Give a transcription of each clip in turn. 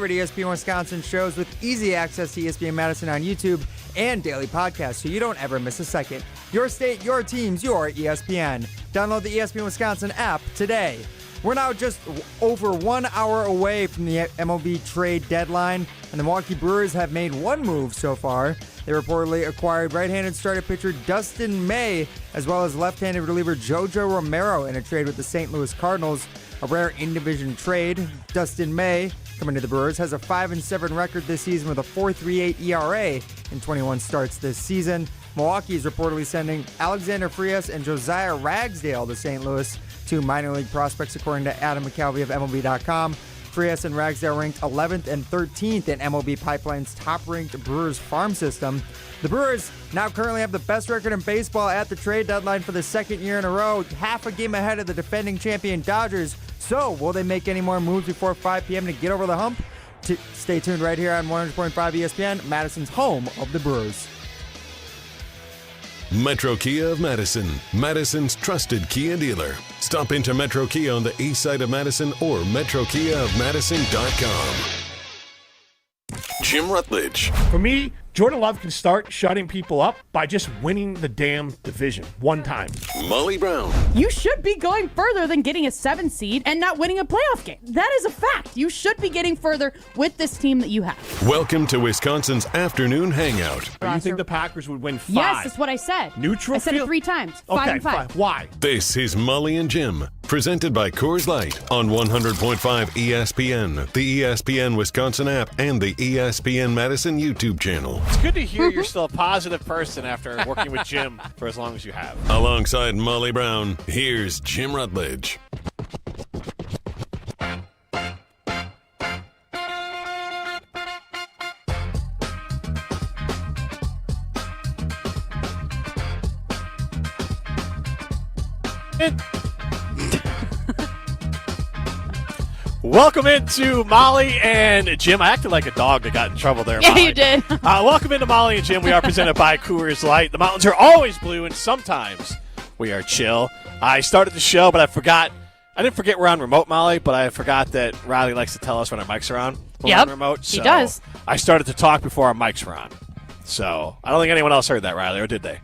favorite ESPN Wisconsin shows with easy access to ESPN Madison on YouTube and daily podcasts so you don't ever miss a second. Your state, your teams, your ESPN. Download the ESPN Wisconsin app today. We're now just over 1 hour away from the MLB trade deadline, and the Milwaukee Brewers have made one move so far. They reportedly acquired right-handed starting pitcher Dustin May, as well as left-handed reliever JoJo Romero in a trade with the St. Louis Cardinals. A rare in-division trade. Dustin May, coming to the Brewers, has a 5-7 record this season with a 4.38 ERA in 21 starts this season. Milwaukee is reportedly sending Alexander Frias and Josiah Ragsdale to St. Louis, two minor league prospects, according to Adam McCalvey of MLB.com. Frias and Ragsdale ranked 11th and 13th in MLB Pipeline's top-ranked Brewers farm system. The Brewers now currently have the best record in baseball at the trade deadline for the second year in a row, half a game ahead of the defending champion Dodgers. So, will they make any more moves before 5 p.m. to get over the hump? Stay tuned right here on 100.5 ESPN, Madison's home of the Brewers. Metro Kia of Madison, Madison's trusted Kia dealer. Stop into Metro Kia on the east side of Madison or metrokiaofmadison.com. Jim Rutledge. For me, Jordan Love can start shutting people up by just winning the damn division one time. Molly Brown. You should be going further than getting a 7 seed and not winning a playoff game. That is a fact. You should be getting further with this team that you have. Welcome to Wisconsin's afternoon hangout. You think the Packers would win 5? Yes, that's what I said. Neutral I said field? it 3 times. 5 Okay, and 5. Why? This is Molly and Jim, presented by Coors Light on 100.5 ESPN, the ESPN Wisconsin app, and the ESPN Madison YouTube channel. It's good to hear you're still a positive person after working with Jim for as long as you have. Alongside Molly Brown, here's Jim Rutledge. Welcome into Molly and Jim. I acted like a dog that got in trouble there. Yeah, Molly. you did. Welcome into Molly and Jim. We are presented by Coors Light. The mountains are always blue, and sometimes we are chill. I started the show, but I forgot. I didn't forget we're on remote, Molly, but I forgot that Riley likes to tell us when our mics are on. We're on remote, so he does. I started to talk before our mics were on. So I don't think anyone else heard that, Riley, or did they?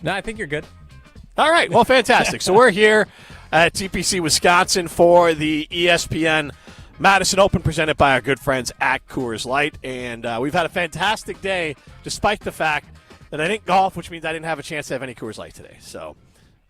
No, I think you're good. All right. Well, fantastic. So we're here at TPC Wisconsin for the ESPN Madison Open presented by our good friends at Coors Light. And we've had a fantastic day despite the fact that I didn't golf, which means I didn't have a chance to have any Coors Light today. So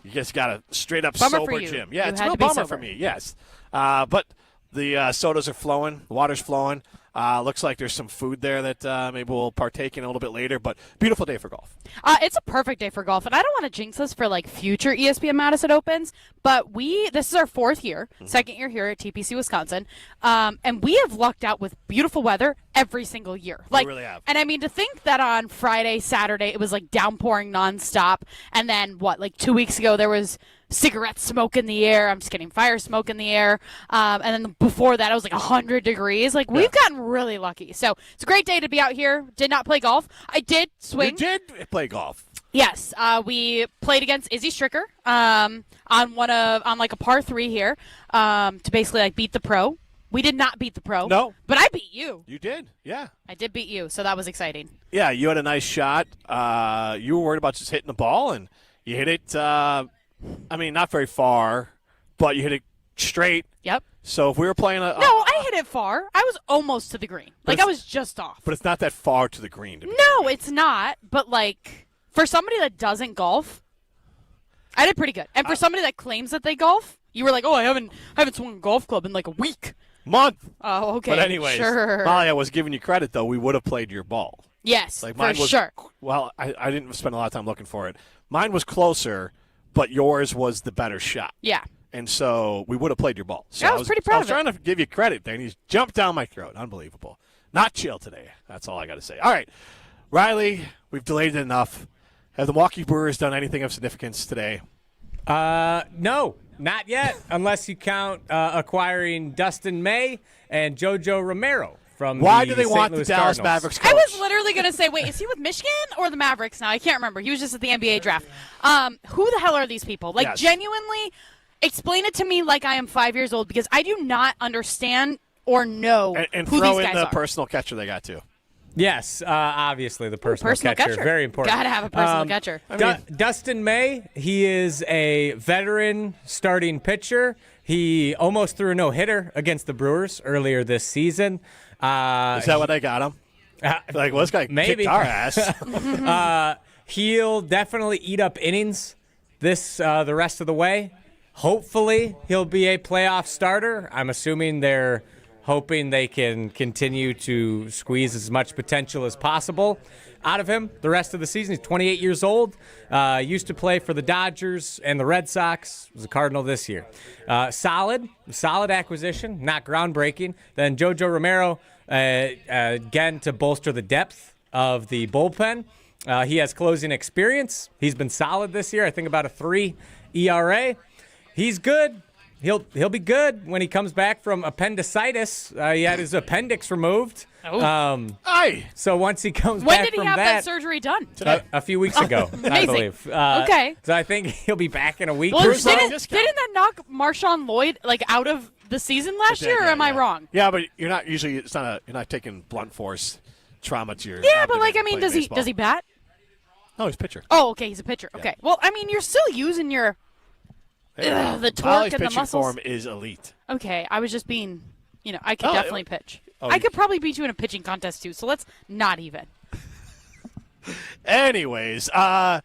you just got a straight-up bummer sober for you. Jim. Yeah, You it's a had real to be bummer sober. for me, yes. But the sodas are flowing. The water's flowing. Looks like there's some food there that maybe we'll partake in a little bit later. But beautiful day for golf. It's a perfect day for golf, and I don't want to jinx us for future ESPN Madison Opens, but this is our 4th year, second year here at TPC Wisconsin, and we have lucked out with beautiful weather every single year. We really have. And I mean, to think that on Friday, Saturday, it was downpouring nonstop, and then 2 weeks ago there was cigarette smoke in the air. I'm just kidding, fire smoke in the air. And then before that, it was 100 degrees. We've gotten really lucky. So it's a great day to be out here. Did not play golf. I did swing. You did play golf. Yes. We played against Izzy Stricker on a par 3 here to basically beat the pro. We did not beat the pro. No. But I beat you. You did, yeah. I did beat you, so that was exciting. Yeah, you had a nice shot. You were worried about just hitting the ball, and you hit it, not very far, but you hit it straight. Yep. So if we were playing No, I hit it far. I was almost to the green. I was just off. But it's not that far to the green. No, it's not. But, for somebody that doesn't golf, I did pretty good. And for somebody that claims that they golf, you were like, oh, I haven't swung a golf club in a week. Month. Oh, okay. But anyways, sure. Molly, I was giving you credit, though. We would have played your ball. Yes, Mine for was, sure. Well, I didn't spend a lot of time looking for it. Mine was closer, but yours was the better shot. Yeah. And so we would have played your ball. So I was pretty proud I was of it. trying to give you credit there, and he's jumped down my throat. Unbelievable. Not chill today. That's all I got to say. All right, Riley, we've delayed it enough. Have the Milwaukee Brewers done anything of significance today? No, not yet, unless you count acquiring Dustin May and JoJo Romero from Why the do they St. want Louis the Dallas Cardinals. Mavericks coach? I was literally going to say, wait, is he with Michigan or the Mavericks now? I can't remember. He was just at the NBA draft. Who the hell are these people? Yes. Genuinely, explain it to me like I am 5 years old, because I do not understand or know and who throw these in guys the are. personal catcher they got too. Yes, obviously the personal catcher. Very important. Gotta have a personal catcher. Dustin May, he is a veteran starting pitcher. He almost threw a no-hitter against the Brewers earlier this season. Is that what they got him? Like, well, this guy maybe. kicked our ass. He'll definitely eat up innings the rest of the way. Hopefully, he'll be a playoff starter. I'm assuming they're hoping they can continue to squeeze as much potential as possible out of him the rest of the season. He's 28 years old, used to play for the Dodgers and the Red Sox, was a Cardinal this year. Solid acquisition, not groundbreaking. Then JoJo Romero, again, to bolster the depth of the bullpen. He has closing experience. He's been solid this year, I think about a 3 ERA. He's good. He'll be good when he comes back from appendicitis. He had his appendix removed. So once he comes When back did he from have that surgery done? a few weeks ago, I Amazing. believe. Okay. So I think he'll be back in a week Well, or so. didn't that knock Marshawn Lloyd out of the season last year, or am I wrong? Yeah, but you're not usually. You're not taking blunt force trauma to your. Yeah, but abdomen does playing baseball. he bat? No, he's a pitcher. Oh, okay, he's a pitcher. Okay. Well, you're still using your the torque Ollie's and the pitching muscles. form is elite. Okay, I was just being, I could definitely pitch. Oh, I could probably beat you in a pitching contest too. So let's not even. Anyways, what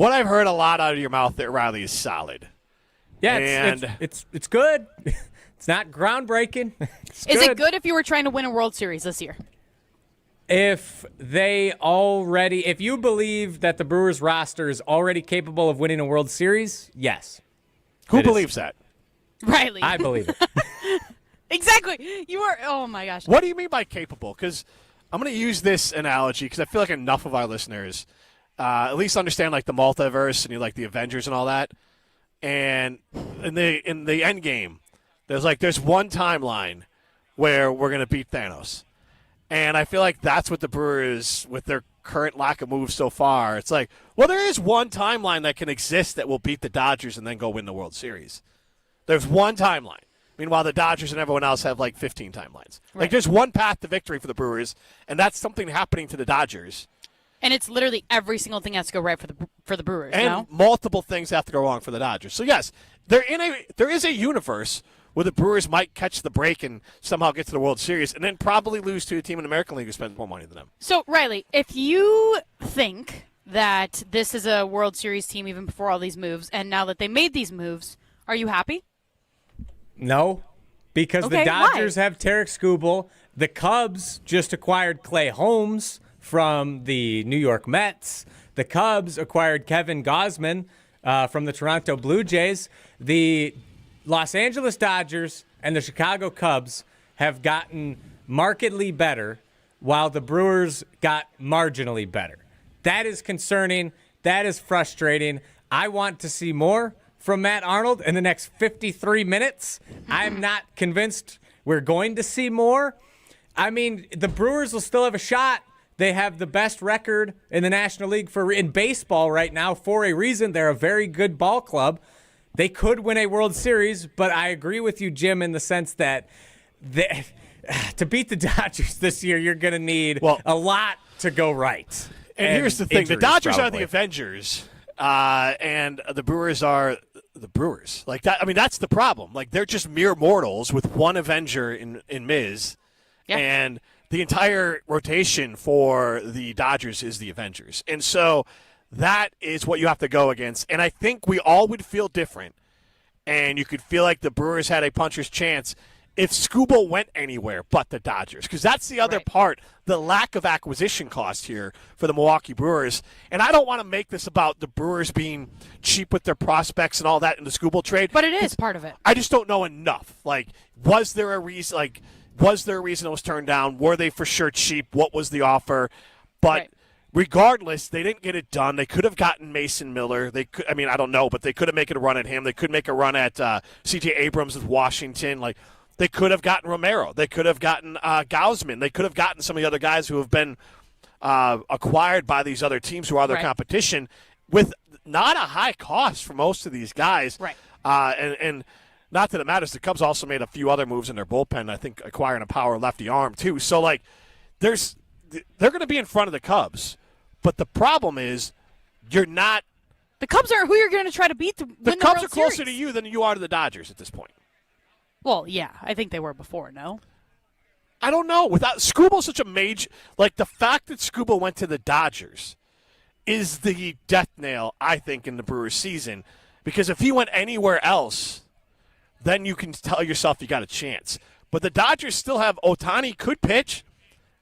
I've heard a lot out of your mouth there, Riley, is solid. Yeah, And- it's good. It's not groundbreaking. It's Is it good if you were trying to win a World Series this year? If you believe that the Brewers roster is already capable of winning a World Series, yes. Who believes that? Riley. I believe it. Exactly. You are. Oh my gosh. What do you mean by capable? Because I'm going to use this analogy because I feel like enough of our listeners at least understand like the multiverse and the Avengers and all that. And in the end game, there's one timeline where we're going to beat Thanos. And I feel like that's what the Brewers, with their current lack of moves so far, it's like, well, there is one timeline that can exist that will beat the Dodgers and then go win the World Series. There's one timeline. Meanwhile, the Dodgers and everyone else have 15 timelines. Right. There's one path to victory for the Brewers, and that's something happening to the Dodgers. And it's literally every single thing has to go right for the Brewers. And no? multiple things have to go wrong for the Dodgers. So yes, there is a universe where the Brewers might catch the break and somehow get to the World Series, and then probably lose to a team in the American League who spends more money than them. So Riley, if you think that this is a World Series team even before all these moves, and now that they made these moves, are you happy? No, because the Dodgers have Tarik Skubal. The Cubs just acquired Clay Holmes from the New York Mets. The Cubs acquired Kevin Gausman from the Toronto Blue Jays. The Los Angeles Dodgers and the Chicago Cubs have gotten markedly better, while the Brewers got marginally better. That is concerning. That is frustrating. I want to see more from Matt Arnold in the next 53 minutes. I'm not convinced we're going to see more. The Brewers will still have a shot. They have the best record in the National League in baseball right now for a reason. They're a very good ball club. They could win a World Series, but I agree with you, Jim, in the sense that to beat the Dodgers this year, you're going to need a lot to go right. And here's the thing. Injuries, The Dodgers probably. are the Avengers, and the Brewers are the Brewers. That's the problem. They're just mere mortals with one Avenger in Miz, and the entire rotation for the Dodgers is the Avengers. And so that is what you have to go against. And I think we all would feel different, and you could feel like the Brewers had a puncher's chance if Skubal went anywhere but the Dodgers. Because that's the other part, the lack of acquisition cost here for the Milwaukee Brewers. And I don't want to make this about the Brewers being cheap with their prospects and all that in the Skubal trade. But it is part of it. I just don't know enough. Was there a reason? Was there a reason it was turned down? Were they for sure cheap? What was the offer? But regardless, they didn't get it done. They could have gotten Mason Miller. They could. I don't know, but they could have made a run at him. They could make a run at C.J. Abrams with Washington. They could have gotten Romero. They could have gotten Gausman. They could have gotten some of the other guys who have been acquired by these other teams who are their competition with not a high cost for most of these guys. Right. And not that it matters. The Cubs also made a few other moves in their bullpen, I think acquiring a power lefty arm too. So, like, they're going to be in front of the Cubs. But the problem is you're not. The Cubs aren't who you're going to try to beat to win the World Cubs are closer Series. to you than you are to the Dodgers at this point. Well, yeah, I think they were before, no? I don't know. Without Skubal, such a major, like the fact that Skubal went to the Dodgers is the death nail, I think, in the Brewers season. Because if he went anywhere else, then you can tell yourself you got a chance. But the Dodgers still have Ohtani could pitch,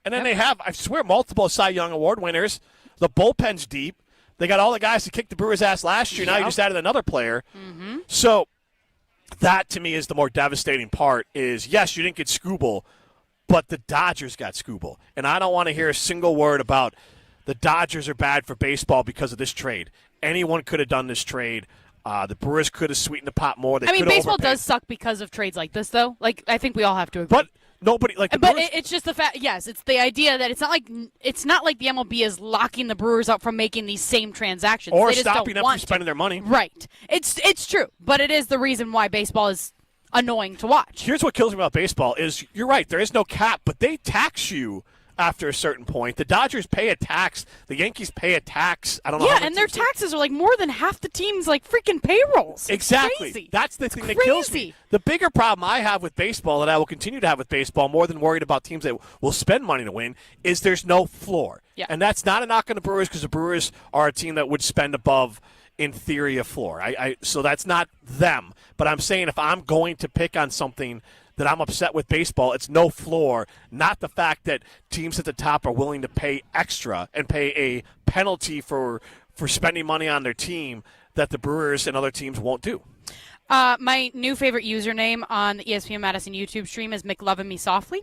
and then they have, I swear, multiple Cy Young Award winners. The bullpen's deep. They got all the guys to kick the Brewers' ass last year. Now you just added another player. Mm-hmm. So that, to me, is the more devastating part is, yes, you didn't get Skubal, but the Dodgers got Skubal. And I don't want to hear a single word about the Dodgers are bad for baseball because of this trade. Anyone could have done this trade. The Brewers could have sweetened the pot more. Baseball does suck because of trades like this, though. Like, I think we all have to agree. But nobody, like, it's just the fact. Yes, it's the idea that it's not like the MLB is locking the Brewers up from making these same transactions or they just stopping don't them from spending their money. Right. It's true, but it is the reason why baseball is annoying to watch. Here's what kills me about baseball is you're right. There is no cap, but they tax you after a certain point. The Dodgers pay a tax. The Yankees pay a tax. I don't know. Yeah, and their taxes are like more than half the team's like freaking payrolls. Exactly. Crazy. That's the thing that kills me. The bigger problem I have with baseball, that I will continue to have with baseball, more than worried about teams that will spend money to win, is there's no floor. Yeah. And that's not a knock on the Brewers because the Brewers are a team that would spend above, in theory, a floor. So that's not them. But I'm saying if I'm going to pick on something that I'm upset with baseball, it's no floor, not the fact that teams at the top are willing to pay extra and pay a penalty for spending money on their team that the Brewers and other teams won't do. My new favorite username on the ESPN Madison YouTube stream is McLovin' Me Softly.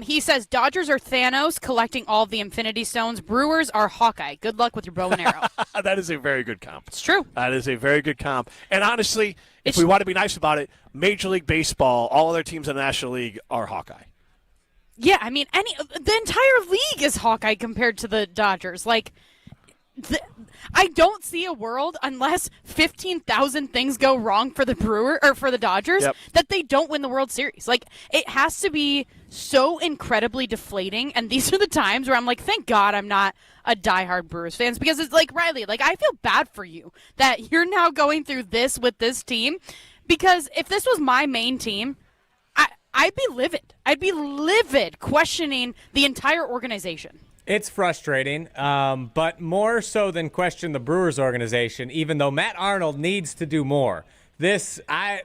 He says, Dodgers are Thanos collecting all of the Infinity Stones. Brewers are Hawkeye. Good luck with your bow and arrow. That is a very good comp. It's true. That is a very good comp. And honestly, if we want to be nice about it, Major League Baseball, all other teams in the National League are Hawkeye. Yeah, I mean, the entire league is Hawkeye compared to the Dodgers. Like, I don't see a world unless 15,000 things go wrong for the for the Dodgers that they don't win the World Series. Like, it has to be so incredibly deflating, and these are the times where I'm like, thank God I'm not a diehard Brewers fan, because it's like, Riley, like, I feel bad for you that you're now going through this with this team, because if this was my main team, I'd be livid. I'd be livid questioning the entire organization. It's frustrating, but more so than question the Brewers organization, even though Matt Arnold needs to do more. I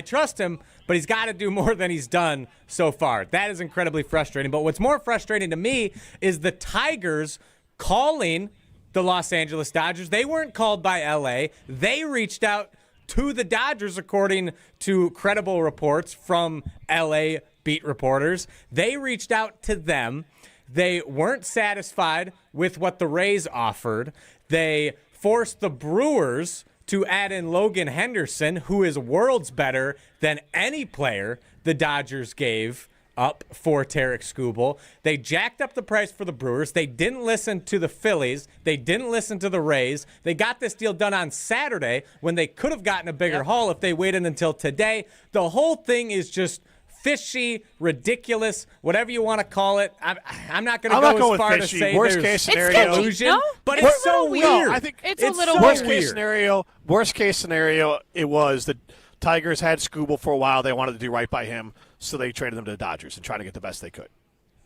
trust him, but he's got to do more than he's done so far. That is incredibly frustrating. But what's more frustrating to me is the Tigers calling the Los Angeles Dodgers. They weren't called by L.A. They reached out to the Dodgers, according to credible reports from L.A. beat reporters. They reached out to them. They weren't satisfied with what the Rays offered. They forced the Brewers to add in Logan Henderson, who is worlds better than any player the Dodgers gave up for Tarik Skubal. They jacked up the price for the Brewers. They didn't listen to the Phillies. They didn't listen to the Rays. They got this deal done on Saturday when they could have gotten a bigger haul if they waited until today. The whole thing is just fishy, ridiculous, whatever you want to call it. I'm not going to go as far to say worst there's case scenario, collusion, no? but It's it's so weird. No, I think it's a little worst weird. case scenario. Worst case scenario, it was the Tigers had Skubal for a while. They wanted to do right by him, so they traded him to the Dodgers and trying to get the best they could.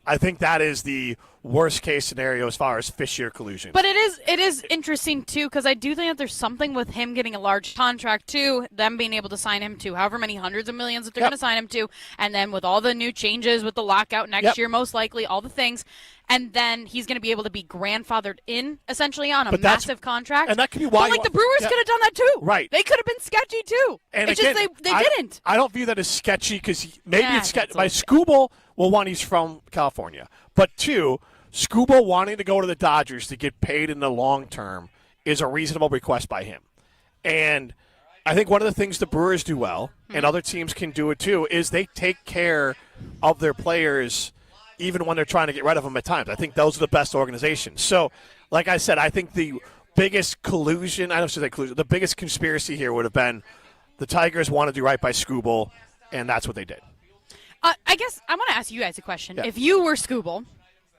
I think that is the worst case scenario as far as fishy or collusion. But it is interesting too, because I do think that there's something with him getting a large contract too, them being able to sign him to however many hundreds of millions that they're going to sign him to, and then with all the new changes with the lockout next year, most likely all the things, and then he's going to be able to be grandfathered in essentially on a massive contract. And that could be why. But the Brewers could have done that too. Right. They could have been sketchy too. And it's again, just they didn't. I don't view that as sketchy because maybe it's sketchy. By Skubal, well, one, he's from California. But two, Skubal wanting to go to the Dodgers to get paid in the long term is a reasonable request by him. And I think one of the things the Brewers do well, and other teams can do it too, is they take care of their players even when they're trying to get rid of them at times. I think those are the best organizations. So, like I said, I think the biggest collusion, I don't say collusion, the biggest conspiracy here would have been The Tigers want to do right by Skubal, and that's what they did. I guess I want to ask you guys a question. Yeah. If you were Skubal,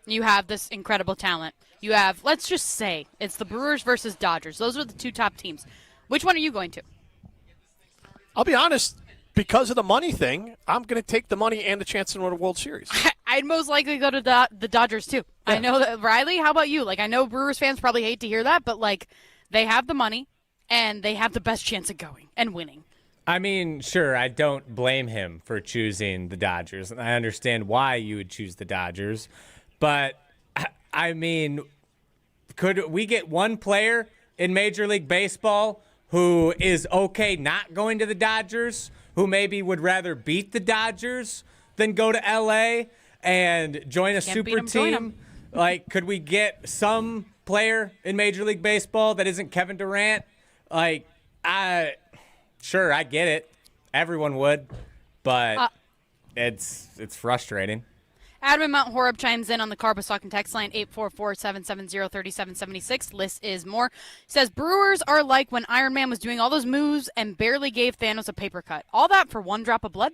you have this incredible talent. You have, let's just say, it's the Brewers versus Dodgers. Those are the two top teams. Which one are you going to? I'll be honest, because of the money thing, I'm going to take the money and the chance to win a World Series. I'd most likely go to the Dodgers, too. Yeah. I know that. Riley, how about you? Like, I know Brewers fans probably hate to hear that, but, like, they have the money, and they have the best chance of going and winning. I mean, sure, I don't blame him for choosing the Dodgers, and I understand why you would choose the Dodgers. But, I mean, could we get one player in Major League Baseball who is okay not going to the Dodgers, who maybe would rather beat the Dodgers than go to L.A. and join a super team? Like, could we get some player in Major League Baseball that isn't Kevin Durant? Like, sure, I get it. Everyone would, but it's frustrating. Adam in Mount Horeb chimes in on the Carbastalking text line, 844-770-3776. List is more. Says, Brewers are like when Iron Man was doing all those moves and barely gave Thanos a paper cut. All that for one drop of blood?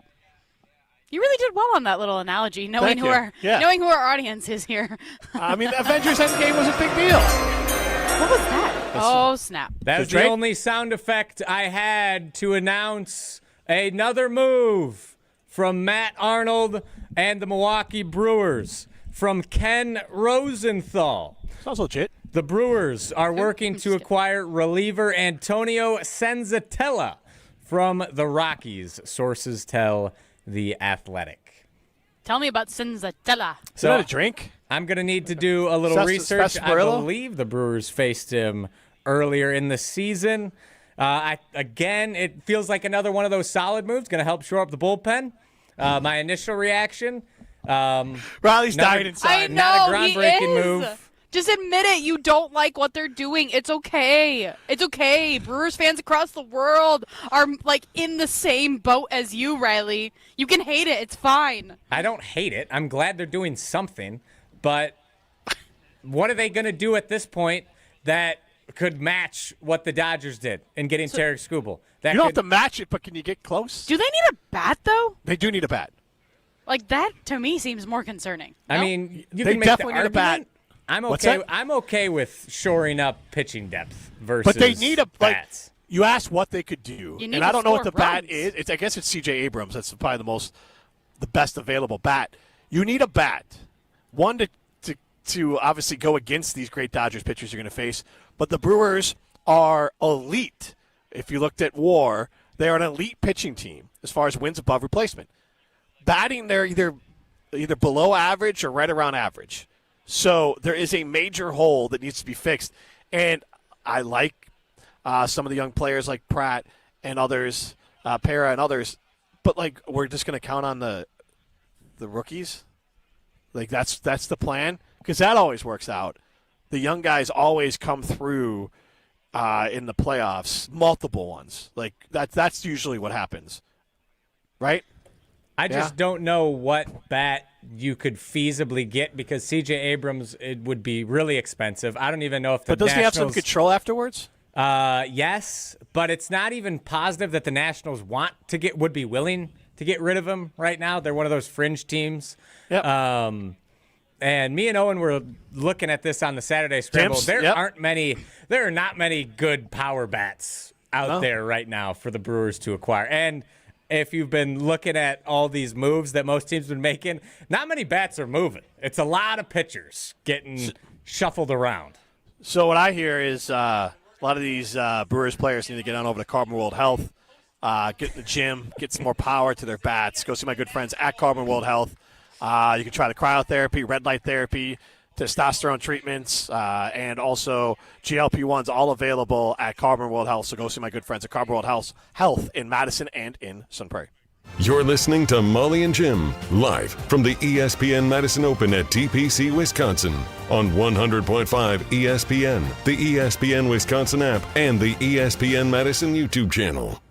You really did well on that little analogy, knowing who our audience is here. I mean, the Avengers Endgame was a big deal. What was that? Oh, snap. That's the only sound effect I had to announce another move from Matt Arnold and the Milwaukee Brewers, from Ken Rosenthal. Sounds legit. The Brewers are working to acquire reliever Antonio Senzatella from the Rockies, sources tell The Athletic. Tell me about Senzatella. Is that a drink? I'm going to need to do a little research. I believe the Brewers faced him earlier in the season. Again, it feels like another one of those solid moves, going to help shore up the bullpen. My initial reaction, Riley's dying inside. I know, not a groundbreaking move. Just admit it. You don't like what they're doing. It's okay. It's okay. Brewers fans across the world are, like, in the same boat as you, Riley. You can hate it. It's fine. I don't hate it. I'm glad they're doing something. But what are they going to do at this point that could match what the Dodgers did in getting Tarik Skubal? You don't have to match it, but can you get close? Do they need a bat, though? They do need a bat. Like, that, to me, seems more concerning. I No? mean, you They can make definitely the need a bat. argument. I'm What's okay. that? I'm okay with shoring up pitching depth versus But they need a bats. You asked what they could do, You need and to I don't know what score the bat runs. is. I guess it's C.J. Abrams. That's probably the best available bat. You need a bat, one to obviously go against these great Dodgers pitchers you're going to face. But the Brewers are elite. If you looked at WAR, they are an elite pitching team as far as wins above replacement. Batting, they're either below average or right around average. So there is a major hole that needs to be fixed. And I like some of the young players like Pratt and others, Pera and others. But, like, we're just going to count on the rookies? Like, that's the plan? Because that always works out. The young guys always come through in the playoffs, multiple ones. Like, that's usually what happens. Right? I just don't know what bat you could feasibly get because C.J. Abrams, it would be really expensive. I don't even know if the But doesn't he have some Nationals- control afterwards? Yes, but it's not even positive that the Nationals would be willing to get rid of him right now. They're one of those fringe teams. Yep. And me and Owen were looking at this on the Saturday Scramble. Timps, There yep. are not many good power bats out there right now for the Brewers to acquire. And if you've been looking at all these moves that most teams have been making, not many bats are moving. It's a lot of pitchers getting shuffled around. So what I hear is a lot of these Brewers players need to get on over to Carbon World Health, get in the gym, get some more power to their bats. Go see my good friends at Carbon World Health. You can try the cryotherapy, red light therapy, testosterone treatments, and also GLP-1s, all available at Carbon World Health. So go see my good friends at Carbon World Health in Madison and in Sun Prairie. You're listening to Molly and Jim, live from the ESPN Madison Open at TPC, Wisconsin, on 100.5 ESPN, the ESPN Wisconsin app, and the ESPN Madison YouTube channel.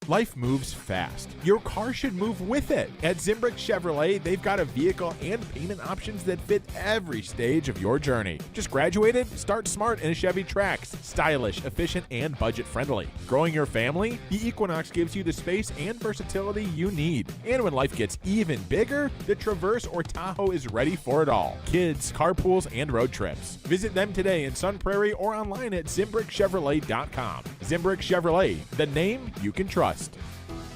Life moves fast. Your car should move with it. At Zimbrick Chevrolet, they've got a vehicle and payment options that fit every stage of your journey. Just graduated? Start smart in a Chevy Trax. Stylish, efficient, and budget-friendly. Growing your family? The Equinox gives you the space and versatility you need. And when life gets even bigger, the Traverse or Tahoe is ready for it all. Kids, carpools, and road trips. Visit them today in Sun Prairie or online at ZimbrickChevrolet.com. Zimbrick Chevrolet, the name you can trust.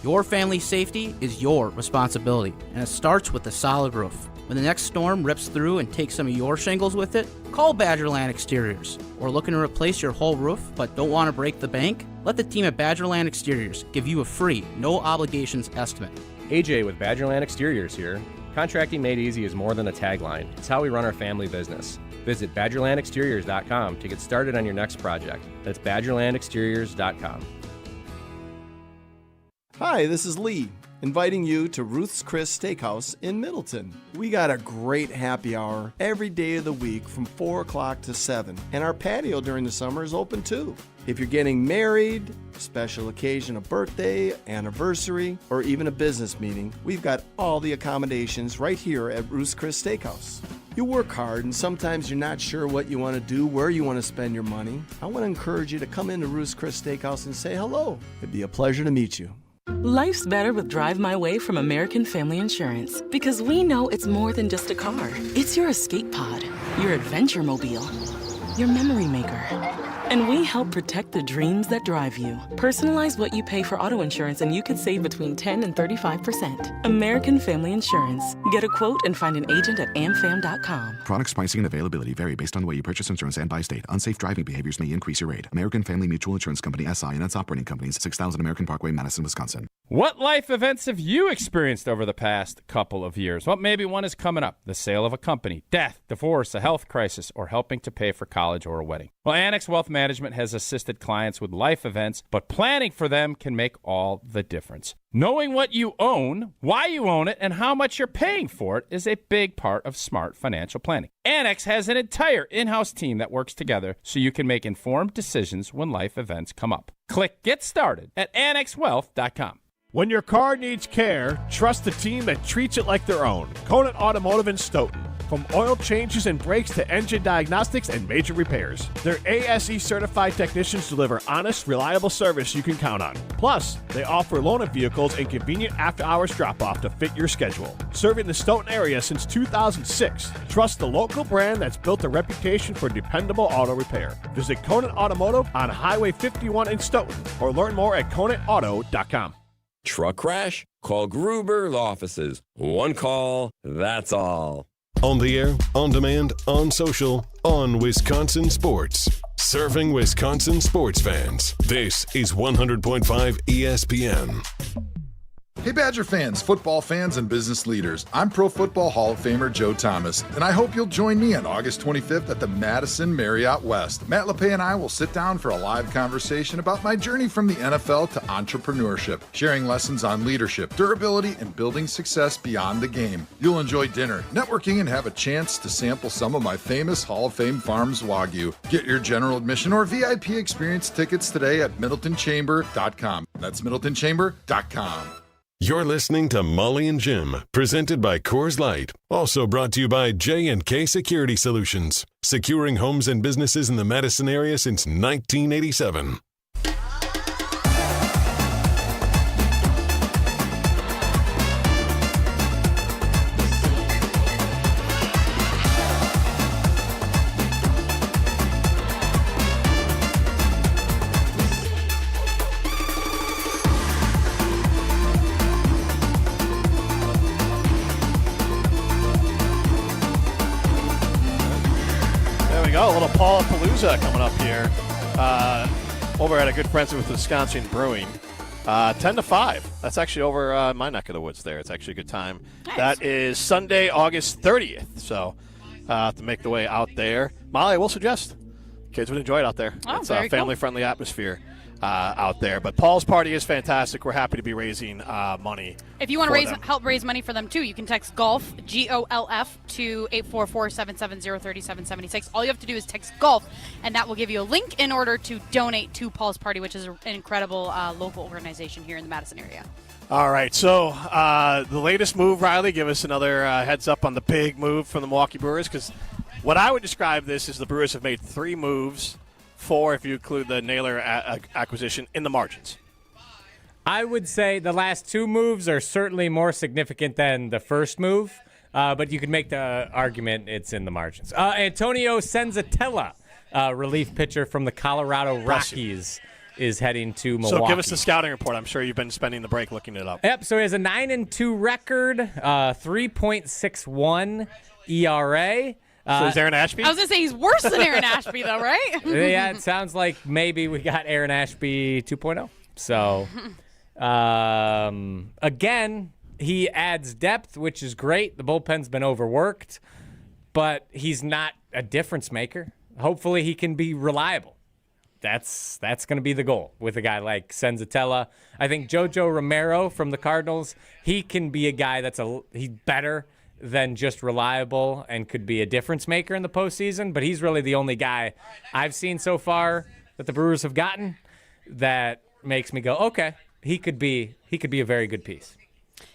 Your family's safety is your responsibility, and it starts with a solid roof. When the next storm rips through and takes some of your shingles with it, call Badgerland Exteriors. Or looking to replace your whole roof but don't want to break the bank? Let the team at Badgerland Exteriors give you a free, no obligations estimate. AJ with Badgerland Exteriors here. Contracting made easy is more than a tagline. It's how we run our family business. Visit BadgerlandExteriors.com to get started on your next project. That's BadgerlandExteriors.com. Hi, this is Lee, inviting you to Ruth's Chris Steakhouse in Middleton. We got a great happy hour every day of the week from 4 o'clock to 7, and our patio during the summer is open too. If you're getting married, special occasion, a birthday, anniversary, or even a business meeting, we've got all the accommodations right here at Ruth's Chris Steakhouse. You work hard and sometimes you're not sure what you want to do, where you want to spend your money. I want to encourage you to come into Ruth's Chris Steakhouse and say hello. It'd be a pleasure to meet you. Life's better with Drive My Way from American Family Insurance, because we know it's more than just a car. It's your escape pod, your adventure mobile, your memory maker. And we help protect the dreams that drive you. Personalize what you pay for auto insurance and you could save between 10 and 35%. American Family Insurance. Get a quote and find an agent at amfam.com. Products, pricing, and availability vary based on the way you purchase insurance and by state. Unsafe driving behaviors may increase your rate. American Family Mutual Insurance Company, SI, and its operating companies, 6000 American Parkway, Madison, Wisconsin. What life events have you experienced over the past couple of years? Well, maybe one is coming up. The sale of a company, death, divorce, a health crisis, or helping to pay for college or a wedding. Well, Annex Wealth Management has assisted clients with life events, but planning for them can make all the difference. Knowing what you own, why you own it, and how much you're paying for it is a big part of smart financial planning. Annex has an entire in-house team that works together so you can make informed decisions when life events come up. Click Get Started at annexwealth.com. When your car needs care, trust the team that treats it like their own. Conant Automotive in Stoughton. From oil changes and brakes to engine diagnostics and major repairs, their ASE certified technicians deliver honest, reliable service you can count on. Plus, they offer loaner vehicles and convenient after-hours drop-off to fit your schedule. Serving the Stoughton area since 2006, trust the local brand that's built a reputation for dependable auto repair. Visit Conant Automotive on Highway 51 in Stoughton or learn more at ConantAuto.com. Truck crash? Call Gruber Law Offices. One call, that's all. On the air, on demand, on social, on Wisconsin Sports. Serving Wisconsin sports fans. This is 100.5 ESPN. Hey Badger fans, football fans, and business leaders. I'm Pro Football Hall of Famer Joe Thomas, and I hope you'll join me on August 25th at the Madison Marriott West. Matt LePay and I will sit down for a live conversation about my journey from the NFL to entrepreneurship, sharing lessons on leadership, durability, and building success beyond the game. You'll enjoy dinner, networking, and have a chance to sample some of my famous Hall of Fame Farms Wagyu. Get your general admission or VIP experience tickets today at MiddletonChamber.com. That's MiddletonChamber.com. You're listening to Molly and Jim, presented by Coors Light. Also brought to you by J&K Security Solutions, securing homes and businesses in the Madison area since 1987. A little Paulapalooza coming up here over at a good friends with Wisconsin Brewing. 10 to 5. That's actually over my neck of the woods there. It's actually a good time. Nice. That is Sunday, August 30th. So to make the way out there. Molly, I will suggest kids would enjoy it out there. Oh, it's a family-friendly atmosphere. out there. But Paul's Party is fantastic. We're happy to be raising money. If you want to help raise money for them, too, you can text GOLF, GOLF, to 844-770-3776. All you have to do is text GOLF, and that will give you a link in order to donate to Paul's Party, which is an incredible local organization here in the Madison area. All right, so the latest move, Riley, give us another heads up on the big move from the Milwaukee Brewers, because what I would describe this is the Brewers have made 3 moves, 4 if you include the Naylor acquisition, in the margins. I would say the last 2 moves are certainly more significant than the first move, but you could make the argument it's in the margins. Antonio Senzatella, relief pitcher from the Colorado Rockies, is heading to Milwaukee. So give us the scouting report. I'm sure you've been spending the break looking it up. Yep, so he has a 9-2 record, 3.61 ERA. So is Aaron Ashby? I was going to say he's worse than Aaron Ashby, though, right? Yeah, it sounds like maybe we got Aaron Ashby 2.0. So, again, he adds depth, which is great. The bullpen's been overworked, but he's not a difference maker. Hopefully he can be reliable. That's going to be the goal with a guy like Senzatella. I think JoJo Romero from the Cardinals, he can be a guy he's better than just reliable and could be a difference maker in the postseason, but he's really the only guy I've seen so far that the Brewers have gotten that makes me go, okay, he could be a very good piece.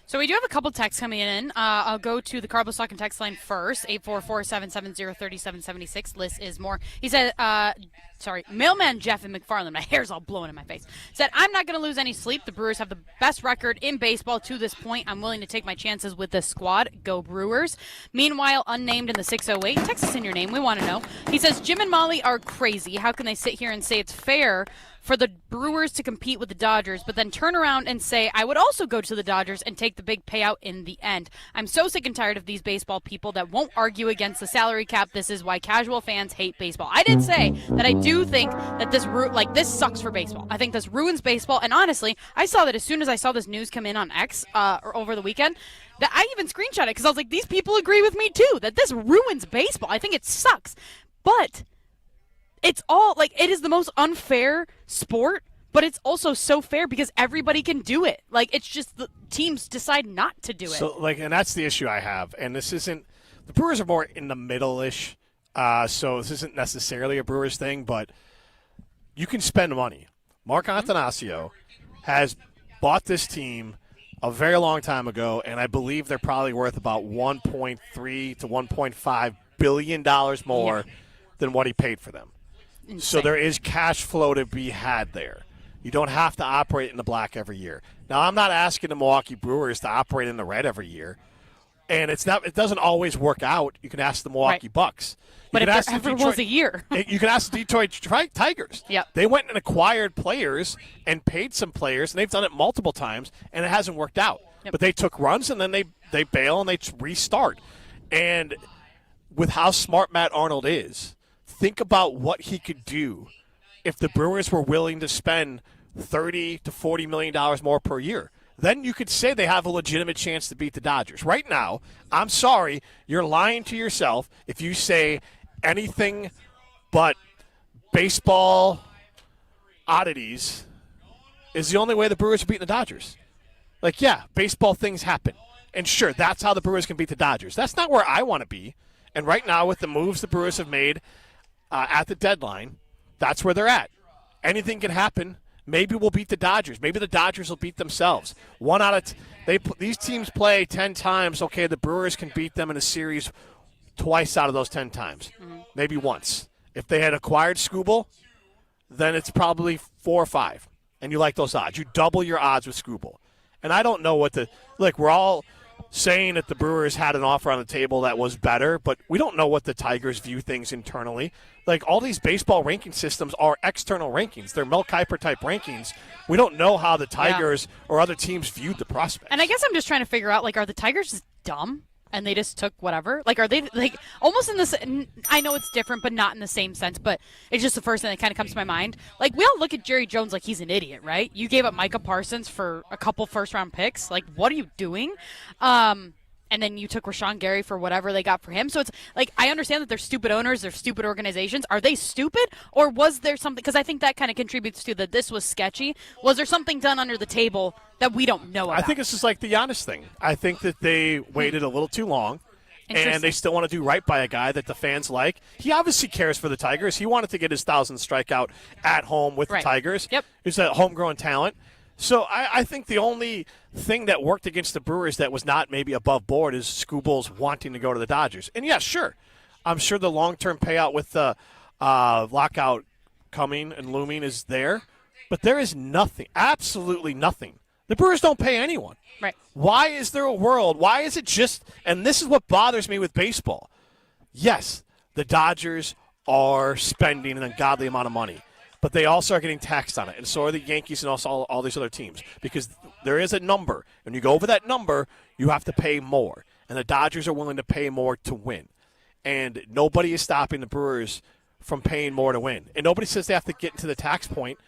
So we do have a couple texts coming in. I'll go to the Cardinals Talking text line first, 844-770-3776. Liz is more. He said, Mailman Jeff in McFarland, my hair's all blowing in my face, said, I'm not going to lose any sleep. The Brewers have the best record in baseball to this point. I'm willing to take my chances with this squad. Go Brewers. Meanwhile, unnamed in the 608, text us in your name. We want to know. He says, Jim and Molly are crazy. How can they sit here and say it's fair for the Brewers to compete with the Dodgers, but then turn around and say, I would also go to the Dodgers and take the big payout in the end. I'm so sick and tired of these baseball people that won't argue against the salary cap. This is why casual fans hate baseball. I did say that I do think that this sucks for baseball. I think this ruins baseball, and honestly, I saw that as soon as I saw this news come in on X or over the weekend, that I even screenshot it because I was like, these people agree with me too, that this ruins baseball. I think it sucks. But it's all, it is the most unfair sport, but it's also so fair because everybody can do it. It's just the teams decide not to do it. So, and that's the issue I have. And this isn't – the Brewers are more in the middle-ish, so this isn't necessarily a Brewers thing, but you can spend money. Mark Attanasio has bought this team a very long time ago, and I believe they're probably worth about $1.3 to $1.5 billion more than what he paid for them. Insane. So there is cash flow to be had there. You don't have to operate in the black every year. Now, I'm not asking the Milwaukee Brewers to operate in the red every year, and it doesn't always work out. You can ask the Milwaukee Bucks. But if there ever was a year. You can ask the Detroit Tigers. Yep. They went and acquired players and paid some players, and they've done it multiple times, and it hasn't worked out. Yep. But they took runs, and then they bail, and they restart. And with how smart Matt Arnold is, think about what he could do if the Brewers were willing to spend $30 to $40 million more per year. Then you could say they have a legitimate chance to beat the Dodgers. Right now, I'm sorry, you're lying to yourself if you say anything but baseball oddities is the only way the Brewers are beating the Dodgers. Baseball things happen. And sure, that's how the Brewers can beat the Dodgers. That's not where I want to be. And right now, with the moves the Brewers have made at the deadline, that's where they're at. Anything can happen. Maybe we'll beat the Dodgers. Maybe the Dodgers will beat themselves. These teams play 10 times. Okay, the Brewers can beat them in a series twice out of those 10 times. Mm-hmm. Maybe once. If they had acquired Skubal, then it's probably 4 or 5. And you like those odds. You double your odds with Skubal. And I don't know we're all saying that the Brewers had an offer on the table that was better, but we don't know what the Tigers view things internally. All these baseball ranking systems are external rankings. They're Mel Kiper-type rankings. We don't know how the Tigers or other teams viewed the prospects. And I guess I'm just trying to figure out, are the Tigers just dumb? And they just took whatever? Are they, almost in this – I know it's different, but not in the same sense, but it's just the first thing that kind of comes to my mind. We all look at Jerry Jones like he's an idiot, right? You gave up Micah Parsons for a couple first-round picks. What are you doing? and then you took Rashawn Gary for whatever they got for him. So it's like, I understand that they're stupid owners, they're stupid organizations. Are they stupid, or was there something? Because I think that kind of contributes to that this was sketchy. Was there something done under the table that we don't know about? I think this is like the Giannis thing. I think that they waited a little too long, and they still want to do right by a guy that the fans like. He obviously cares for the Tigers. He wanted to get his 1,000th strikeout at home with the Tigers. Yep. He's a homegrown talent. So I think the only thing that worked against the Brewers that was not maybe above board is Skubal's wanting to go to the Dodgers. And, yeah, sure. I'm sure the long-term payout with the lockout coming and looming is there. But there is nothing, absolutely nothing. The Brewers don't pay anyone. Right. Why is there a world? Why is it just – and this is what bothers me with baseball. Yes, the Dodgers are spending an ungodly amount of money. But they also are getting taxed on it, and so are the Yankees and also all these other teams, because there is a number. When you go over that number, you have to pay more, and the Dodgers are willing to pay more to win. And nobody is stopping the Brewers from paying more to win. And nobody says they have to get to the tax point.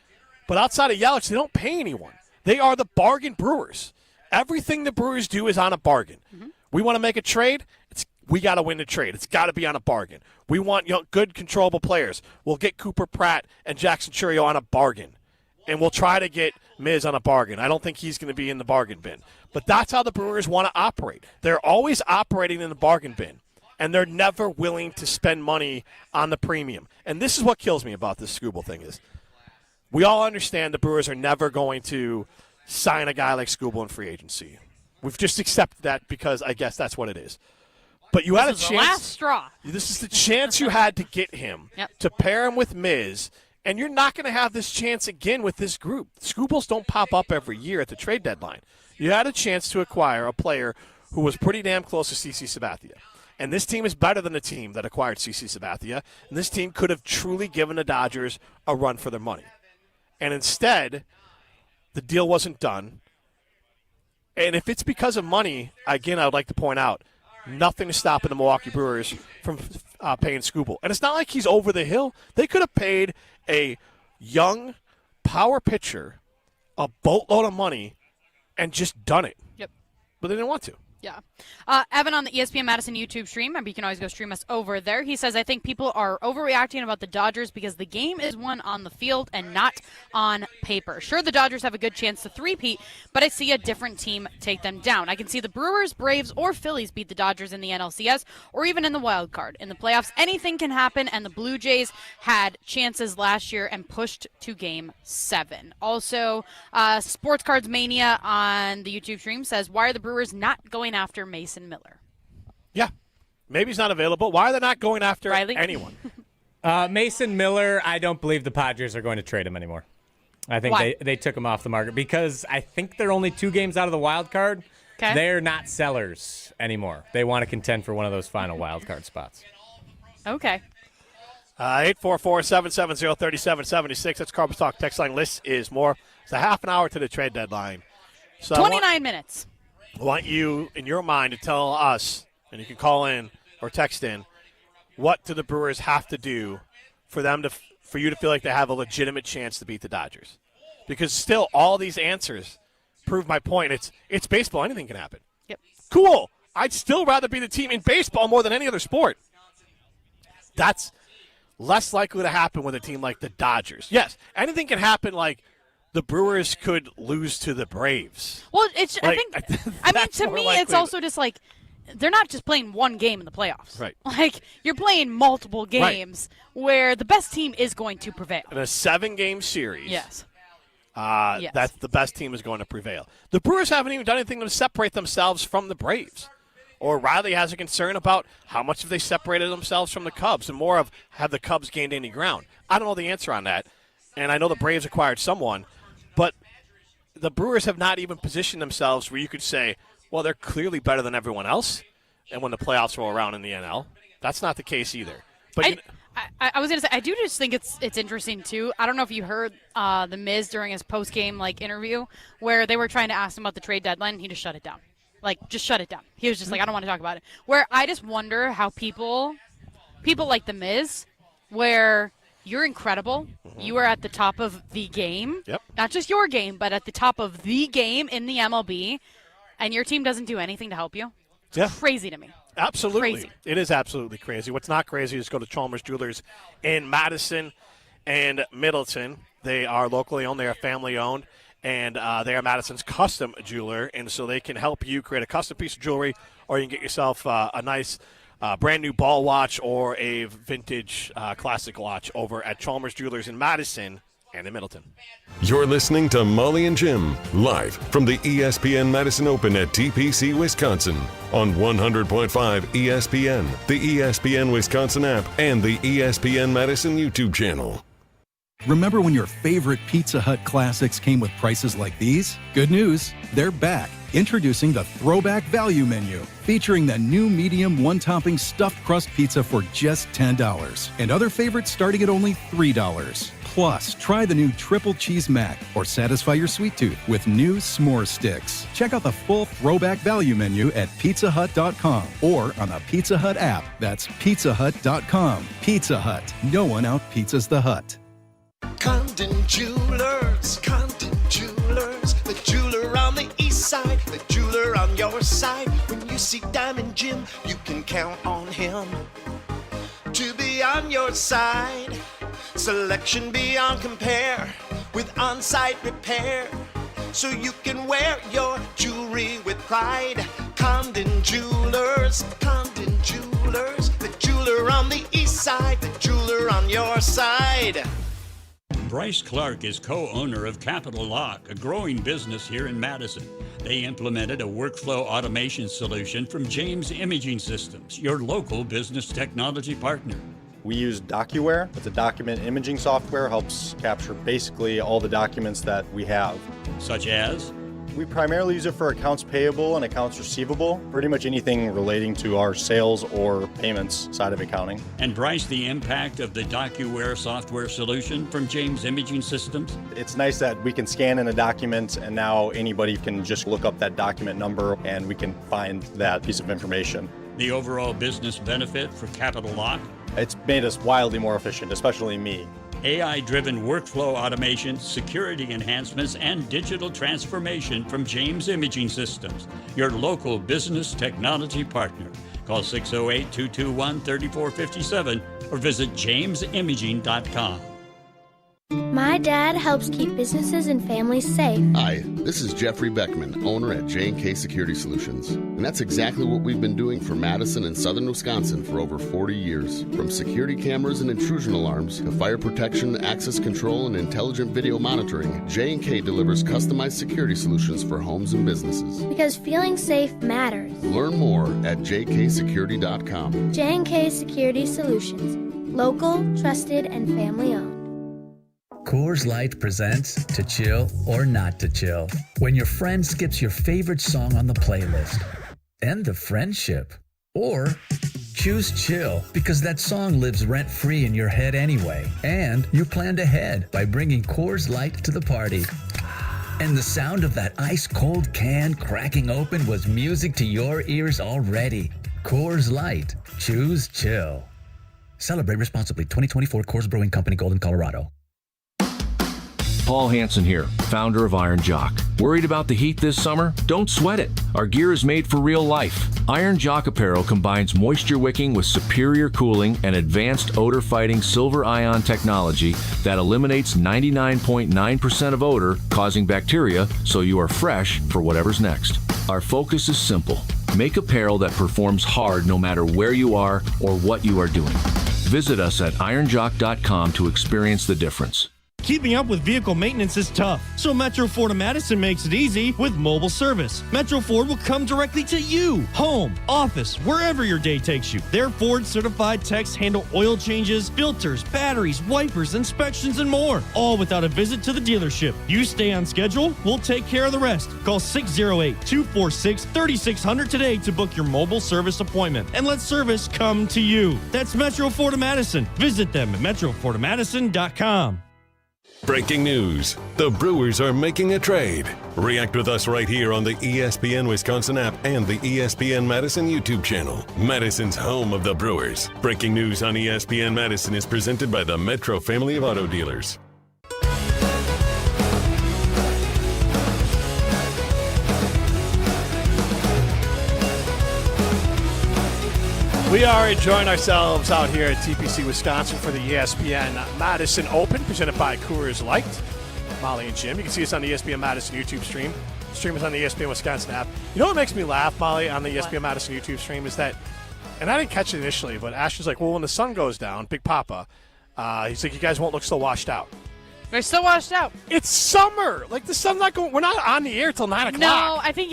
But outside of Yelich, they don't pay anyone. They are the bargain Brewers. Everything the Brewers do is on a bargain. Mm-hmm. We want to make a trade, we got to win the trade. It's got to be on a bargain. We want good, controllable players. We'll get Cooper Pratt and Jackson Churio on a bargain. And we'll try to get Miz on a bargain. I don't think he's going to be in the bargain bin. But that's how the Brewers want to operate. They're always operating in the bargain bin. And they're never willing to spend money on the premium. And this is what kills me about this Skubal thing is we all understand the Brewers are never going to sign a guy like Skubal in free agency. We've just accepted that because I guess that's what it is. But you had a chance. The last straw. This is the chance you had to get him, to pair him with Miz, and you're not going to have this chance again with this group. Skubals don't pop up every year at the trade deadline. You had a chance to acquire a player who was pretty damn close to CC Sabathia. And this team is better than the team that acquired CC Sabathia, and this team could have truly given the Dodgers a run for their money. And instead, the deal wasn't done. And if it's because of money, again, I would like to point out, nothing is stopping the Milwaukee Brewers from paying Skubal. And it's not like he's over the hill. They could have paid a young power pitcher a boatload of money and just done it. Yep. But they didn't want to. Yeah. Evan on the ESPN Madison YouTube stream, you can always go stream us over there. He says, I think people are overreacting about the Dodgers because the game is won on the field and not on paper. Sure, the Dodgers have a good chance to three-peat, but I see a different team take them down. I can see the Brewers, Braves, or Phillies beat the Dodgers in the NLCS or even in the wild card. In the playoffs, anything can happen, and the Blue Jays had chances last year and pushed to Game 7. Also, Sports Cards Mania on the YouTube stream says, why are the Brewers not going after Mason Miller? Yeah. Maybe he's not available. Why are they not going after anyone? Mason Miller, I don't believe the Padres are going to trade him anymore. I think they took him off the market because I think they're only 2 games out of the wild card. Okay. They're not sellers anymore. They want to contend for one of those final wild card spots. Okay. 844-770-3776. That's Carbs Talk text line. List is more. It's a half an hour to the trade deadline. So 29 minutes. I want you, in your mind, to tell us, and you can call in or text in, what do the Brewers have to do for you to feel like they have a legitimate chance to beat the Dodgers? Because still, all these answers prove my point. It's baseball. Anything can happen. Yep. Cool. I'd still rather be the team in baseball more than any other sport. That's less likely to happen with a team like the Dodgers. Yes, anything can happen, like the Brewers could lose to the Braves. Well, I mean, to me, it's also just like they're not just playing one game in the playoffs. Right. Like, you're playing multiple games where the best team is going to prevail. In a 7-game series. Yes. Yes. That's the best team is going to prevail. The Brewers haven't even done anything to separate themselves from the Braves. Or Riley has a concern about how much have they separated themselves from the Cubs, and more of have the Cubs gained any ground. I don't know the answer on that. And I know the Braves acquired someone, but the Brewers have not even positioned themselves where you could say, well, they're clearly better than everyone else. And when the playoffs roll around in the NL, that's not the case either. But I was going to say, I do just think it's interesting, too. I don't know if you heard The Miz during his post-game interview where they were trying to ask him about the trade deadline, and he just shut it down. Just shut it down. He was just like, I don't want to talk about it. Where I just wonder how people like The Miz, where you're incredible. Mm-hmm. You are at the top of the game. Yep. Not just your game, but at the top of the game in the MLB, and your team doesn't do anything to help you. It's crazy to me. Absolutely. Crazy. It is absolutely crazy. What's not crazy is go to Chalmers Jewelers in Madison and Middleton. They are locally owned. They are family owned. And they are Madison's custom jeweler. And so they can help you create a custom piece of jewelry, or you can get yourself a nice brand new ball watch or a vintage classic watch over at Chalmers Jewelers in Madison and in Middleton. You're listening to Molly and Jim, live from the ESPN Madison Open at TPC, Wisconsin, on 100.5 ESPN, the ESPN Wisconsin app, and the ESPN Madison YouTube channel. Remember when your favorite Pizza Hut classics came with prices like these? Good news, they're back. Introducing the Throwback Value Menu, featuring the new medium one-topping stuffed crust pizza for just $10, and other favorites starting at only $3. Plus, try the new Triple Cheese Mac, or satisfy your sweet tooth with new s'more sticks. Check out the full Throwback Value Menu at pizzahut.com or on the Pizza Hut app. That's pizzahut.com. Pizza Hut. No one out-pizzas the Hut. Condon Jewelers, the jeweler on the east side, the jeweler on your side. When you see Diamond Jim, you can count on him to be on your side. Selection beyond compare with on-site repair, so you can wear your jewelry with pride. Condon Jewelers, the jeweler on the east side, the jeweler on your side. Bryce Clark is co-owner of Capital Lock, a growing business here in Madison. They implemented a workflow automation solution from James Imaging Systems, your local business technology partner. We use DocuWare. It's a document imaging software, helps capture basically all the documents that we have. Such as? We primarily use it for accounts payable and accounts receivable, pretty much anything relating to our sales or payments side of accounting. And Bryce, the impact of the DocuWare software solution from James Imaging Systems? It's nice that we can scan in a document and now anybody can just look up that document number and we can find that piece of information. The overall business benefit for Capital Lock? It's made us wildly more efficient, especially me. AI-driven workflow automation, security enhancements, and digital transformation from James Imaging Systems, your local business technology partner. Call 608-221-3457 or visit jamesimaging.com. My dad helps keep businesses and families safe. Hi, this is Jeffrey Beckman, owner at J&K Security Solutions. And that's exactly what we've been doing for Madison and southern Wisconsin for over 40 years. From security cameras and intrusion alarms to fire protection, access control, and intelligent video monitoring, J&K delivers customized security solutions for homes and businesses. Because feeling safe matters. Learn more at jksecurity.com. J&K Security Solutions. Local, trusted, and family owned. Coors Light presents To Chill or Not to Chill. When your friend skips your favorite song on the playlist. End the friendship. Or choose chill because that song lives rent-free in your head anyway. And you planned ahead by bringing Coors Light to the party. And the sound of that ice-cold can cracking open was music to your ears already. Coors Light. Choose chill. Celebrate responsibly. 2024 Coors Brewing Company, Golden, Colorado. Paul Hansen here, founder of Iron Jock. Worried about the heat this summer? Don't sweat it. Our gear is made for real life. Iron Jock apparel combines moisture wicking with superior cooling and advanced odor-fighting silver ion technology that eliminates 99.9% of odor causing bacteria, so you are fresh for whatever's next. Our focus is simple. Make apparel that performs hard no matter where you are or what you are doing. Visit us at ironjock.com to experience the difference. Keeping up with vehicle maintenance is tough, so Metro Ford of Madison makes it easy with mobile service. Metro Ford will come directly to you, home, office, wherever your day takes you. Their Ford certified techs handle oil changes, filters, batteries, wipers, inspections, and more, all without a visit to the dealership. You stay on schedule, we'll take care of the rest. Call 608-246-3600 today to book your mobile service appointment and let service come to you. That's Metro Ford of Madison. Visit them at metrofordofmadison.com. Breaking news. The Brewers are making a trade. React with us right here on the ESPN Wisconsin app and the ESPN Madison YouTube channel. Madison's home of the Brewers. Breaking news on ESPN Madison is presented by the Metro family of auto dealers. We are enjoying ourselves out here at TPC Wisconsin for the ESPN Madison Open, presented by Coors Light. Molly and Jim. You can see us on the ESPN Madison YouTube stream. Stream is on the ESPN Wisconsin app. You know what makes me laugh, Molly, on the ESPN Madison YouTube stream is that, and I didn't catch it initially, but Ashton's like, well, when the sun goes down, Big Papa, he's like, you guys won't look so washed out. They're still washed out. It's summer. Like, the sun's not going. We're not on the air till 9 o'clock. No, I think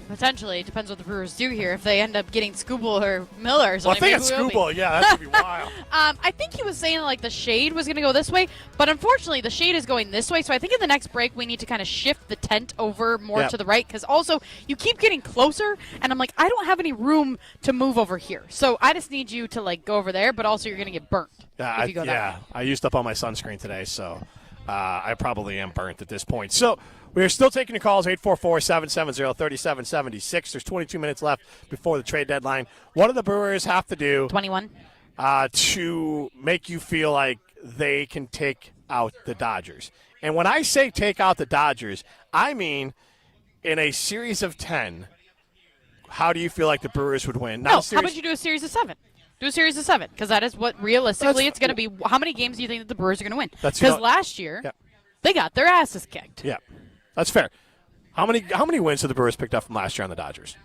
potentially. It depends what the Brewers do here. If they end up getting Skubal or Miller or something. Well, I think it's Skubal. Yeah, that would be wild. I think he was saying, like, the shade was going to go this way, but unfortunately the shade is going this way, so I think in the next break we need to kind of shift the tent over more to the right, because also you keep getting closer, and I'm like, I don't have any room to move over here. So I just need you to, like, go over there, but also you're going to get burnt if you go that way. I used up all my sunscreen today, so... I probably am burnt at this point. So we are still taking your calls, 844-770-3776. There's 22 minutes left before the trade deadline. What do the Brewers have to do 21 to make you feel like they can take out the Dodgers? And when I say take out the Dodgers, I mean in a series of 10, how do you feel like the Brewers would win? How about you do a series of 7? Do a series of 7, because that is what realistically it's going to be. How many games do you think that the Brewers are going to win? Because last year, they got their asses kicked. Yeah, that's fair. How many wins have the Brewers picked up from last year on the Dodgers?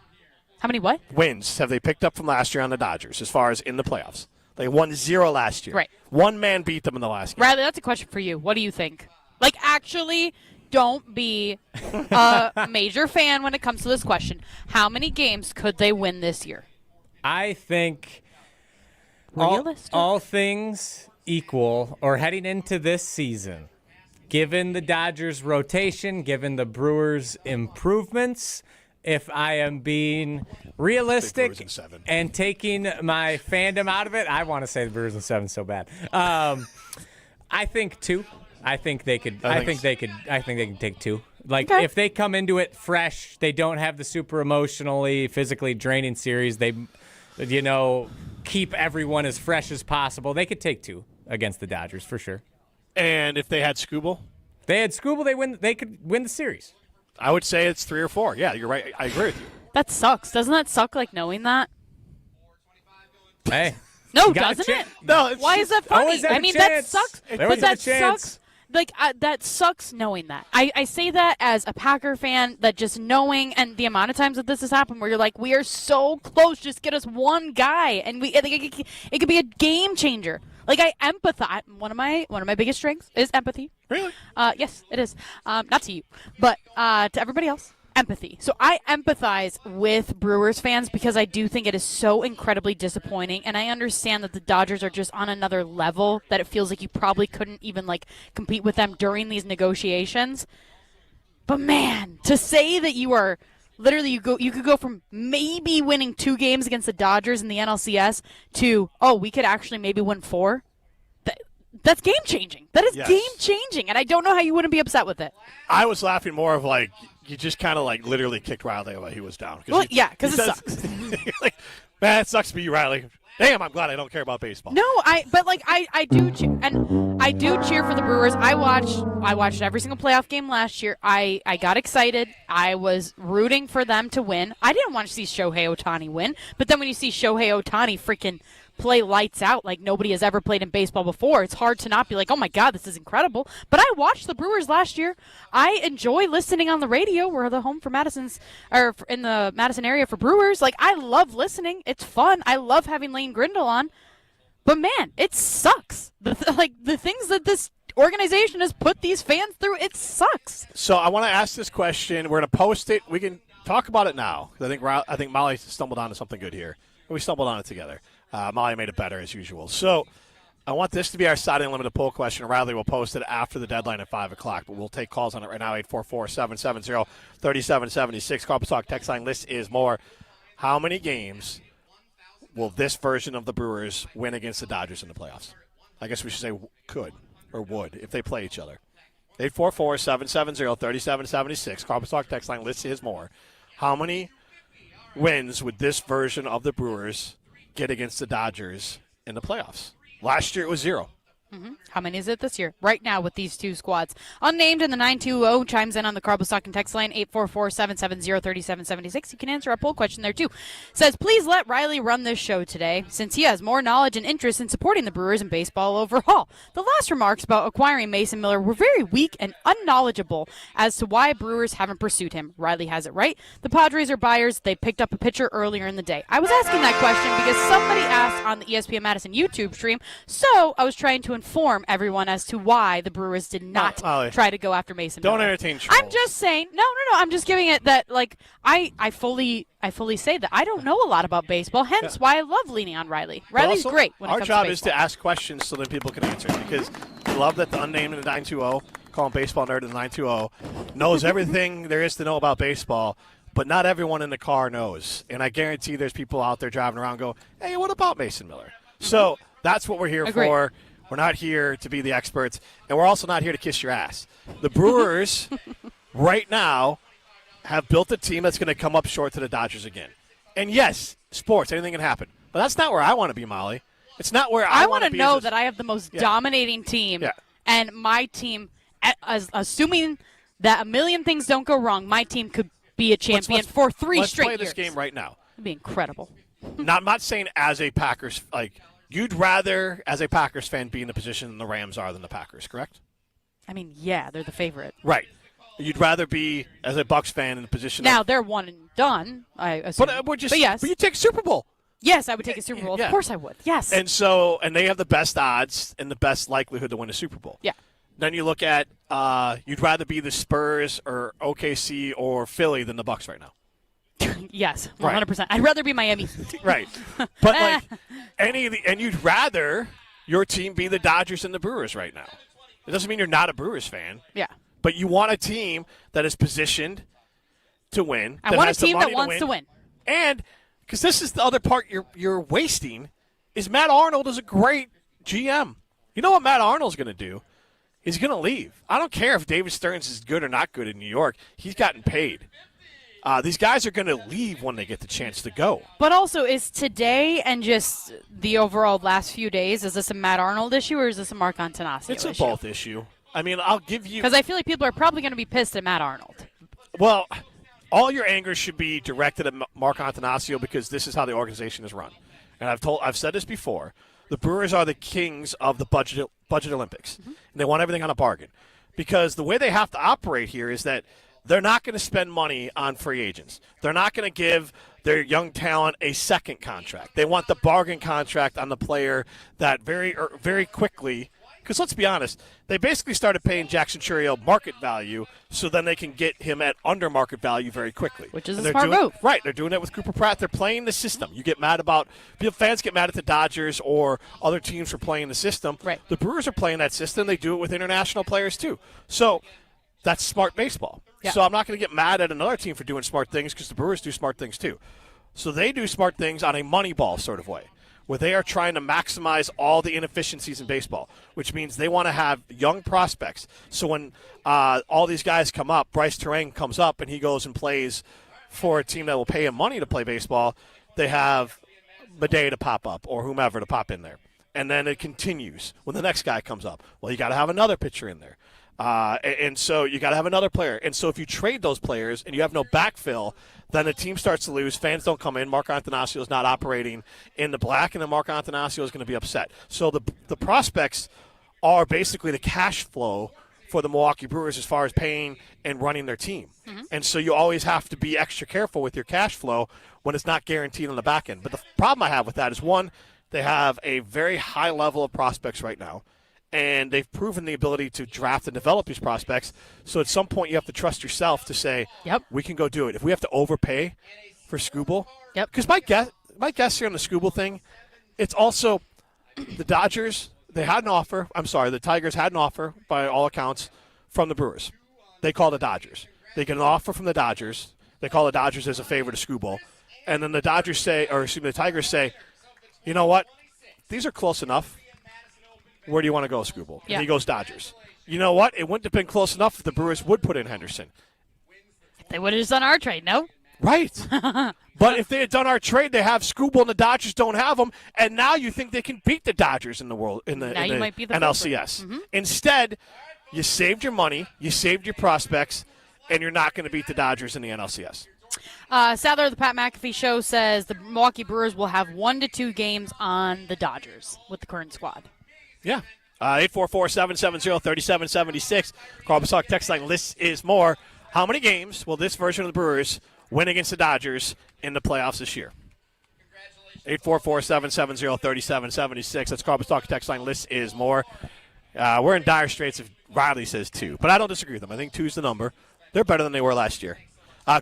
How many what? Wins have they picked up from last year on the Dodgers as far as in the playoffs? They won 0 last year. Right. One man beat them in the last game. Riley, that's a question for you. What do you think? Like, actually, don't be a major fan when it comes to this question. How many games could they win this year? I think... Realistic. All things equal, or heading into this season, given the Dodgers' rotation, given the Brewers' improvements, if I am being realistic and taking my fandom out of it, I want to say the Brewers in 7 so bad. I think 2. I think they could. I think they can take 2. Like, if they come into it fresh, they don't have the super emotionally, physically draining series. They, keep everyone as fresh as possible. They could take 2 against the Dodgers for sure. And if they had Skubal? They could win the series. I would say it's 3 or 4. Yeah, you're right. I agree with you. That sucks. Doesn't that suck, like, knowing that? Hey. No, doesn't it? No. Why is that funny? I mean, that sucks. But that sucks. Like, that sucks knowing that. I say that as a Packer fan, that just knowing, and the amount of times that this has happened where you're like, we are so close, just get us one guy, and it could be a game changer. Like, I empathize. One of my biggest strengths is empathy. Really? Yes, it is. Not to you, but to everybody else. Empathy. So I empathize with Brewers fans because I do think it is so incredibly disappointing, and I understand that the Dodgers are just on another level, that it feels like you probably couldn't even, like, compete with them during these negotiations. But man, to say that you are literally you could go from maybe winning 2 games against the Dodgers in the NLCS to, we could actually maybe win 4. That's game changing. That is game changing, and I don't know how you wouldn't be upset with it. I was laughing more of like, you just kind of like literally kicked Riley while he was down. Well, because it sucks. Like, man, it sucks to be you, Riley. Damn, I'm glad I don't care about baseball. No, I do cheer, and I do cheer for the Brewers. I watched every single playoff game last year. I got excited. I was rooting for them to win. I didn't want to see Shohei Ohtani win, but then when you see Shohei Ohtani freaking play lights out like nobody has ever played in baseball before, it's hard to not be like, oh my God, this is incredible. But I watched the Brewers last year. I enjoy listening on the radio. We're the home for in the Madison area for Brewers. Like, I love listening. It's fun. I love having Lane Grindle on. But man, it sucks. The things that this organization has put these fans through, it sucks. So I want to ask this question. We're going to post it. We can talk about it now. I think Molly stumbled onto something good here. We stumbled on it together. Molly made it better as usual. So I want this to be our Saturday Unlimited poll question. Riley will post it after the deadline at 5 o'clock, but we'll take calls on it right now, 844-770-3776. Call Talk text line list is more. How many games will this version of the Brewers win against the Dodgers in the playoffs? I guess we should say could or would if they play each other. 844-770-3776. Call Talk text line list is more. How many wins would this version of the Brewers get against the Dodgers in the playoffs? Last year it was 0. How many is it this year? Right now with these two squads. Unnamed in the 920 chimes in on the Cardinals Talking text line 844-770-3776. You can answer our poll question there too. Says, please let Riley run this show today since he has more knowledge and interest in supporting the Brewers and baseball overall. The last remarks about acquiring Mason Miller were very weak and unknowledgeable as to why Brewers haven't pursued him. Riley has it right. The Padres are buyers. They picked up a pitcher earlier in the day. I was asking that question because somebody asked on the ESPN Madison YouTube stream, so I was trying to inform everyone as to why the Brewers did not try to go after Mason Miller. Don't entertain trolls. I'm just saying, no. I'm just giving it that, like, I fully say that I don't know a lot about baseball, hence why I love leaning on Riley. Riley's great when it comes to baseball. Our job is to ask questions so that people can answer it, because we love that the unnamed in the 920, call him baseball nerd in the 920, knows everything there is to know about baseball, but not everyone in the car knows. And I guarantee there's people out there driving around go, hey, what about Mason Miller? So that's what we're here for. We're not here to be the experts, and we're also not here to kiss your ass. The Brewers right now have built a team that's going to come up short to the Dodgers again. And, yes, sports, anything can happen. But that's not where I want to be, Molly. It's not where I want to be. I want to know that I have the most dominating team, and my team, assuming that a million things don't go wrong, my team could be a champion for 3 straight years. Let's play this game right now. It'd be incredible. I'm not saying as a Packers, you'd rather, as a Packers fan, be in the position the Rams are than the Packers, correct? I mean, yeah, they're the favorite. Right. You'd rather be, as a Bucs fan, in the position now they're one and done, I assume. But yes. But you take a Super Bowl. Yes, I would take a Super Bowl. Of course I would. Yes. And they have the best odds and the best likelihood to win a Super Bowl. Yeah. Then you look at, you'd rather be the Spurs or OKC or Philly than the Bucs right now. Yes, 100%. Right. I'd rather be Miami. Right. But and you'd rather your team be the Dodgers and the Brewers right now. It doesn't mean you're not a Brewers fan. Yeah. But you want a team that is positioned to win. I want a team that wants to win. And because this is the other part you're wasting, is Matt Arnold is a great GM. You know what Matt Arnold's going to do? He's going to leave. I don't care if David Stearns is good or not good in New York. He's gotten paid. These guys are going to leave when they get the chance to go. But also, is today and just the overall last few days, is this a Matt Arnold issue or is this a Mark Antanasio issue? It's a both issue. I mean, I'll give you – because I feel like people are probably going to be pissed at Matt Arnold. Well, all your anger should be directed at Mark Antanasio because this is how the organization is run. And I've said this before. The Brewers are the kings of the budget Olympics. Mm-hmm. And they want everything on a bargain. Because the way they have to operate here is that they're not going to spend money on free agents. They're not going to give their young talent a second contract. They want the bargain contract on the player that very quickly, because let's be honest, they basically started paying Jackson Chourio market value so then they can get him at under market value very quickly. Which is a smart move. Right, they're doing it with Cooper Pratt. They're playing the system. You get mad about, fans get mad at the Dodgers or other teams for playing the system. Right. The Brewers are playing that system. They do it with international players too. So that's smart baseball. Yeah. So I'm not going to get mad at another team for doing smart things because the Brewers do smart things too. So they do smart things on a Moneyball sort of way, where they are trying to maximize all the inefficiencies in baseball, which means they want to have young prospects. So when all these guys come up, Bryce Terang comes up and he goes and plays for a team that will pay him money to play baseball, they have Madej to pop up or whomever to pop in there. And then it continues. When the next guy comes up, well, you got to have another pitcher in there. And so you got to have another player. And so if you trade those players and you have no backfill, then the team starts to lose. Fans don't come in. Mark Antanasio is not operating in the black, and then Mark Antanasio is going to be upset. So the prospects are basically the cash flow for the Milwaukee Brewers as far as paying and running their team. Mm-hmm. And so you always have to be extra careful with your cash flow when it's not guaranteed on the back end. But the problem I have with that is, one, they have a very high level of prospects right now. And they've proven the ability to draft and develop these prospects. So at some point you have to trust yourself to say, yep, we can go do it. If we have to overpay for Skubal, yep. Because my guess here on the Skubal thing, it's also the Dodgers, they had an offer. I'm sorry, the Tigers had an offer, by all accounts, from the Brewers. They call the Dodgers. They get an offer from the Dodgers. They call the Dodgers as a favor to Skubal. And then the Tigers say, you know what? These are close enough. Where do you want to go, Skubal? Yeah. And he goes Dodgers. You know what? It wouldn't have been close enough if the Brewers would put in Henderson. They would have just done our trade, no? Right. But if they had done our trade, they have Skubal and the Dodgers don't have them, and now you think they can beat the Dodgers in the might be the NLCS. Mm-hmm. Instead, you saved your money, you saved your prospects, and you're not going to beat the Dodgers in the NLCS. Sadler, the Pat McAfee Show, says the Milwaukee Brewers will have 1 to 2 games on the Dodgers with the current squad. Yeah. 844-770-3776. Carl Basok text line, list is more. How many games will this version of the Brewers win against the Dodgers in the playoffs this year? 844-770-3776. That's Carl Basok text line, list is more. We're in dire straits if Riley says 2, but I don't disagree with him. I think 2 is the number. They're better than they were last year.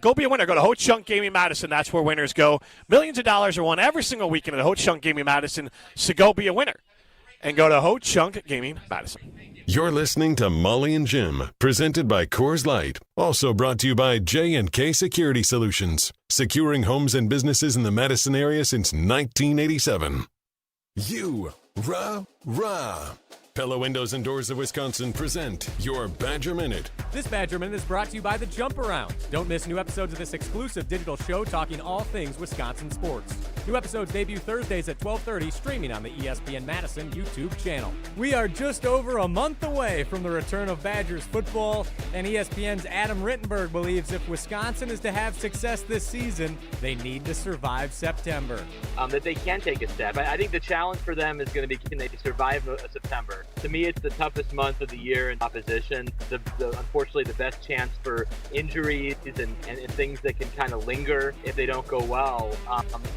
Go be a winner. Go to Ho Chunk Gaming Madison. That's where winners go. Millions of dollars are won every single weekend at Ho Chunk Gaming Madison. So go be a winner. And go to Ho Chunk Gaming Madison. You're listening to Molly and Jim, presented by Coors Light. Also brought to you by J&K Security Solutions, securing homes and businesses in the Madison area since 1987. Rah. Pella Windows and Doors of Wisconsin present your Badger Minute. This Badger Minute is brought to you by The Jump Around. Don't miss new episodes of this exclusive digital show talking all things Wisconsin sports. New episodes debut Thursdays at 12:30, streaming on the ESPN Madison YouTube channel. We are just over a month away from the return of Badgers football, and ESPN's Adam Rittenberg believes if Wisconsin is to have success this season, they need to survive September. That they can take a step. I think the challenge for them is going to be, can they survive September? To me, it's the toughest month of the year in opposition. Unfortunately, the best chance for injuries and things that can kind of linger if they don't go well.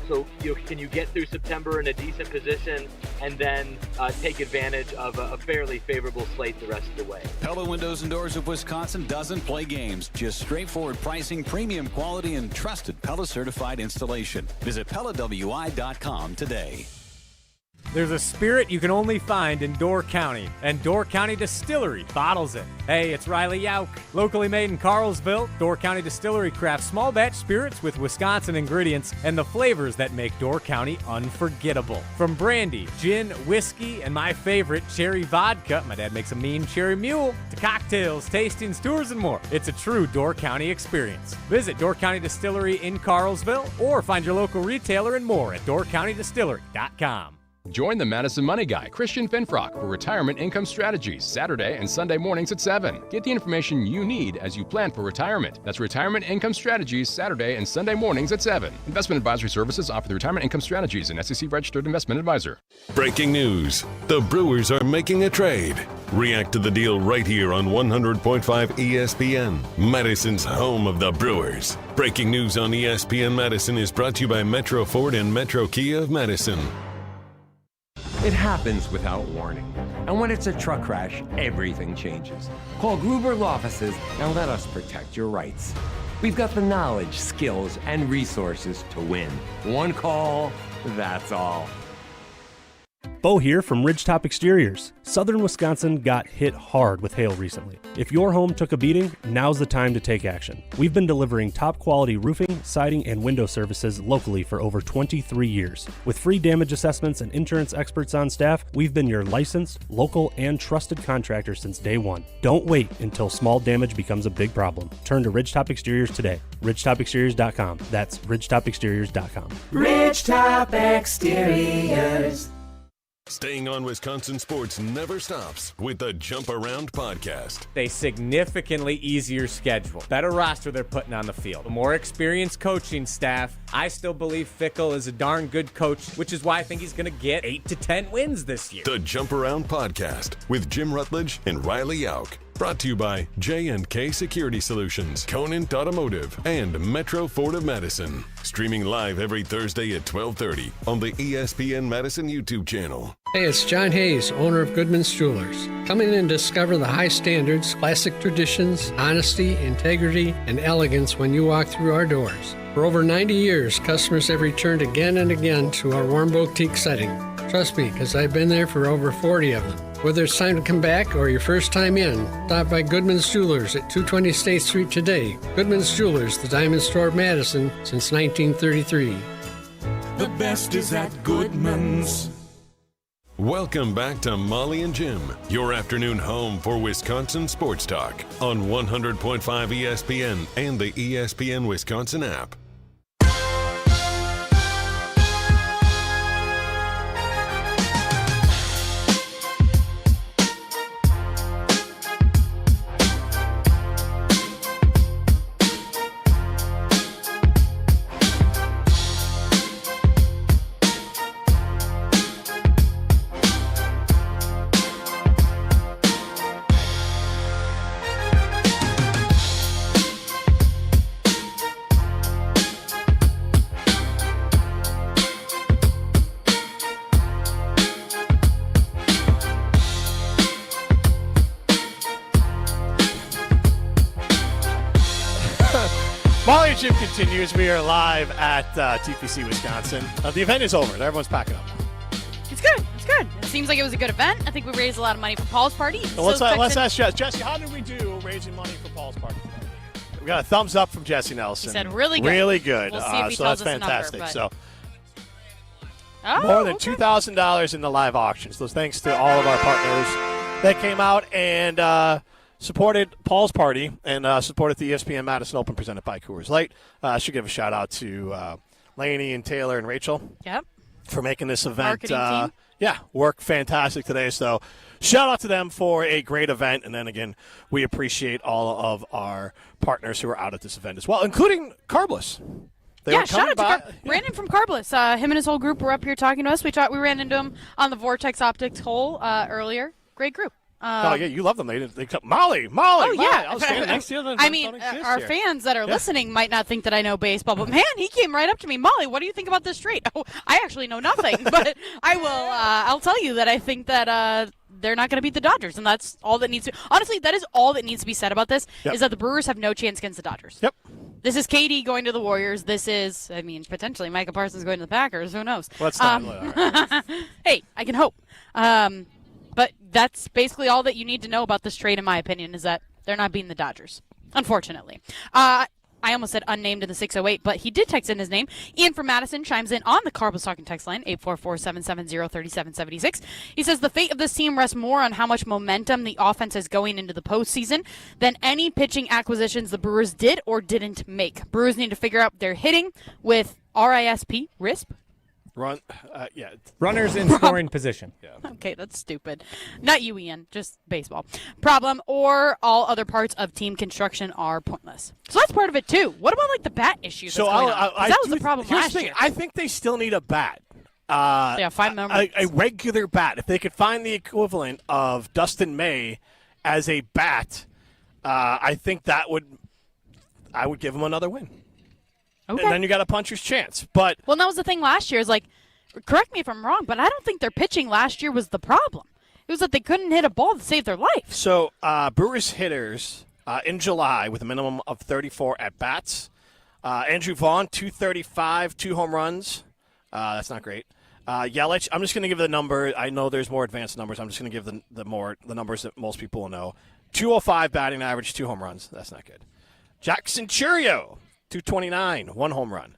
So can you get through September in a decent position and then take advantage of a fairly favorable slate the rest of the way? Pella Windows and Doors of Wisconsin doesn't play games. Just straightforward pricing, premium quality, and trusted Pella certified installation. Visit PellaWI.com today. There's a spirit you can only find in Door County, and Door County Distillery bottles it. Hey, it's Riley Yauk. Locally made in Carlsville, Door County Distillery crafts small batch spirits with Wisconsin ingredients and the flavors that make Door County unforgettable. From brandy, gin, whiskey, and my favorite, cherry vodka, my dad makes a mean cherry mule, to cocktails, tastings, tours, and more. It's a true Door County experience. Visit Door County Distillery in Carlsville or find your local retailer and more at doorcountydistillery.com. Join the Madison Money Guy, Christian Finfrock, for Retirement Income Strategies, Saturday and Sunday mornings at 7. Get the information you need as you plan for retirement. That's Retirement Income Strategies, Saturday and Sunday mornings at 7. Investment advisory services offered through Retirement Income Strategies, an SEC-registered investment advisor. Breaking news. The Brewers are making a trade. React to the deal right here on 100.5 ESPN, Madison's home of the Brewers. Breaking news on ESPN Madison is brought to you by Metro Ford and Metro Kia of Madison. It happens without warning. And when it's a truck crash, everything changes. Call Gruber Law Offices and let us protect your rights. We've got the knowledge, skills, and resources to win. One call, that's all. Bo here from Ridgetop Exteriors. Southern Wisconsin got hit hard with hail recently. If your home took a beating, now's the time to take action. We've been delivering top quality roofing, siding, and window services locally for over 23 years. With free damage assessments and insurance experts on staff, we've been your licensed, local, and trusted contractor since day one. Don't wait until small damage becomes a big problem. Turn to Ridgetop Exteriors today. Ridgetopexteriors.com. That's Ridgetopexteriors.com. Ridgetop Exteriors. Staying on Wisconsin sports never stops with the Jump Around podcast. A significantly easier schedule, better roster they're putting on the field, a more experienced coaching staff. I still believe Fickle is a darn good coach, which is why I think he's going to get 8 to 10 wins this year. The Jump Around podcast with Jim Rutledge and Riley Yauk. Brought to you by J&K Security Solutions, Conant Automotive, and Metro Ford of Madison. Streaming live every Thursday at 12:30 on the ESPN Madison YouTube channel. Hey, it's John Hayes, owner of Goodman's Jewelers. Come in and discover the high standards, classic traditions, honesty, integrity, and elegance when you walk through our doors. For over 90 years, customers have returned again and again to our warm boutique setting. Trust me, because I've been there for over 40 of them. Whether it's time to come back or your first time in, stop by Goodman's Jewelers at 220 State Street today. Goodman's Jewelers, the diamond store of Madison since 1933. The best is at Goodman's. Welcome back to Molly and Jim, your afternoon home for Wisconsin sports talk on 100.5 ESPN and the ESPN Wisconsin app. Jim continues. We are live at TPC Wisconsin. The event is over. Everyone's packing up. It's good. It's good. It seems like it was a good event. I think we raised a lot of money for Paul's party. Well, let's ask Jesse. Jesse, how did we do raising money for Paul's party? We got a thumbs up from Jesse Nelson. He said really good. Really good. We'll see if he so tells that's us a number, fantastic. but- More than $2,000 in the live auctions. So thanks to all of our partners that came out and supported Paul's party and supported the ESPN Madison Open presented by Coors Light. I should give a shout out to Lainey and Taylor and Rachel. Yep. For making this event, Marketing team. work fantastic today. So shout out to them for a great event. And then again, we appreciate all of our partners who are out at this event as well, including Carbless. Shout out to Brandon from Carbless. Him and his whole group were up here talking to us. We ran into him on the Vortex Optics hole earlier. Great group. You love them. They come, Molly. I was standing next to you. I mean, our fans that are listening might not think that I know baseball, but man, he came right up to me. Molly, what do you think about this trade? Oh, I actually know nothing, but I'll tell you that I think that they're not going to beat the Dodgers, and that's all that needs to. Honestly, that is all that needs to be said about this. Is that the Brewers have no chance against the Dodgers. Yep. This is Codi going to the Warriors. This is, potentially Micah Parsons going to the Packers. Who knows? Let's not. Hey, I can hope. But that's basically all that you need to know about this trade, in my opinion, is that they're not beating the Dodgers, unfortunately. I almost said unnamed in the 608, but he did text in his name. Ian from Madison chimes in on the Carbless Talking text line, 844-770-3776. He says the fate of this team rests more on how much momentum the offense is going into the postseason than any pitching acquisitions the Brewers did or didn't make. Brewers need to figure out their hitting with RISP, RISP. Runners in scoring position. Okay, that's stupid. Not you, Ian. Just baseball. Problem or all other parts of team construction are pointless. So that's part of it, too. What about, the bat issue that's going on? 'Cause that was the problem last year. I think they still need a bat. Find a regular bat. If they could find the equivalent of Dustin May as a bat, I think I would give him another win. Okay. And then you got a puncher's chance. But that was the thing last year. Is correct me if I'm wrong, but I don't think their pitching last year was the problem. It was that they couldn't hit a ball to save their life. So Brewers hitters in July with a minimum of 34 at-bats. Andrew Vaughn, 235, 2 home runs. That's not great. Yelich, I'm just going to give the number. I know there's more advanced numbers. I'm just going to give the numbers that most people will know. 205 batting average, 2 home runs. That's not good. Jackson Churio, 229, 1 home run.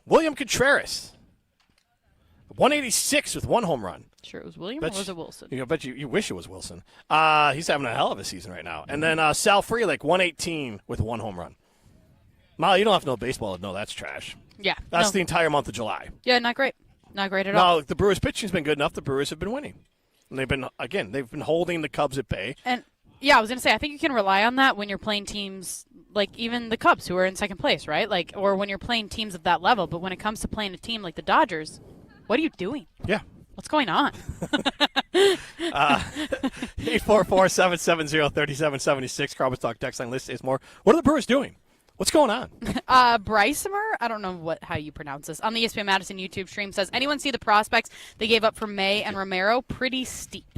William Contreras, 186 with 1 home run. Sure, it was William or was it Wilson? I bet you wish it was Wilson. He's having a hell of a season right now. And then Sal Frelick, 118 with 1 home run. Molly, you don't have to know baseball to know that's trash. Yeah. That's the entire month of July. Yeah, not great. Not great at all. No, the Brewers' pitching's been good enough. The Brewers have been winning. And they've been holding the Cubs at bay. And yeah, I was going to say, I think you can rely on that when you're playing teams like even the Cubs, who are in second place, right? Or when you're playing teams at that level. But when it comes to playing a team like the Dodgers, what are you doing? Yeah. What's going on? 844-770-3776. Carbless Talk text line list is more. What are the Brewers doing? What's going on? Brycemer, I don't know how you pronounce this, on the ESPN Madison YouTube stream says, anyone see the prospects they gave up for May and Romero? Pretty steep.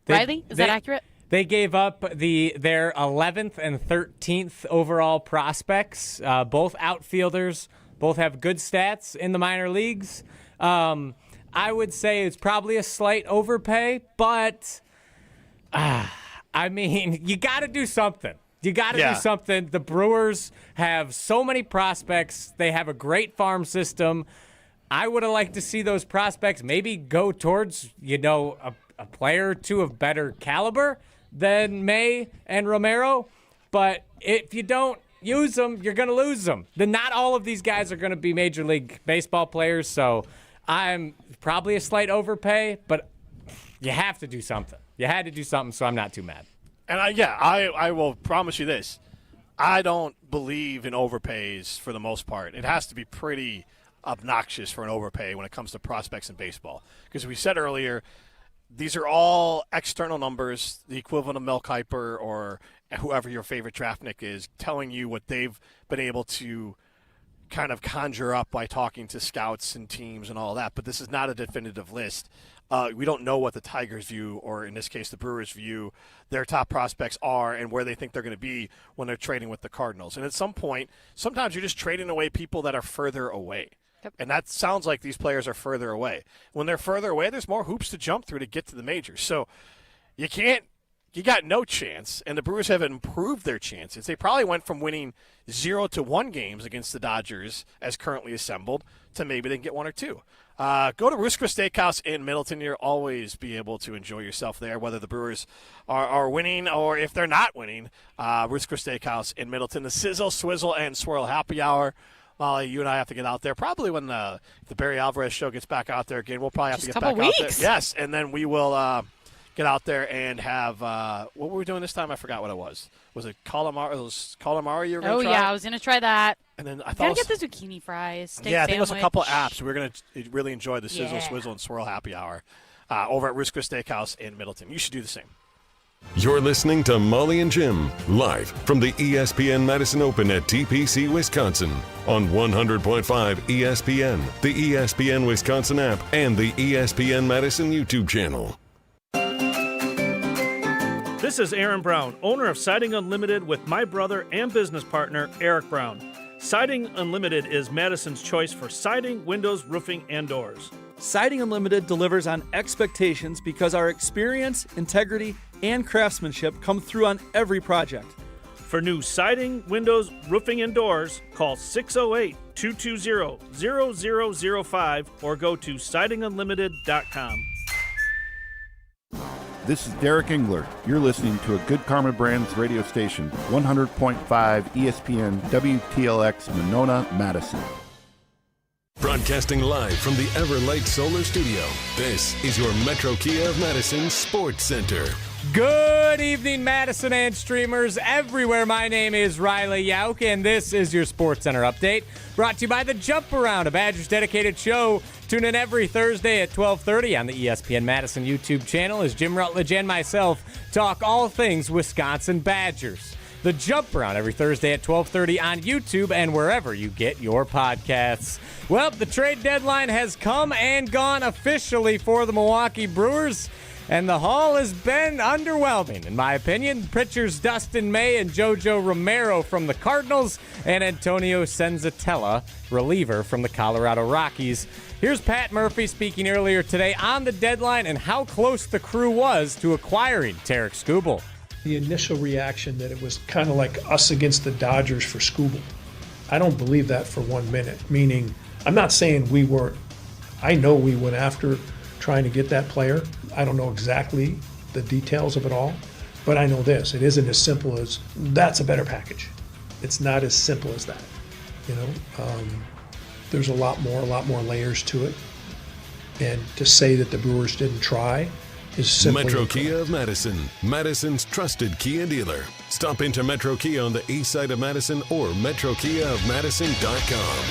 Riley, is that accurate? They gave up their 11th and 13th overall prospects, both outfielders, both have good stats in the minor leagues. I would say it's probably a slight overpay, but, you got to do something. You got to do something. The Brewers have so many prospects. They have a great farm system. I would have liked to see those prospects maybe go towards, a player or two of better caliber than May and Romero. But if you don't use them, you're going to lose them. Not all of these guys are going to be Major League Baseball players, so I'm probably a slight overpay, but you have to do something. You had to do something, so I'm not too mad. And I will promise you this. I don't believe in overpays for the most part. It has to be pretty obnoxious for an overpay when it comes to prospects in baseball. Because we said earlier, these are all external numbers, the equivalent of Mel Kiper or whoever your favorite draftnik is, telling you what they've been able to kind of conjure up by talking to scouts and teams and all that, but this is not a definitive list. We don't know what the Tigers view, or in this case the Brewers view, their top prospects are and where they think they're going to be when they're trading with the Cardinals. And at some point, sometimes you're just trading away people that are further away. Yep. And that sounds like these players are further away. When they're further away, there's more hoops to jump through to get to the majors. So you got no chance, and the Brewers have improved their chances. They probably went from winning 0-1 games against the Dodgers as currently assembled to maybe they can get 1 or 2. Go to Rooster Steakhouse in Middleton. You'll always be able to enjoy yourself there, whether the Brewers are winning or if they're not winning. Rooster Steakhouse in Middleton. The Sizzle, Swizzle, and Swirl Happy Hour. Molly, you and I have to get out there probably when the Barry Alvarez show gets back out there again. We'll probably have to get back out there. Yes, and then we will get out there and have what were we doing this time? I forgot what it was. Was it calamari? It was calamari you were going to try? Oh, yeah, I was going to try that. And then I thought get the zucchini fries, steak I think it was a sandwich. couple of apps. We're going to really enjoy the Sizzle, Swizzle, and Swirl Happy Hour over at Rooster Steakhouse in Middleton. You should do the same. You're listening to Molly and Jim, live from the ESPN Madison Open at TPC, Wisconsin, on 100.5 ESPN, the ESPN Wisconsin app, and the ESPN Madison YouTube channel. This is Aaron Brown, owner of Siding Unlimited with my brother and business partner, Eric Brown. Siding Unlimited is Madison's choice for siding, windows, roofing, and doors. Siding Unlimited delivers on expectations because our experience, integrity, and craftsmanship come through on every project. For new siding, windows, roofing, and doors, call 608-220-0005 or go to sidingunlimited.com. This is Derek Engler. You're listening to a Good Karma Brands radio station, 100.5 ESPN WTLX Monona, Madison. Broadcasting live from the Everlight Solar Studio, this is your Metro Kia of Madison Sports Center. Good evening, Madison and streamers everywhere. My name is Riley Yauk, and this is your Sports Center update, brought to you by The Jump Around, a Badgers dedicated show. Tune in every Thursday at 12:30 on the ESPN Madison YouTube channel as Jim Rutledge and myself talk all things Wisconsin Badgers. The Jump Around every Thursday at 12:30 on YouTube and wherever you get your podcasts. Well, the trade deadline has come and gone officially for the Milwaukee Brewers, and the haul has been underwhelming, in my opinion. Pitchers Dustin May and JoJo Romero from the Cardinals, and Antonio Senzatella, reliever from the Colorado Rockies. Here's Pat Murphy speaking earlier today on the deadline and how close the crew was to acquiring Tarik Skubal. The initial reaction that it was kind of like us against the Dodgers for Skubal. I don't believe that for 1 minute, meaning I'm not saying we weren't. I know we went after trying to get that player. I don't know exactly the details of it all, but I know this. It isn't as simple as that's a better package. It's not as simple as that. There's a lot more layers to it. And to say that the Brewers didn't try is simply Metro incorrect. Kia of Madison, Madison's trusted Kia dealer. Stop into Metro Kia on the east side of Madison or metrokiaofmadison.com.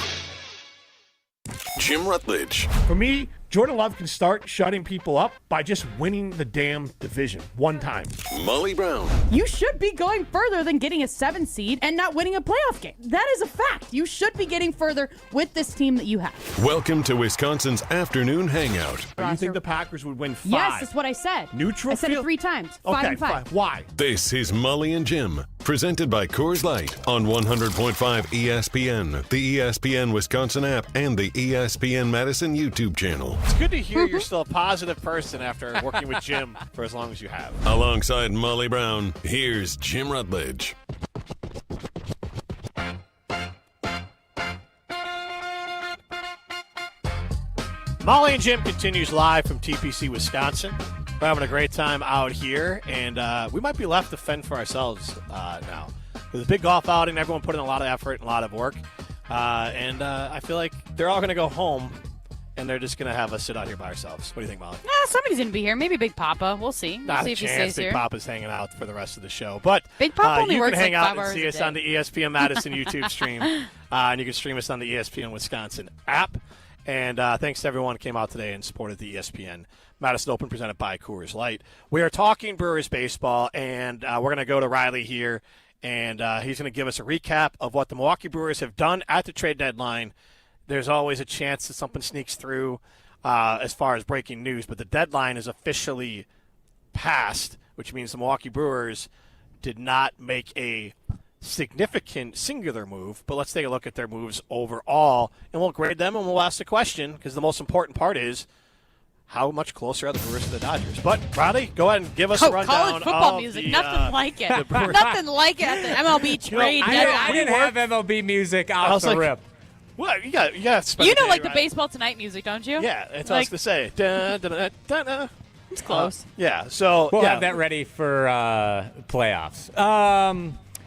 Jim Rutledge. For me, Jordan Love can start shutting people up by just winning the damn division one time. Molly Brown. You should be going further than getting a 7 seed and not winning a playoff game. That is a fact. You should be getting further with this team that you have. Welcome to Wisconsin's afternoon hangout. You think the Packers would win 5? Yes, that's what I said. Neutral I said field? it 3 times. Okay, 5 and 5. fine. Why? This is Molly and Jim, presented by Coors Light on 100.5 ESPN, the ESPN Wisconsin app, and the ESPN Madison YouTube channel. It's good to hear you're still a positive person after working with Jim for as long as you have. Alongside Molly Brown, here's Jim Rutledge. Molly and Jim continues live from TPC, Wisconsin. We're having a great time out here, and we might be left to fend for ourselves now. It was a big golf outing. Everyone put in a lot of effort and a lot of work. And I feel like they're all going to go home, and they're just going to have us sit out here by ourselves. What do you think, Molly? Somebody's going to be here. Maybe Big Papa. We'll see. Not see a if he chance. stays Big here. Papa's hanging out for the rest of the show. But Big Papa only you works can hang like out 5 and hours see a us day. on the ESPN Madison YouTube stream. And you can stream us on the ESPN Wisconsin app. And thanks to everyone who came out today and supported the ESPN Madison Open presented by Coors Light. We are talking Brewers baseball, and we're going to go to Riley here and he's going to give us a recap of what the Milwaukee Brewers have done at the trade deadline. There's always a chance that something sneaks through as far as breaking news, but the deadline is officially passed, which means the Milwaukee Brewers did not make a significant singular move, but let's take a look at their moves overall, and we'll grade them, and we'll ask the question, because the most important part is how much closer are the Brewers to the Dodgers. But, Roddy, go ahead and give us a rundown college football of music. the, Nothing like it. Nothing like it at the MLB trade deadline. I didn't have MLB music off the rip. Well, you got to spend You know, the day, like the right? Baseball Tonight music, don't you? Yeah, that's what I was going to say. Dun, dun, dun, dun, dun. It's close. Yeah, so we'll have that ready for playoffs. I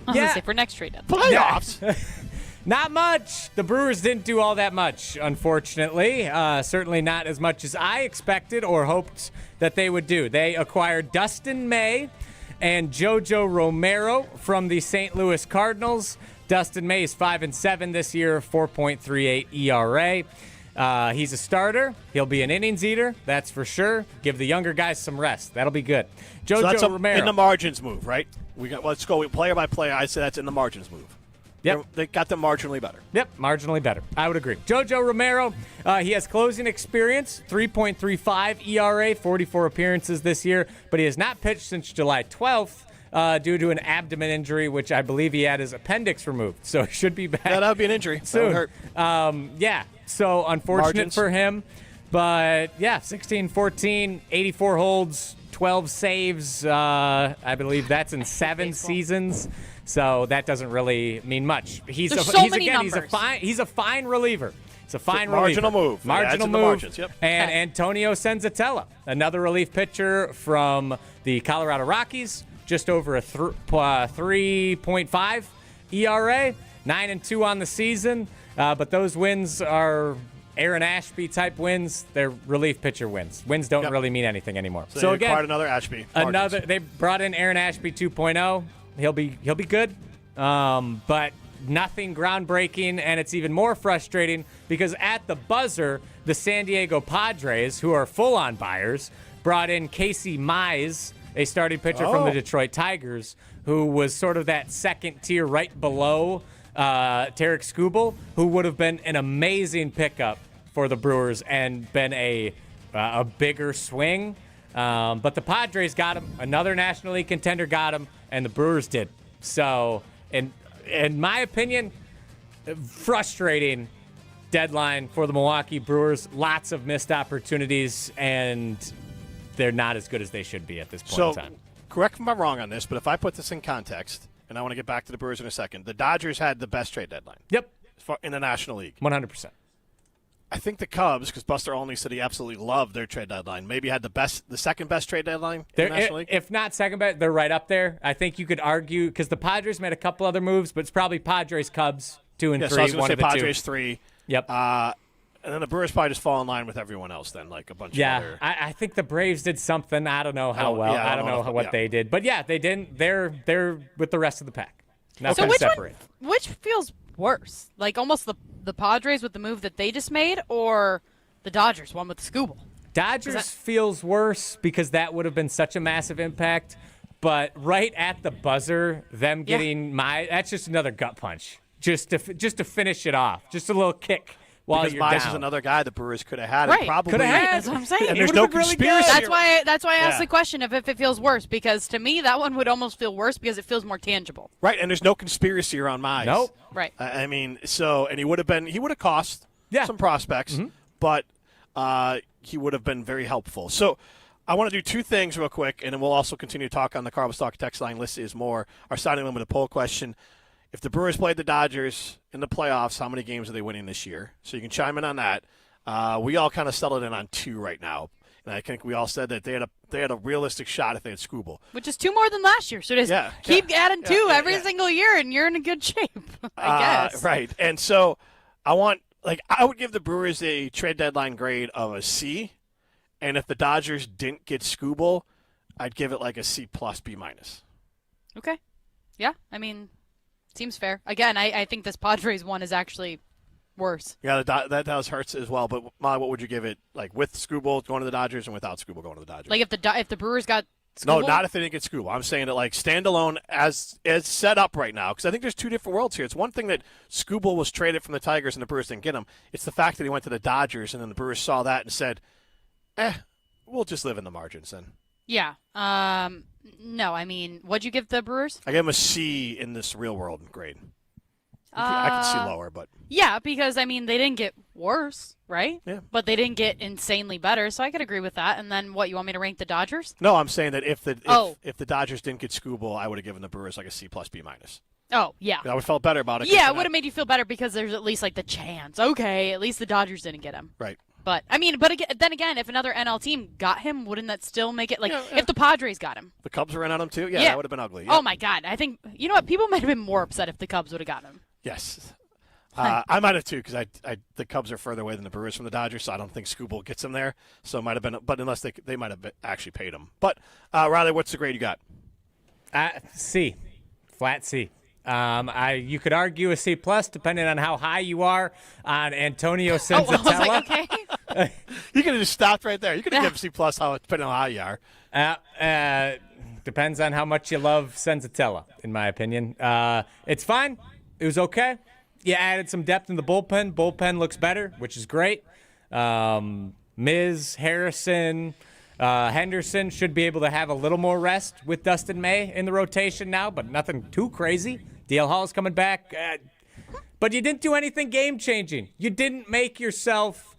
was going to say for next trade deadline. Playoffs? Not much. The Brewers didn't do all that much, unfortunately. Certainly not as much as I expected or hoped that they would do. They acquired Dustin May and JoJo Romero from the St. Louis Cardinals. Dustin May is 5-7 this year, 4.38 ERA. He's a starter. He'll be an innings eater, that's for sure. Give the younger guys some rest. That'll be good. JoJo So that's Romero. in the margins move, right? Let's go player by player. I say that's in the margins move. Yep. They got them marginally better. Yep, marginally better. I would agree. JoJo Romero, he has closing experience, 3.35 ERA, 44 appearances this year, but he has not pitched since July 12th due to an abdomen injury, which I believe he had his appendix removed. So he should be back. Yeah, that would be an injury. Soon. That would hurt. Yeah, so unfortunate Margins. for him. But, yeah, 16-14, 84 holds, 12 saves. I believe that's in 7 seasons. So that doesn't really mean much. He's There's a, so he's many again, numbers. He's a fine reliever. It's a fine Marginal reliever. move. Marginal Adds in the move. margins, yep. And Antonio Senzatella, another relief pitcher from the Colorado Rockies, just over a 3.5 ERA, 9-2 on the season. But those wins are Aaron Ashby type wins. They're relief pitcher wins. Wins don't really mean anything anymore. So they again, acquired another Ashby. Margins. they brought in Aaron Ashby 2.0. He'll be good. But nothing groundbreaking, and it's even more frustrating because at the buzzer, the San Diego Padres, who are full-on buyers, brought in Casey Mize, a starting pitcher from the Detroit Tigers, who was sort of that second tier right below Tarik Skubal, who would have been an amazing pickup for the Brewers and been a bigger swing. But the Padres got him. Another National League contender got him, and the Brewers did. So, in my opinion, frustrating deadline for the Milwaukee Brewers. Lots of missed opportunities, and they're not as good as they should be at this point in time. Correct me if I'm wrong on this, but if I put this in context, and I want to get back to the Brewers in a second, the Dodgers had the best trade deadline. Yep. In the National League. 100%. I think the Cubs, because Buster Olney said he absolutely loved their trade deadline, maybe had the second best trade deadline in the National League. If not second best, they're right up there. I think you could argue, because the Padres made a couple other moves, but it's probably Padres, Cubs, 2 and 3. So I was going one to of say the Padres two. 3. Yep. And then the Brewers probably just fall in line with everyone else then, like a bunch of other. I think the Braves did something. I don't know how well. I don't know what they did. But, yeah, they didn't. They're with the rest of the pack. Nothing so separate. Which feels worse? Like almost the Padres with the move that they just made, or the Dodgers one with the Skubal? Dodgers feels worse because that would have been such a massive impact. But right at the buzzer, them getting that's just another gut punch. Just to finish it off. Just a little kick while because you're Mize down. is another guy the Brewers could have had. Right. And probably Could have had. That's what I'm saying. And there's no conspiracy. That's why I asked the question if it feels worse, because to me that one would almost feel worse because it feels more tangible. Right, and there's no conspiracy around Mize. Nope. Right. I mean, and he would have cost some prospects, but he would have been very helpful. So I want to do 2 things real quick, and then we'll also continue to talk on the Cardinals Talk text line. List is more. Our signing limited poll question. If the Brewers played the Dodgers in the playoffs, how many games are they winning this year? So you can chime in on that. We all kind of settled in on 2 right now. And I think we all said that they had a realistic shot if they had Skubal. Which is 2 more than last year. So just keep adding 2 every single year, and you're in a good shape, I guess. Right. And so I would give the Brewers a trade deadline grade of a C. And if the Dodgers didn't get Skubal, I'd give it like a C plus B minus. Okay. Yeah, I mean, seems fair. Again, I think this Padres one is actually worse. Yeah, that does hurts as well. But Molly, what would you give it? Like with Skubal going to the Dodgers and without Skubal going to the Dodgers? Like if the Brewers got No, not if they didn't get Skubal. I'm saying that like standalone as set up right now, because I think there's two different worlds here. It's one thing that Skubal was traded from the Tigers and the Brewers didn't get him. It's the fact that he went to the Dodgers and then the Brewers saw that and said, we'll just live in the margins then. Yeah. No, I mean, what'd you give the Brewers? I gave him a C in this real world grade. I can see lower, but yeah, because I mean they didn't get worse, right? Yeah. But they didn't get insanely better, so I could agree with that. And then what? You want me to rank the Dodgers? no, I'm saying that if the Dodgers didn't get Skubal, I would have given the Brewers like a C plus B minus. Oh yeah. I would have felt better about it. Yeah, it would have made you feel better because there's at least like the chance. Okay, at least the Dodgers didn't get him. Right. But I mean, then again, if another NL team got him, wouldn't that still make it like if the Padres got him? The Cubs were in on him too. Yeah, that would have been ugly. Oh my God, I think you know what? People might have been more upset if the Cubs would have gotten him. Yes. I might have too, because the Cubs are further away than the Brewers from the Dodgers, so I don't think Skubal gets them there. So it might have been, but unless they might have actually paid him. But Riley, what's the grade you got? C, flat C. You could argue a C plus depending on how high you are on Antonio Senzatella. I was like, okay. You could have just stopped right there. You could have given C plus depending on how high you are. Depends on how much you love Senzatella, in my opinion. It's fine. It was okay. You added some depth in the bullpen. Bullpen looks better, which is great. Miz, Harrison, Henderson should be able to have a little more rest with Dustin May in the rotation now, but nothing too crazy. DL Hall's coming back. But you didn't do anything game-changing. You didn't make yourself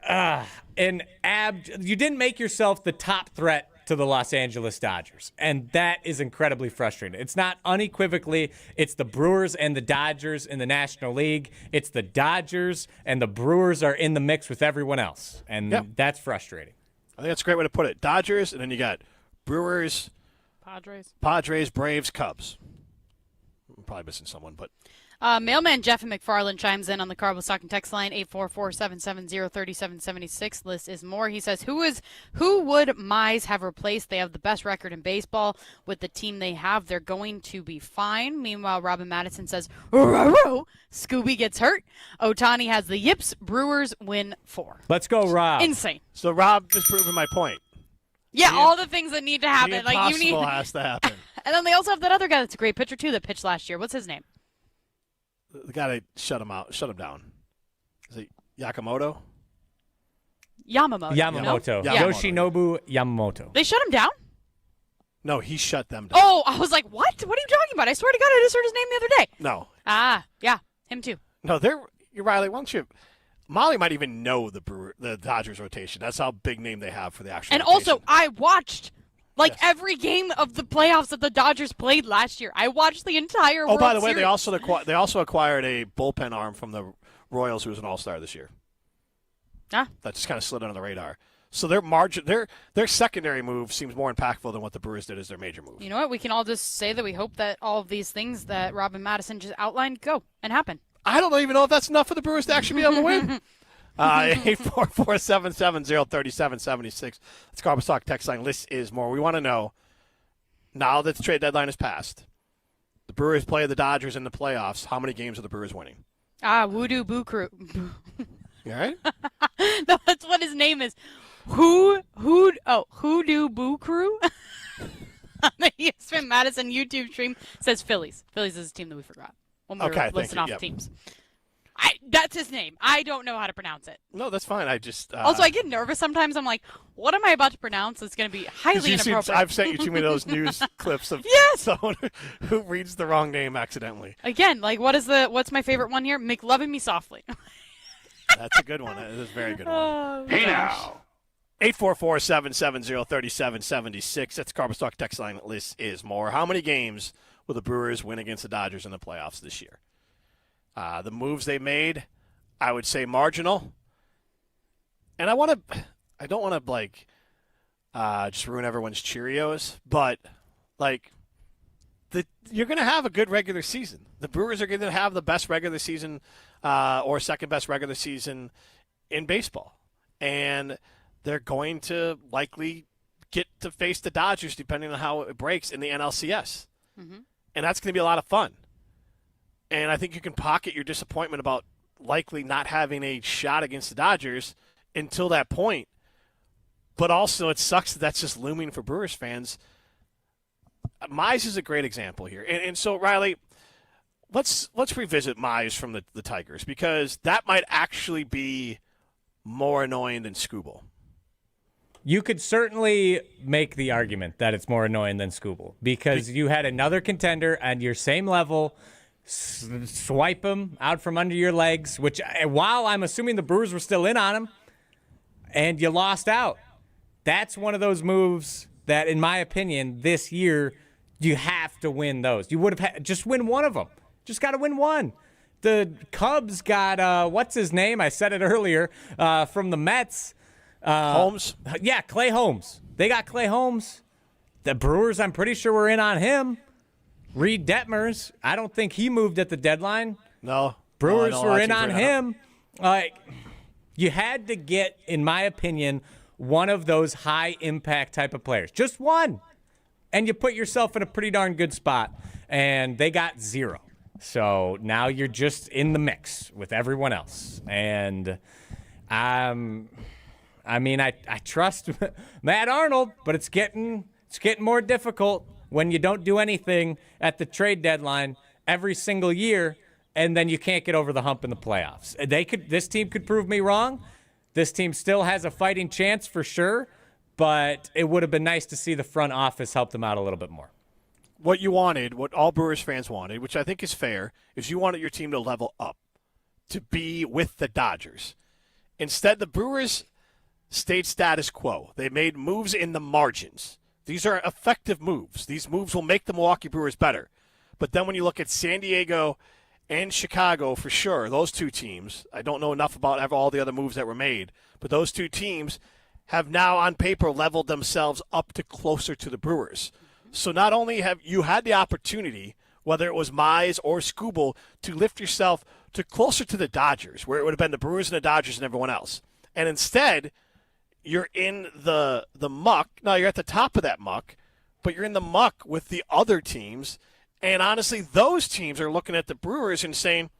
you didn't make yourself the top threat to the Los Angeles Dodgers, and that is incredibly frustrating. It's not unequivocally, it's the Brewers and the Dodgers in the National League. It's the Dodgers and the Brewers are in the mix with everyone else, and that's frustrating. I think that's a great way to put it. Dodgers, and then you got Brewers, Padres, Braves, Cubs. I'm probably missing someone, but... Mailman Jeff and McFarland chimes in on the Cardinals Talking text line 844-770-3776. List is more. He says, who would Mize have replaced? They have the best record in baseball. With the team they have, they're going to be fine. Meanwhile, Robin Madison says, Scooby gets hurt. Ohtani has the yips. Brewers win 4. Let's go, Rob. Insane. So Rob is proving my point. Yeah, all the things that need to happen. The impossible has to happen. And then they also have that other guy that's a great pitcher, too, that pitched last year. What's his name? The guy that shut him down. Is it Yamamoto? Yamamoto. Yoshinobu Yamamoto. They shut him down? No, he shut them down. Oh, I was like, what? What are you talking about? I swear to God, I just heard his name the other day. No. Yeah, him too. No, you're Riley. Why don't you? Molly might even know the Dodgers rotation. That's how big name they have for the actual. And rotation. also, I watched every game of the playoffs that the Dodgers played last year. I watched the entire. Oh, by the way, Series. they also acquired a bullpen arm from the Royals, who was an All-Star this year. That just kind of slid under the radar. So their secondary move seems more impactful than what the Brewers did as their major move. You know what? We can all just say that we hope that all of these things that Robin Madison just outlined go and happen. I don't even know if that's enough for the Brewers to actually be able to win. 844-770-3776. That's Cardinals Talk text line. List is more. We want to know, now that the trade deadline is passed, the Brewers play the Dodgers in the playoffs. How many games are the Brewers winning? Voodoo Boo Crew. You all right? No, that's what his name is. Hoodoo Boo Crew? On the ESPN Madison YouTube stream says Phillies. Phillies is a team that we forgot when we were listing off teams. That's his name. I don't know how to pronounce it. No, that's fine. I just also I get nervous sometimes. I'm like, what am I about to pronounce that's going to be highly inappropriate? I've sent you too many of those news clips of someone who reads the wrong name accidentally. Again, like what's my favorite one here? McLovin' Me Softly. That's a good one. That is a very good one. Oh, hey now. 844-770-3776. That's Cardinals Talk text line. List is more. How many games will the Brewers win against the Dodgers in the playoffs this year? The moves they made, I would say marginal. And I don't want to just ruin everyone's Cheerios, but you're going to have a good regular season. The Brewers are going to have the best regular season or second best regular season in baseball. And they're going to likely get to face the Dodgers depending on how it breaks in the NLCS. Mm-hmm. And that's going to be a lot of fun. And I think you can pocket your disappointment about likely not having a shot against the Dodgers until that point. But also, it sucks that that's just looming for Brewers fans. Mize is a great example here. And so, Riley, let's revisit Mize from the Tigers, because that might actually be more annoying than Skubal. You could certainly make the argument that it's more annoying than Skubal, because you had another contender on your same level swipe him out from under your legs, which, while I'm assuming the Brewers were still in on him, and you lost out. That's one of those moves that, in my opinion, this year, you have to win those. You would have just win one of them. Just got to win one. The Cubs got, what's his name? I said it earlier, from the Mets. Holmes? Yeah, Clay Holmes. They got Clay Holmes. The Brewers, I'm pretty sure, were in on him. Reed Detmers, I don't think he moved at the deadline. No. Brewers were in on him. You had to get, in my opinion, one of those high-impact type of players. Just one. And you put yourself in a pretty darn good spot. And they got 0. So now you're just in the mix with everyone else. And I mean, I trust Matt Arnold, but it's getting more difficult when you don't do anything at the trade deadline every single year, and then you can't get over the hump in the playoffs. This team could prove me wrong. This team still has a fighting chance for sure, but it would have been nice to see the front office help them out a little bit more. What you wanted, what all Brewers fans wanted, which I think is fair, is you wanted your team to level up, to be with the Dodgers. Instead, the Brewers stayed status quo. They made moves in the margins. These are effective moves. These moves will make the Milwaukee Brewers better. But then when you look at San Diego and Chicago, for sure, those two teams, I don't know enough about all the other moves that were made, but those two teams have now on paper leveled themselves up to closer to the Brewers. So not only have you had the opportunity, whether it was Mize or Skubal, to lift yourself to closer to the Dodgers, where it would have been the Brewers and the Dodgers and everyone else. And instead, you're in the muck. Now, you're at the top of that muck, but you're in the muck with the other teams. And honestly, those teams are looking at the Brewers and saying,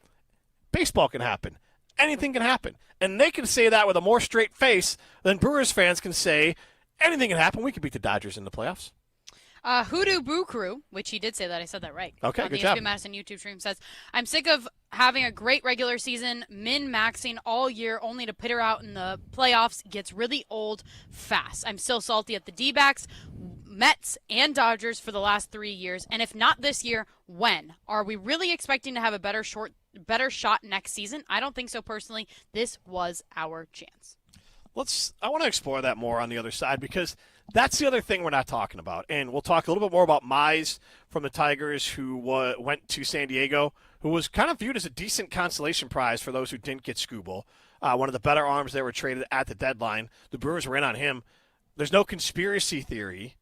baseball can happen. Anything can happen. And they can say that with a more straight face than Brewers fans can say, anything can happen. We could beat the Dodgers in the playoffs. Hoodoo Boo Crew, which he did say that. I said that right. Okay, on good the job. ESPN Madison YouTube stream says, I'm sick of having a great regular season, min-maxing all year, only to pitter out in the playoffs. Gets really old fast. I'm still salty at the D-backs, Mets, and Dodgers for the last 3 years. And if not this year, when? Are we really expecting to have a better shot next season? I don't think so personally. This was our chance. I want to explore that more on the other side, because that's the other thing we're not talking about. And we'll talk a little bit more about Mize from the Tigers, who went to San Diego, who was kind of viewed as a decent consolation prize for those who didn't get Skubal. One of the better arms that were traded at the deadline. The Brewers were in on him. There's no conspiracy theory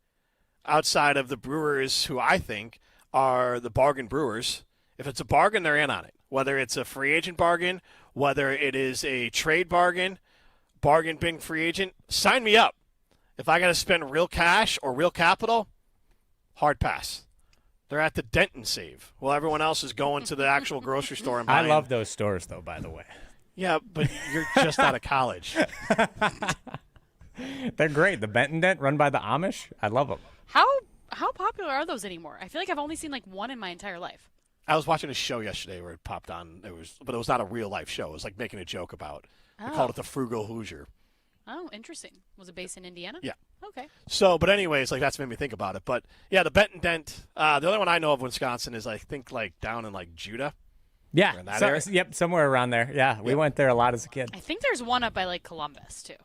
outside of the Brewers, who I think are the bargain Brewers. If it's a bargain, they're in on it. Whether it's a free agent bargain, whether it is a trade bargain being free agent, sign me up. If I got to spend real cash or real capital, hard pass. They're at the Denton save. Well, everyone else is going to the actual grocery store and buying. I love those stores, though, by the way. Yeah, but you're just out of college. They're great. The Benton Dent, run by the Amish. I love them. How popular are those anymore? I feel like I've only seen like one in my entire life. I was watching a show yesterday where it popped on. But it was not a real life show. It was like making a joke about. They called it the Frugal Hoosier. Oh, interesting. Was it based in Indiana? Yeah. Okay. So, but anyways, like that's made me think about it. But yeah, the Benton Dent. The other one I know of in Wisconsin is I think like down in like Judah. Yeah. In that area. Yep, somewhere around there. Yeah, we went there a lot as a kid. I think there's one up by like Columbus too.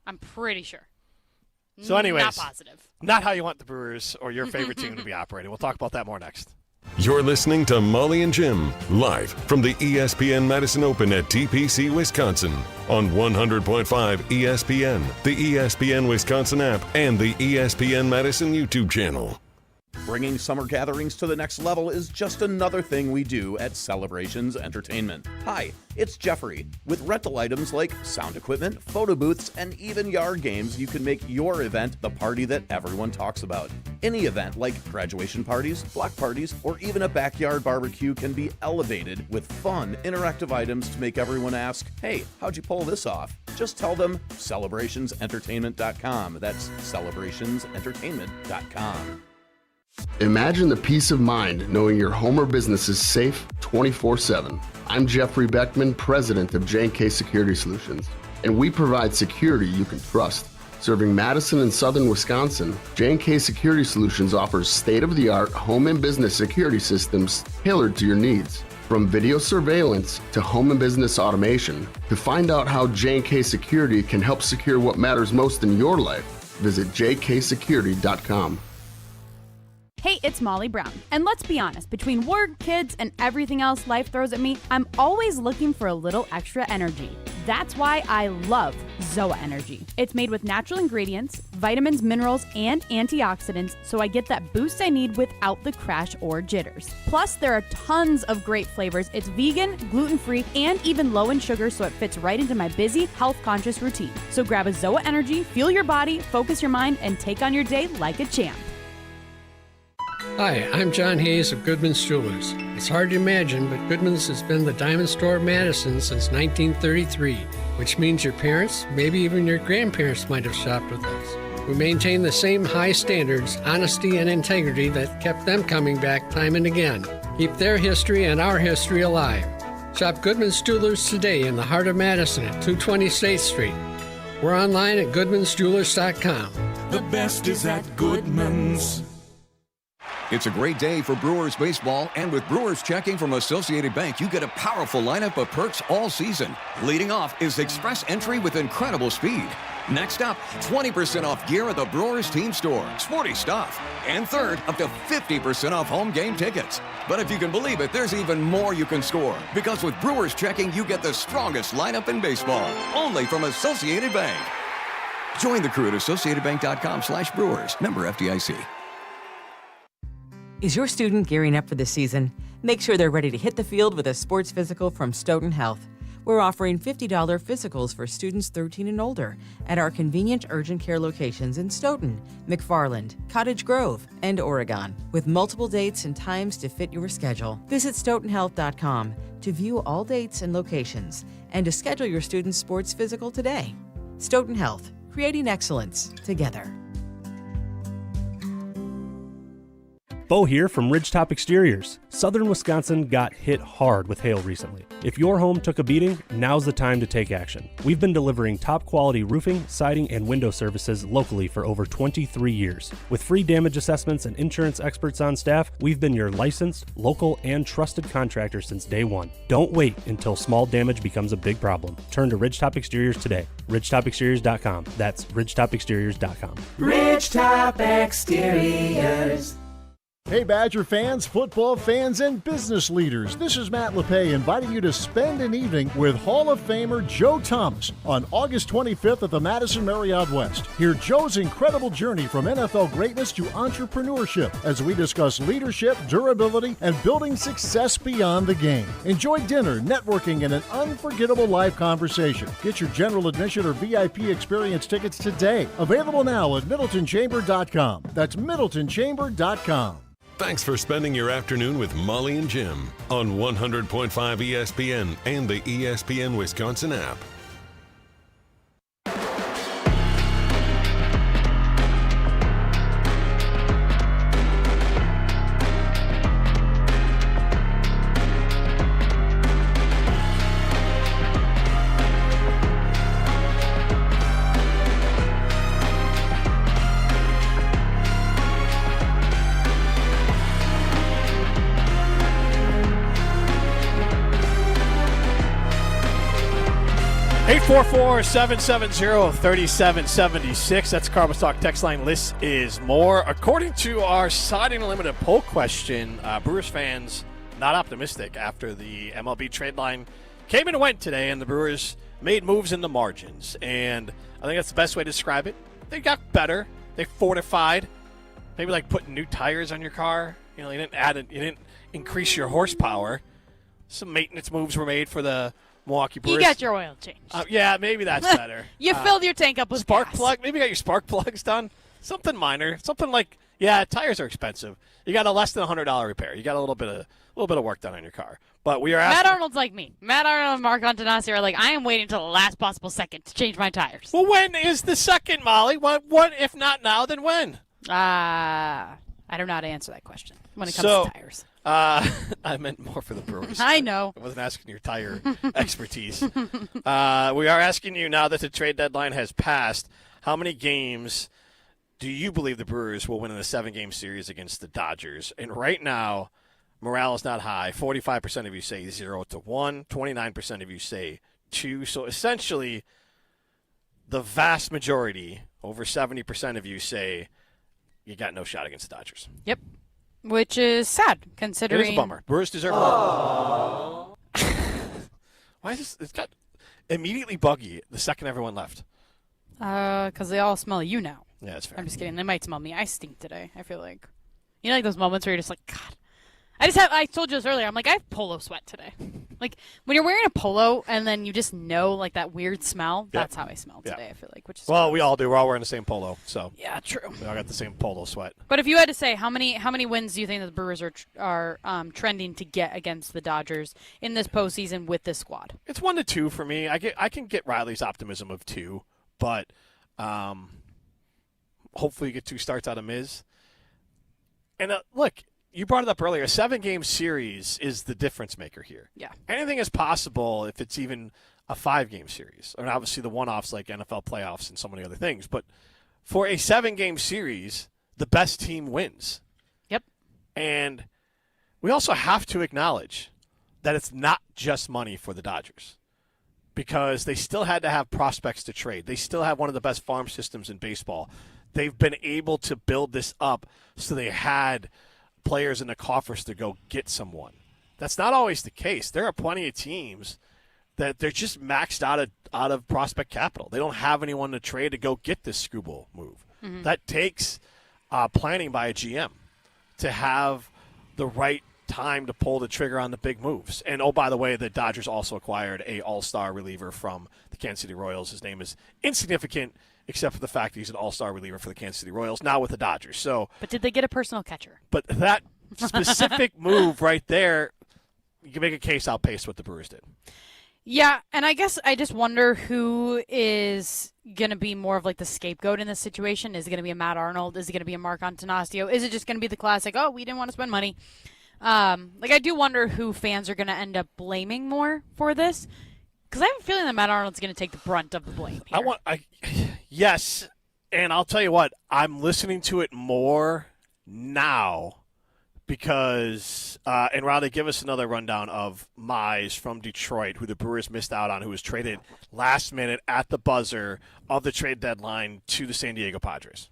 I'm pretty sure. So anyways, not positive. Not how you want the Brewers or your favorite team to be operating. We'll talk about that more next. You're listening to Molly and Jim, live from the ESPN Madison Open at TPC, Wisconsin, on 100.5 ESPN, the ESPN Wisconsin app, and the ESPN Madison YouTube channel. Bringing summer gatherings to the next level is just another thing we do at Celebrations Entertainment. Hi, it's Jeffrey. With rental items like sound equipment, photo booths, and even yard games, you can make your event the party that everyone talks about. Any event like graduation parties, block parties, or even a backyard barbecue can be elevated with fun, interactive items to make everyone ask, hey, how'd you pull this off? Just tell them celebrationsentertainment.com. That's celebrationsentertainment.com. Imagine the peace of mind knowing your home or business is safe 24/7. I'm Jeffrey Beckman, president of J&K Security Solutions, and we provide security you can trust. Serving Madison and southern Wisconsin, J&K Security Solutions offers state-of-the-art home and business security systems tailored to your needs. From video surveillance to home and business automation, to find out how J&K Security can help secure what matters most in your life, visit jksecurity.com. Hey, it's Molly Brown. And let's be honest, between work, kids, and everything else life throws at me, I'm always looking for a little extra energy. That's why I love ZOA Energy. It's made with natural ingredients, vitamins, minerals, and antioxidants, so I get that boost I need without the crash or jitters. Plus, there are tons of great flavors. It's vegan, gluten-free, and even low in sugar, so it fits right into my busy, health-conscious routine. So grab a ZOA Energy, fuel your body, focus your mind, and take on your day like a champ. Hi, I'm John Hayes of Goodman's Jewelers. It's hard to imagine, but Goodman's has been the diamond store of Madison since 1933, which means your parents, maybe even your grandparents might have shopped with us. We maintain the same high standards, honesty, and integrity that kept them coming back time and again. Keep their history and our history alive. Shop Goodman's Jewelers today in the heart of Madison at 220 State Street. We're online at goodmansjewelers.com. The best is at Goodman's. It's a great day for Brewers baseball, and with Brewers checking from Associated Bank, you get a powerful lineup of perks all season. Leading off is express entry with incredible speed. Next up, 20% off gear at the Brewers team store. Sporty stuff. And third, up to 50% off home game tickets. But if you can believe it, there's even more you can score. Because with Brewers checking, you get the strongest lineup in baseball. Only from Associated Bank. Join the crew at AssociatedBank.com/Brewers. Member FDIC. Is your student gearing up for the season? Make sure they're ready to hit the field with a sports physical from Stoughton Health. We're offering $50 physicals for students 13 and older at our convenient urgent care locations in Stoughton, McFarland, Cottage Grove, and Oregon, with multiple dates and times to fit your schedule. Visit stoughtonhealth.com to view all dates and locations and to schedule your student's sports physical today. Stoughton Health, creating excellence together. Bo here from Ridgetop Exteriors. Southern Wisconsin got hit hard with hail recently. If your home took a beating, now's the time to take action. We've been delivering top quality roofing, siding, and window services locally for over 23 years. With free damage assessments and insurance experts on staff, we've been your licensed, local, and trusted contractor since day one. Don't wait until small damage becomes a big problem. Turn to Ridgetop Exteriors today. Ridgetopexteriors.com. That's Ridgetopexteriors.com. Ridgetop Exteriors. Hey Badger fans, football fans, and business leaders. This is Matt LePay inviting you to spend an evening with Hall of Famer Joe Thomas on August 25th at the Madison Marriott West. Hear Joe's incredible journey from NFL greatness to entrepreneurship as we discuss leadership, durability, and building success beyond the game. Enjoy dinner, networking, and an unforgettable live conversation. Get your general admission or VIP experience tickets today. Available now at MiddletonChamber.com. That's MiddletonChamber.com. Thanks for spending your afternoon with Molly and Jim on 100.5 ESPN and the ESPN Wisconsin app. 844-770-3776. That's Carbon Talk text line. List is more. According to our Siding Unlimited poll question, Brewers fans not optimistic after the MLB trade line came and went today, and the Brewers made moves in the margins. And I think that's the best way to describe it. They got better. They fortified. Maybe like putting new tires on your car. You know, you didn't increase your horsepower. Some maintenance moves were made for the Milwaukee Brewers. You got your oil changed. Yeah, maybe that's better. You filled your tank up with spark gas. plug. Maybe you got your spark plugs done. Something minor. Something like, yeah, tires are expensive. You got a less than $100 repair. You got a little bit of work done on your car. But we are asking. Matt Arnold's like me. Matt Arnold and Mark Antonassi are like, I am waiting until the last possible second to change my tires. Well, when is the second, Molly? What if not now, then when? I don't know how to answer that question when it comes to tires. I meant more for the Brewers. I know. I wasn't asking your tire expertise. We are asking you, now that the trade deadline has passed, how many games do you believe the Brewers will win in a 7-game series against the Dodgers? And right now, morale is not high. 45% of you say 0-1. 29% of you say 2. So essentially, the vast majority, over 70% of you say you got no shot against the Dodgers. Yep. Which is sad, considering. It is a bummer. Brewers deserve a Why is this? It's got immediately buggy the second everyone left. Because they all smell you now. Yeah, that's fair. I'm just kidding. They might smell me. I stink today, I feel like. You know, like those moments where you're just like, God. I told you this earlier, I'm like, I have polo sweat today. Like, when you're wearing a polo and then you just know, like, that weird smell, that's how I smell today, I feel like. Which is well, we all do. We're all wearing the same polo, so. Yeah, true. We all got the same polo sweat. But if you had to say, how many wins do you think that the Brewers are trending to get against the Dodgers in this postseason with this squad? It's 1-2 for me. I can get Riley's optimism of 2, but hopefully you get 2 starts out of Miz. And look, you brought it up earlier. A 7-game series is the difference maker here. Yeah. Anything is possible if it's even a 5-game series. And obviously the one-offs like NFL playoffs and so many other things. But for a 7-game series, the best team wins. Yep. And we also have to acknowledge that it's not just money for the Dodgers, because they still had to have prospects to trade. They still have one of the best farm systems in baseball. They've been able to build this up so they had players in the coffers to go get someone. That's not always the case. There are plenty of teams that they're just maxed out of prospect capital. They don't have anyone to trade to go get this Skubal move. Mm-hmm. That takes planning by a GM to have the right time to pull the trigger on the big moves. And, oh, by the way, the Dodgers also acquired a all-star reliever from the Kansas City Royals. His name is insignificant, except for the fact that he's an all-star reliever for the Kansas City Royals, now with the Dodgers. But did they get a personal catcher? But that specific move right there, you can make a case outpaced what the Brewers did. Yeah, and I guess I just wonder who is going to be more of like the scapegoat in this situation. Is it going to be a Matt Arnold? Is it going to be a Mark Antonasio? Is it just going to be the classic, oh, we didn't want to spend money? I do wonder who fans are going to end up blaming more for this, because I have a feeling that Matt Arnold's going to take the brunt of the blame here. Yes, and I'll tell you what, I'm listening to it more now because, and Riley, give us another rundown of Mize from Detroit, who the Brewers missed out on, who was traded last minute at the buzzer of the trade deadline to the San Diego Padres.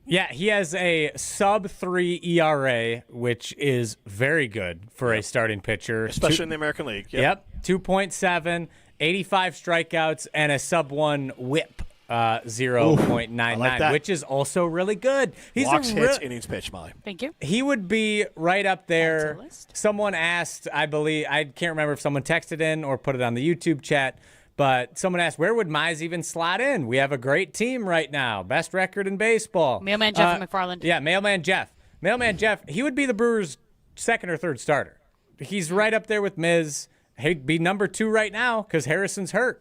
Yeah, he has a sub-3 ERA, which is very good for a starting pitcher. Especially in the American League. Yep. 2.7, 85 strikeouts, and a sub-1 whip, 0.99, like which is also really good. He's Walks, hits, innings pitch, Molly. Thank you. He would be right up there. Someone asked, I can't remember if someone texted in or put it on the YouTube chat, but someone asked, where would Mize even slot in? We have a great team right now. Best record in baseball. Mailman Jeff McFarland. Yeah, Mailman Jeff. Mailman Jeff, he would be the Brewers' second or third starter. He's right up there with Miz. He'd be number 2 right now because Harrison's hurt.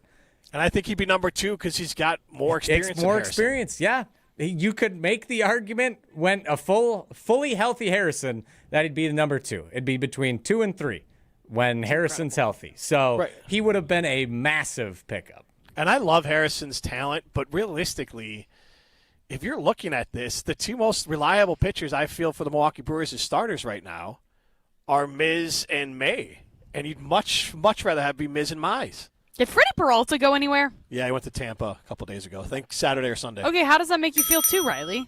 And I think he'd be number 2 because he's got more experience than Harrison. Experience, yeah. You could make the argument when a fully healthy Harrison that he'd be the number 2. It'd be between 2 and 3. When Harrison's healthy. So he would have been a massive pickup. And I love Harrison's talent, but realistically, if you're looking at this, the 2 most reliable pitchers I feel for the Milwaukee Brewers as starters right now are Miz and May. And you'd much rather have be Miz and Mize. Did Freddie Peralta go anywhere? Yeah, he went to Tampa a couple days ago. I think Saturday or Sunday. Okay, how does that make you feel too, Riley?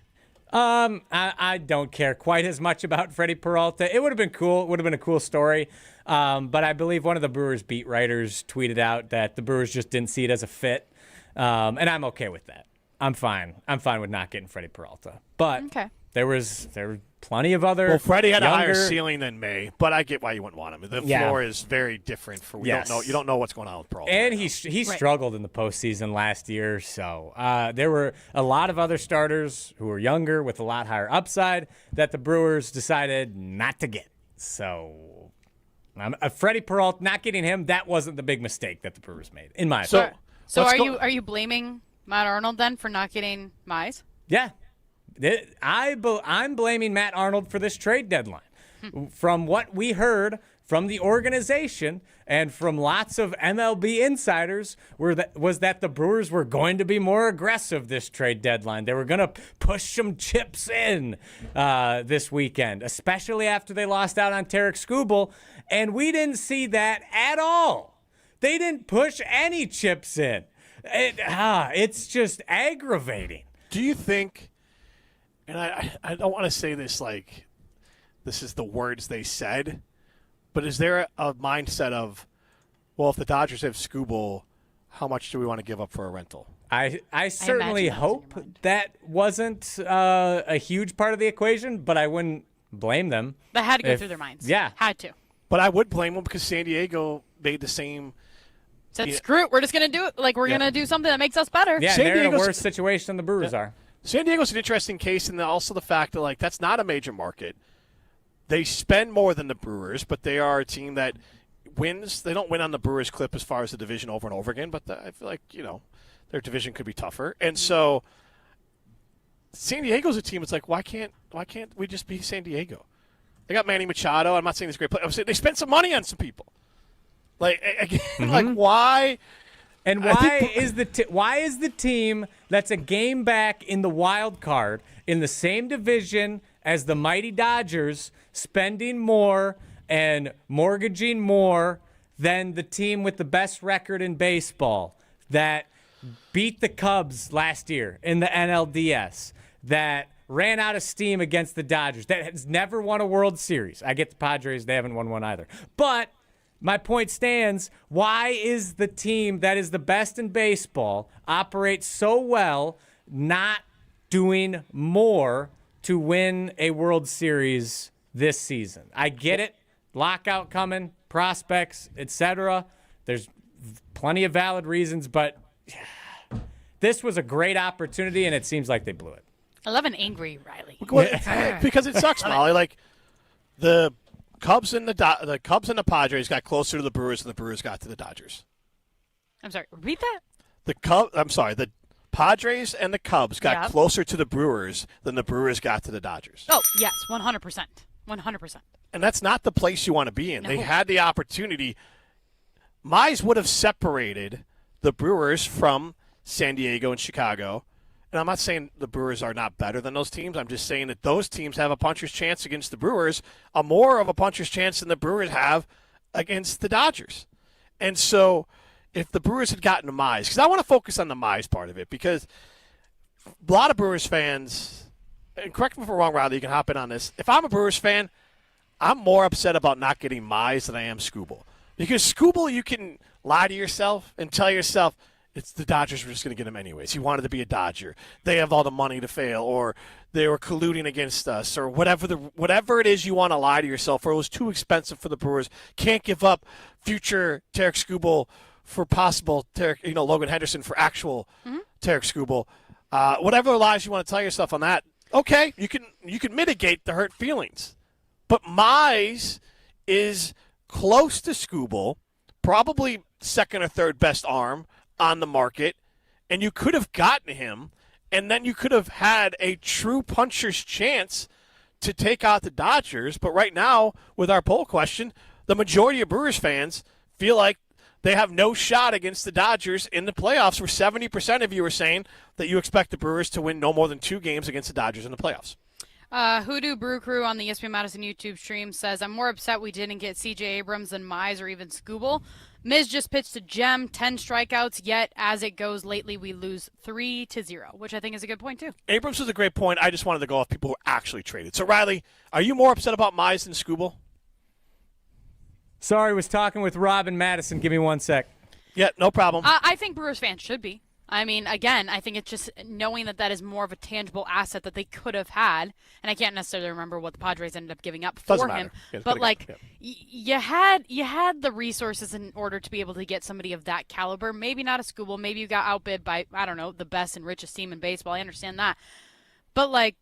I don't care quite as much about Freddie Peralta. It would have been cool. It would have been a cool story. But I believe one of the Brewers beat writers tweeted out that the Brewers just didn't see it as a fit. And I'm okay with that. I'm fine. I'm fine with not getting Freddie Peralta. But There were plenty of other. Well, Freddie had younger, a higher ceiling than May, but I get why you wouldn't want him. The floor is very different. You don't know what's going on with Pearl. And he struggled in the postseason last year. So there were a lot of other starters who were younger with a lot higher upside that the Brewers decided not to get. So Freddie Peralta, not getting him, that wasn't the big mistake that the Brewers made, in my opinion. So are you blaming Matt Arnold then for not getting Mize? Yeah. I'm blaming Matt Arnold for this trade deadline. From what we heard from the organization and from lots of MLB insiders was that the Brewers were going to be more aggressive this trade deadline. They were going to push some chips in this weekend, especially after they lost out on Tarik Skubal, and we didn't see that at all. They didn't push any chips in. It's just aggravating. Do you think... And I don't want to say this like this is the words they said, but is there a mindset of, well, if the Dodgers have Skubal, how much do we want to give up for a rental? I certainly hope that wasn't a huge part of the equation, but I wouldn't blame them. That had to go through their minds. Yeah. Had to. But I would blame them because San Diego made the same. Said, screw it, we're just going to do it. Like, we're going to do something that makes us better. Yeah, they're in a worse situation than the Brewers are. San Diego's an interesting case, and also the fact that, like, that's not a major market. They spend more than the Brewers, but they are a team that wins. They don't win on the Brewers clip as far as the division over and over again, but I feel like, their division could be tougher. And so San Diego's a team that's like, why can't we just be San Diego? They got Manny Machado. I'm not saying he's a great player. I'm saying they spent some money on some people. Like, again, like, why? And why is the team that's a game back in the wild card in the same division as the mighty Dodgers spending more and mortgaging more than the team with the best record in baseball that beat the Cubs last year in the NLDS, that ran out of steam against the Dodgers, that has never won a World Series? I get the Padres, they haven't won one either. But my point stands, why is the team that is the best in baseball operates so well not doing more to win a World Series this season? I get it, lockout coming, prospects, etc. There's plenty of valid reasons, but this was a great opportunity, and it seems like they blew it. I love an angry Riley. Because it sucks, Molly. Like, the Cubs and the Padres got closer to the Brewers than the Brewers got to the Dodgers. I'm sorry, repeat that? The Padres and the Cubs got closer to the Brewers than the Brewers got to the Dodgers. Oh, yes, 100%. 100%. And that's not the place you want to be in. No. They had the opportunity. Mize would have separated the Brewers from San Diego and Chicago. And I'm not saying the Brewers are not better than those teams. I'm just saying that those teams have a puncher's chance against the Brewers, more of a puncher's chance than the Brewers have against the Dodgers. And so if the Brewers had gotten to Mize, because I want to focus on the Mize part of it, because a lot of Brewers fans, and correct me if I'm wrong, Riley, you can hop in on this. If I'm a Brewers fan, I'm more upset about not getting Mize than I am Skubal. Because Skubal, you can lie to yourself and tell yourself, it's the Dodgers were just going to get him anyways. He wanted to be a Dodger. They have all the money to fail, or they were colluding against us, or whatever it is you want to lie to yourself, or it was too expensive for the Brewers. Can't give up future Tarik Skubal for possible Logan Henderson for actual Tarik Skubal. Whatever lies you want to tell yourself on that, okay, you can mitigate the hurt feelings. But Mize is close to Skubal, probably second or third best arm on the market, and you could have gotten him, and then you could have had a true puncher's chance to take out the Dodgers. But right now, with our poll question, the majority of Brewers fans feel like they have no shot against the Dodgers in the playoffs, where 70% of you are saying that you expect the Brewers to win no more than 2 games against the Dodgers in the playoffs. Hoodoo Brew Crew on the ESPN Madison YouTube stream says, I'm more upset we didn't get C.J. Abrams than Mize or even Skubal. Miz just pitched a gem, 10 strikeouts, yet as it goes lately, we lose 3-0, which I think is a good point, too. Abrams was a great point. I just wanted to go off people who actually traded. So, Riley, are you more upset about Mize than Skubal? Sorry, was talking with Rob and Madison. Give me 1 sec. Yeah, no problem. I think Brewers fans should be. I mean, again, I think it's just knowing that is more of a tangible asset that they could have had, and I can't necessarily remember what the Padres ended up giving up for him. But you had the resources in order to be able to get somebody of that caliber. Maybe not a Skubal. Maybe you got outbid by, I don't know, the best and richest team in baseball. I understand that. But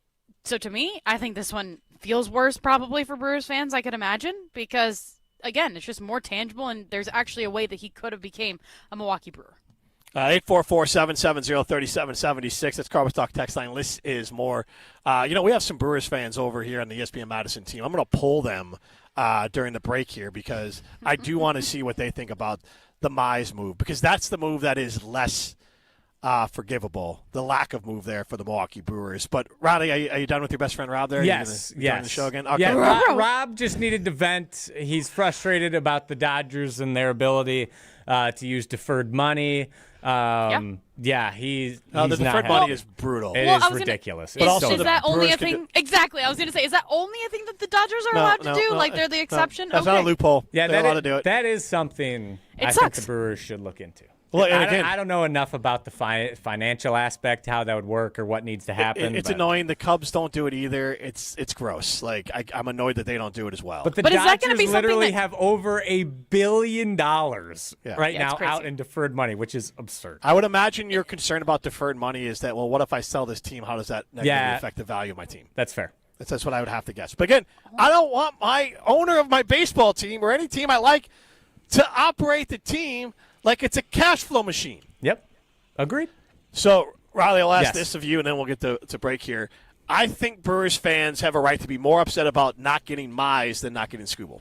so to me, I think this one feels worse probably for Brewers fans, I could imagine, because again, it's just more tangible, and there's actually a way that he could have became a Milwaukee Brewer. 844-770-3776. That's Carbon Talk text line. This is more. We have some Brewers fans over here on the ESPN Madison team. I'm going to pull them during the break here because I do want to see what they think about the Mize move, because that's the move that is less forgivable, the lack of move there for the Milwaukee Brewers. But, Ronnie, are you done with your best friend Rob there? Yes. Join the show again? Okay. Yeah, Rob just needed to vent. He's frustrated about the Dodgers and their ability to use deferred money. The deferred money is brutal. It is ridiculous. Is that only a thing? Exactly. I was going to say, is that only a thing that the Dodgers are allowed to do? They're the exception? That's not a loophole. Yeah, they're allowed to do it. That is something I think the Brewers should look into. Well, I don't know enough about the financial aspect, how that would work or what needs to happen. It's annoying. The Cubs don't do it either. It's gross. I'm annoyed that they don't do it as well. But Dodgers literally have over $1 billion now out in deferred money, which is absurd. I would imagine your concern about deferred money is that, well, what if I sell this team? How does that negatively affect the value of my team? That's fair. That's what I would have to guess. But again, I don't want my owner of my baseball team or any team I like to operate the team like it's a cash flow machine. Yep. Agreed. So, Riley, I'll ask this of you, and then we'll get to break here. I think Brewers fans have a right to be more upset about not getting Mize than not getting Skubal.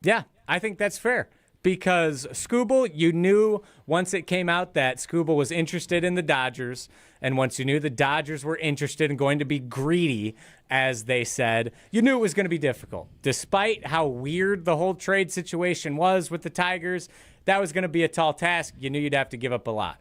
Yeah, I think that's fair. Because Skubal, you knew once it came out that Skubal was interested in the Dodgers, and once you knew the Dodgers were interested in going to be greedy, as they said, you knew it was going to be difficult. Despite how weird the whole trade situation was with the Tigers, that was going to be a tall task. You knew you'd have to give up a lot.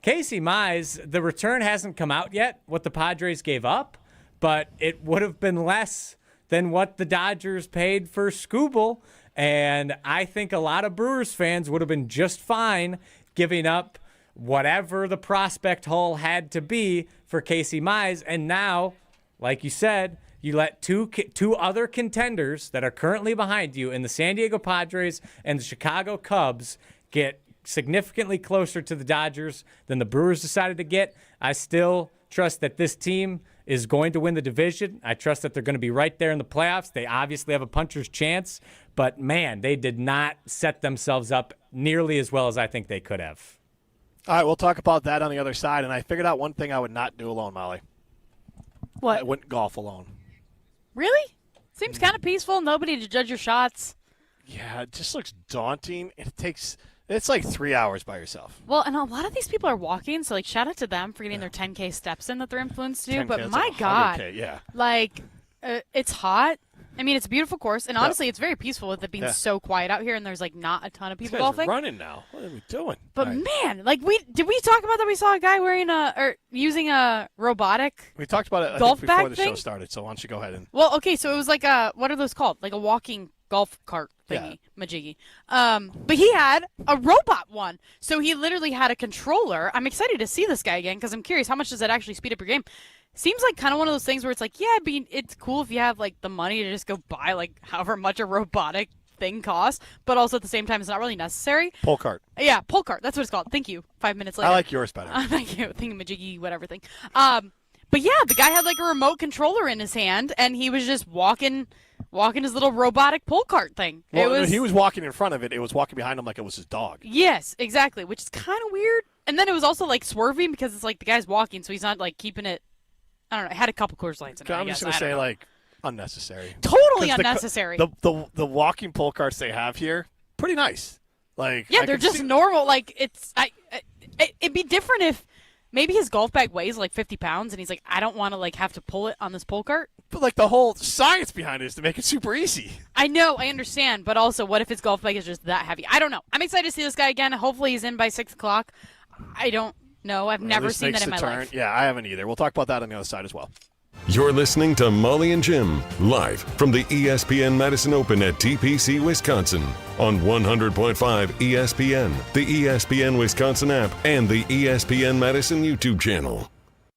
Casey Mize, the return hasn't come out yet, what the Padres gave up, but it would have been less than what the Dodgers paid for Skubal. And I think a lot of Brewers fans would have been just fine giving up whatever the prospect haul had to be for Casey Mize. And now, like you said, you let two other contenders that are currently behind you in the San Diego Padres and the Chicago Cubs get significantly closer to the Dodgers than the Brewers decided to get. I still trust that this team is going to win the division. I trust that they're going to be right there in the playoffs. They obviously have a puncher's chance, but, man, they did not set themselves up nearly as well as I think they could have. All right, we'll talk about that on the other side, and I figured out one thing I would not do alone, Molly. What? I wouldn't golf alone. Really? Seems kind of peaceful. Nobody to judge your shots. Yeah, it just looks daunting. It's like 3 hours by yourself. Well, and a lot of these people are walking, so shout out to them for getting their 10K steps in that they're influenced to do. But my God, it's hot. I mean, it's a beautiful course, and honestly, it's very peaceful with it being so quiet out here, and there's not a ton of people golfing. Running now. What are we doing? But man, did we talk about that? We saw a guy using a robotic. We talked about it golf before bag the thing? show started. So why don't you go ahead and? Well, okay, so it was like what are those called? Like a walking golf cart thingy, majiggy. But he had a robot one, so he literally had a controller. I'm excited to see this guy again because I'm curious how much does that actually speed up your game. Seems like kind of one of those things where it's like, yeah, it's cool if you have the money to just go buy however much a robotic thing costs, but also at the same time it's not really necessary. Pull cart. Yeah, pull cart. That's what it's called. Thank you. 5 minutes later. I like yours better. Thank you. Thingamajiggy, whatever thing. But yeah, the guy had a remote controller in his hand, and he was just walking his little robotic pull cart thing. Well, he was walking in front of it. It was walking behind him like it was his dog. Yes, exactly, which is kind of weird. And then it was also swerving because it's the guy's walking, so he's not keeping it. I don't know. It had a couple Coors Lights in it. I'm just gonna say unnecessary. Totally unnecessary. The walking pull carts they have here, pretty nice. They're just normal. It'd be different if maybe his golf bag weighs 50 pounds, and he's like, I don't want to have to pull it on this pull cart. But the whole science behind it is to make it super easy. I know, I understand, but also, what if his golf bag is just that heavy? I don't know. I'm excited to see this guy again. Hopefully, he's in by 6 o'clock. I don't know. I've never seen that in my life. Yeah, I haven't either. We'll talk about that on the other side as well. You're listening to Molly and Jim, live from the ESPN Madison Open at TPC, Wisconsin, on 100.5 ESPN, the ESPN Wisconsin app, and the ESPN Madison YouTube channel.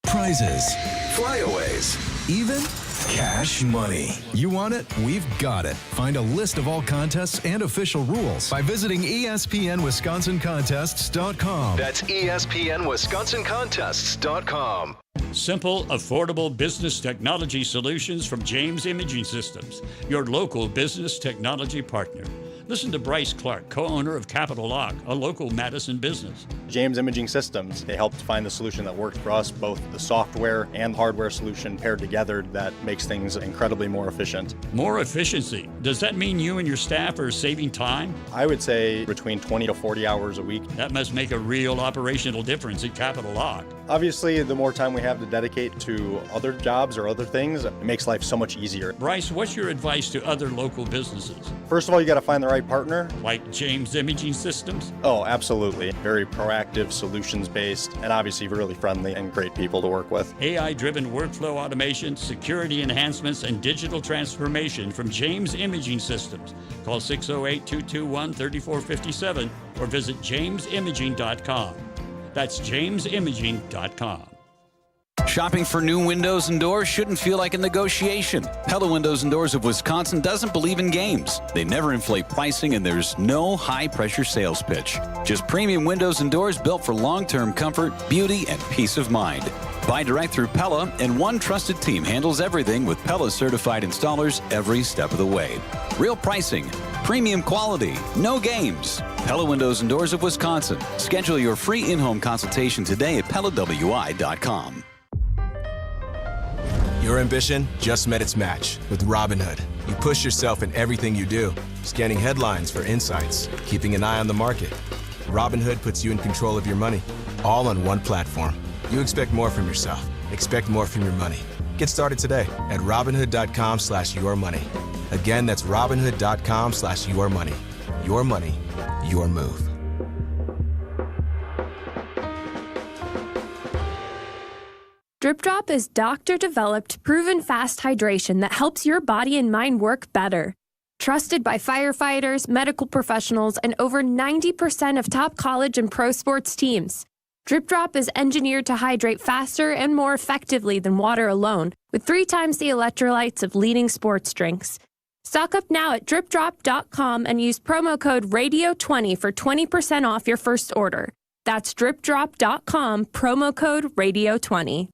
Prizes, flyaways, even cash money. You want it? We've got it. Find a list of all contests and official rules by visiting ESPNWisconsinContests.com. That's ESPNWisconsinContests.com. Simple, affordable business technology solutions from James Imaging Systems, your local business technology partner. Listen to Bryce Clark, co-owner of Capital Lock, a local Madison business. James Imaging Systems, they helped find the solution that worked for us, both the software and hardware solution paired together that makes things incredibly more efficient. More efficiency. Does that mean you and your staff are saving time? I would say between 20 to 40 hours a week. That must make a real operational difference at Capital Lock. Obviously, the more time we have to dedicate to other jobs or other things, it makes life so much easier. Bryce, what's your advice to other local businesses? First of all, you got to find the right partner. Like James Imaging Systems? Oh, absolutely. Very proactive, solutions-based, and obviously really friendly and great people to work with. AI-driven workflow automation, security enhancements, and digital transformation from James Imaging Systems. Call 608-221-3457 or visit jamesimaging.com. That's jamesimaging.com. Shopping for new windows and doors shouldn't feel like a negotiation. Pella Windows and Doors of Wisconsin doesn't believe in games. They never inflate pricing, and there's no high-pressure sales pitch. Just premium windows and doors built for long-term comfort, beauty, and peace of mind. Buy direct through Pella, and one trusted team handles everything with Pella-certified installers every step of the way. Real pricing, premium quality, no games. Pella Windows and Doors of Wisconsin. Schedule your free in-home consultation today at PellaWI.com. Your ambition just met its match with Robinhood. You push yourself in everything you do, scanning headlines for insights, keeping an eye on the market. Robinhood puts you in control of your money, all on one platform. You expect more from yourself. Expect more from your money. Get started today at Robinhood.com/yourmoney. Again, that's Robinhood.com/yourmoney. Your money, your move. Drip Drop is doctor-developed, proven fast hydration that helps your body and mind work better. Trusted by firefighters, medical professionals, and over 90% of top college and pro sports teams. Drip Drop is engineered to hydrate faster and more effectively than water alone, with 3 times the electrolytes of leading sports drinks. Stock up now at dripdrop.com and use promo code RADIO20 for 20% off your first order. That's dripdrop.com, promo code RADIO20.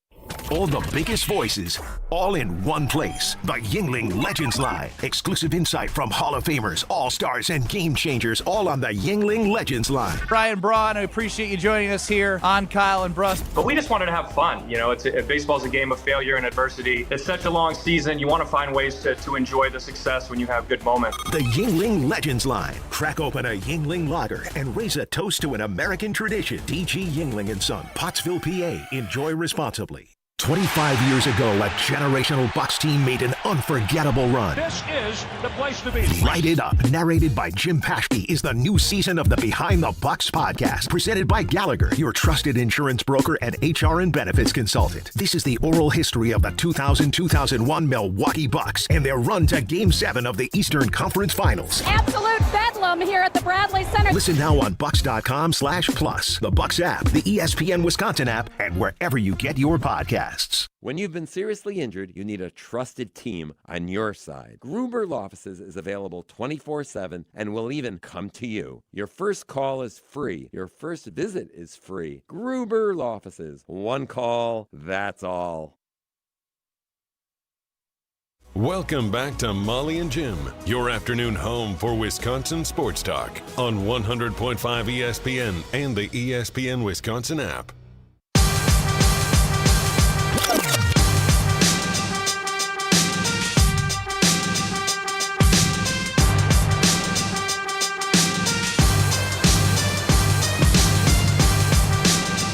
All the biggest voices, all in one place. The Yuengling Legends Line. Exclusive insight from Hall of Famers, All-Stars, and Game Changers, all on the Yuengling Legends Line. Brian Braun, I appreciate you joining us here on Kyle and Bruss. But we just wanted to have fun. You know, baseball's a game of failure and adversity. It's such a long season. You want to find ways to enjoy the success when you have good moments. The Yuengling Legends Line. Crack open a Yuengling lager and raise a toast to an American tradition. D.G. Yuengling & Son, Pottsville, PA. Enjoy responsibly. 25 years ago, a generational Bucs team made an unforgettable run. This is the place to be. Light It Up, narrated by Jim Paschke, is the new season of the Behind the Bucs podcast, presented by Gallagher, your trusted insurance broker and HR and benefits consultant. This is the oral history of the 2000-2001 Milwaukee Bucs and their run to Game 7 of the Eastern Conference Finals. Absolute bedlam here at the Bradley Center. Listen now on Bucs.com/plus, the Bucs app, the ESPN Wisconsin app, and wherever you get your podcasts. When you've been seriously injured, you need a trusted team on your side. Gruber Law Offices is available 24/7 and will even come to you. Your first call is free. Your first visit is free. Gruber Law Offices. One call, that's all. Welcome back to Molly and Jim, your afternoon home for Wisconsin sports talk on 100.5 ESPN and the ESPN Wisconsin app.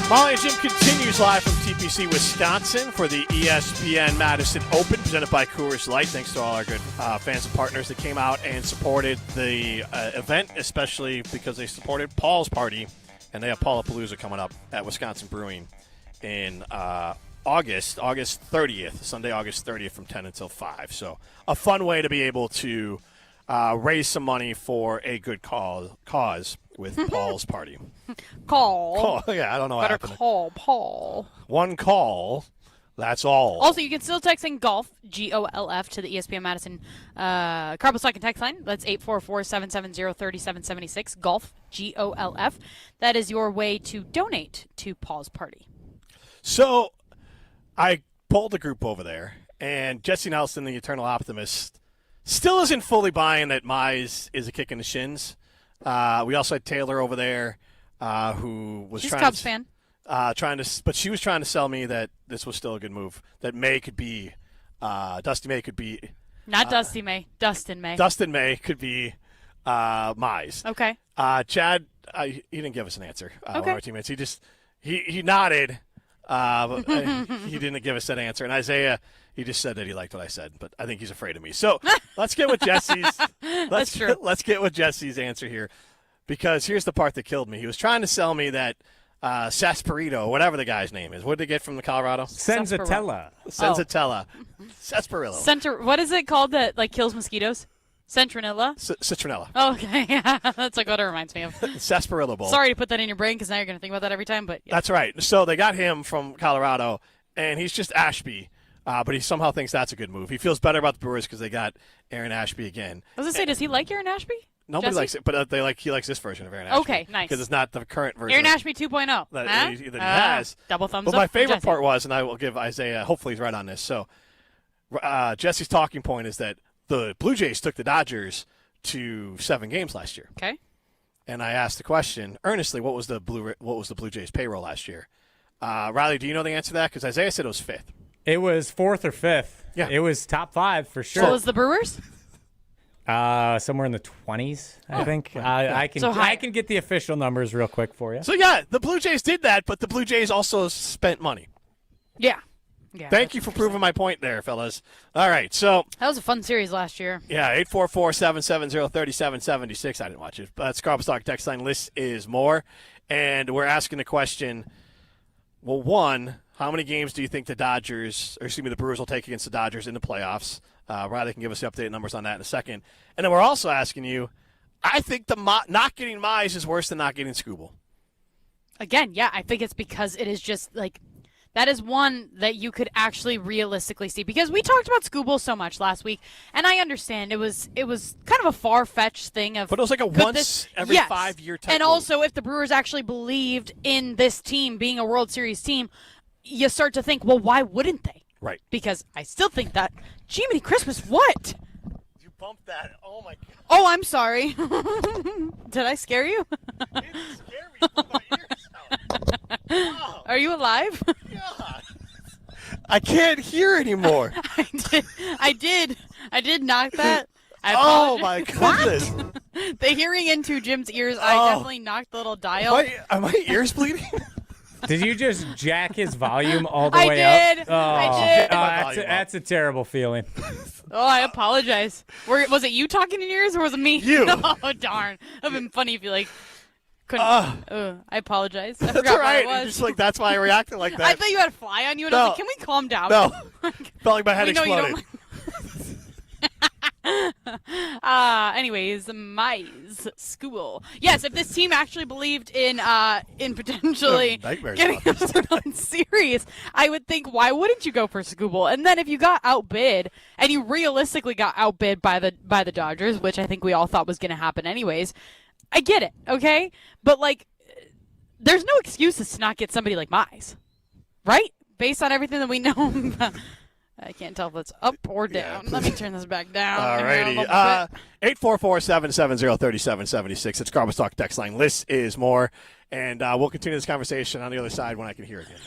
Molly and Jim continues live from TPC, Wisconsin for the ESPN Madison Open, presented by Coors Light. Thanks to all our good fans and partners that came out and supported the event, especially because they supported Paul's party, and they have Paulapalooza coming up at Wisconsin Brewing in August 30th, Sunday, August 30th from 10 until 5. So a fun way to be able to raise some money for a good cause with Paul's party. Call. Yeah, I don't know what Better happened. call Paul. One call. That's all. Also, you can still text in golf, GOLF, to the ESPN Madison Carbon Stock and text line. That's 844-770-3776. Golf, GOLF. That is your way to donate to Paul's party. So I polled the group over there, and Jesse Nelson, the eternal optimist, still isn't fully buying that Mize is a kick in the shins. We also had Taylor over there who was She's trying a Cubs to, fan. But she was trying to sell me that this was still a good move. That May could be, Dusty May could be. Not Dusty May. Dustin May. Dustin May could be Mize. Okay. Chad, he didn't give us an answer. Okay. One of our teammates. He nodded. But he didn't give us that answer. And Isaiah, he just said that he liked what I said, but I think he's afraid of me. So let's get with Jesse's. That's true. Let's get with Jesse's answer here, because here's the part that killed me. He was trying to sell me that Sarsaparilla, whatever the guy's name is. What did they get from the Colorado? Senzatella. Senzatella. Sarsaparilla. What is it called that kills mosquitoes? Centronella? Citronella. Oh, okay. That's what it reminds me of. Sarsaparilla bowl. Sorry to put that in your brain, because now you're going to think about that every time. But yeah. That's right. So they got him from Colorado, and he's just Ashby, but he somehow thinks that's a good move. He feels better about the Brewers because they got Aaron Ashby again. I was going to say, does he like Aaron Ashby? Nobody Jesse? likes it, but he likes this version of Aaron Ashby. Okay, nice. Because it's not the current version. Aaron Ashby 2.0. That he has. Double thumbs but up. My favorite Jesse. part was, and I will give Isaiah, hopefully he's right on this. So Jesse's talking point is that the Blue Jays took the Dodgers to 7 games last year. Okay. And I asked the question earnestly, what was the Blue Jays payroll last year? Riley, do you know the answer to that? Because Isaiah said it was 5th. It was 4th or 5th. Yeah. It was top 5 for sure. So was the Brewers? Somewhere in the 20s, I think. I can get the official numbers real quick for you. So yeah, the Blue Jays did that, but the Blue Jays also spent money. Yeah. Thank you for proving my point there, fellas. All right, so that was a fun series last year. Yeah, 844-770-3776. I didn't watch it. But Carbon Stock text line list is more, and we're asking the question. Well, one, how many games do you think the Brewers will take against the Dodgers in the playoffs? Riley can give us the updated numbers on that in a second. And then we're also asking you, I think not getting Mize is worse than not getting Skubal. Again, yeah, I think it's because it is just that is one that you could actually realistically see, because we talked about Skubal so much last week, and I understand it was kind of a far-fetched thing of. But it was like a once every 5-year type. And move. also, if the Brewers actually believed in this team being a World Series team, you start to think, well, why wouldn't they? Right. Because I still think that. Jiminy Christmas, what? You bumped that. Oh my God. Oh, I'm sorry. Did I scare you? You didn't scare me. You put my ears out. Oh. Are you alive? God. I can't hear anymore. I did knock that. Oh my goodness. The hearing into Jim's ears, I definitely knocked the little dial. Are my ears bleeding? Did you just jack his volume all the I way did. up? I did. That's a terrible feeling. Oh, I apologize. Was it you talking in your ears, or was it me? You. Oh, darn. It would have been funny if you couldn't. I apologize. I That's forgot all right. what it was. Just that's why I reacted like that. I thought you had a fly on you, and I was like, can we calm down? No. Felt like my head We know you don't exploded. Anyways, Mize Skubal. Yes, if this team actually believed in potentially getting a World Series, I would think, why wouldn't you go for Skubal? And then if you got outbid, and you realistically got outbid by the Dodgers, which I think we all thought was going to happen anyways, I get it, okay? But there's no excuses to not get somebody like Mize, right? Based on everything that we know. I can't tell if it's up or down. Let me turn this back down. All righty. 844-770-3776. It's Carbon Stock text line. List is more. And we'll continue this conversation on the other side when I can hear it again.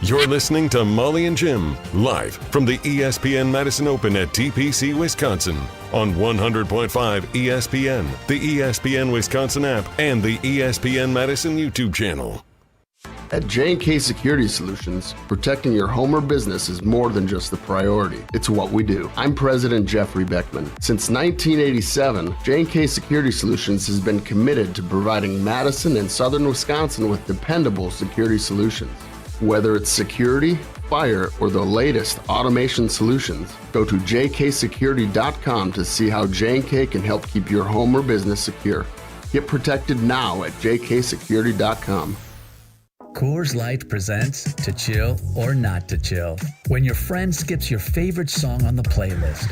You're listening to Molly and Jim, live from the ESPN Madison Open at TPC, Wisconsin, on 100.5 ESPN, the ESPN Wisconsin app, and the ESPN Madison YouTube channel. At J&K Security Solutions, protecting your home or business is more than just the priority. It's what we do. I'm President Jeffrey Beckman. Since 1987, J&K Security Solutions has been committed to providing Madison and southern Wisconsin with dependable security solutions. Whether it's security, fire, or the latest automation solutions, go to jksecurity.com to see how J&K can help keep your home or business secure. Get protected now at jksecurity.com. Coors Light presents To Chill or Not to Chill. When your friend skips your favorite song on the playlist.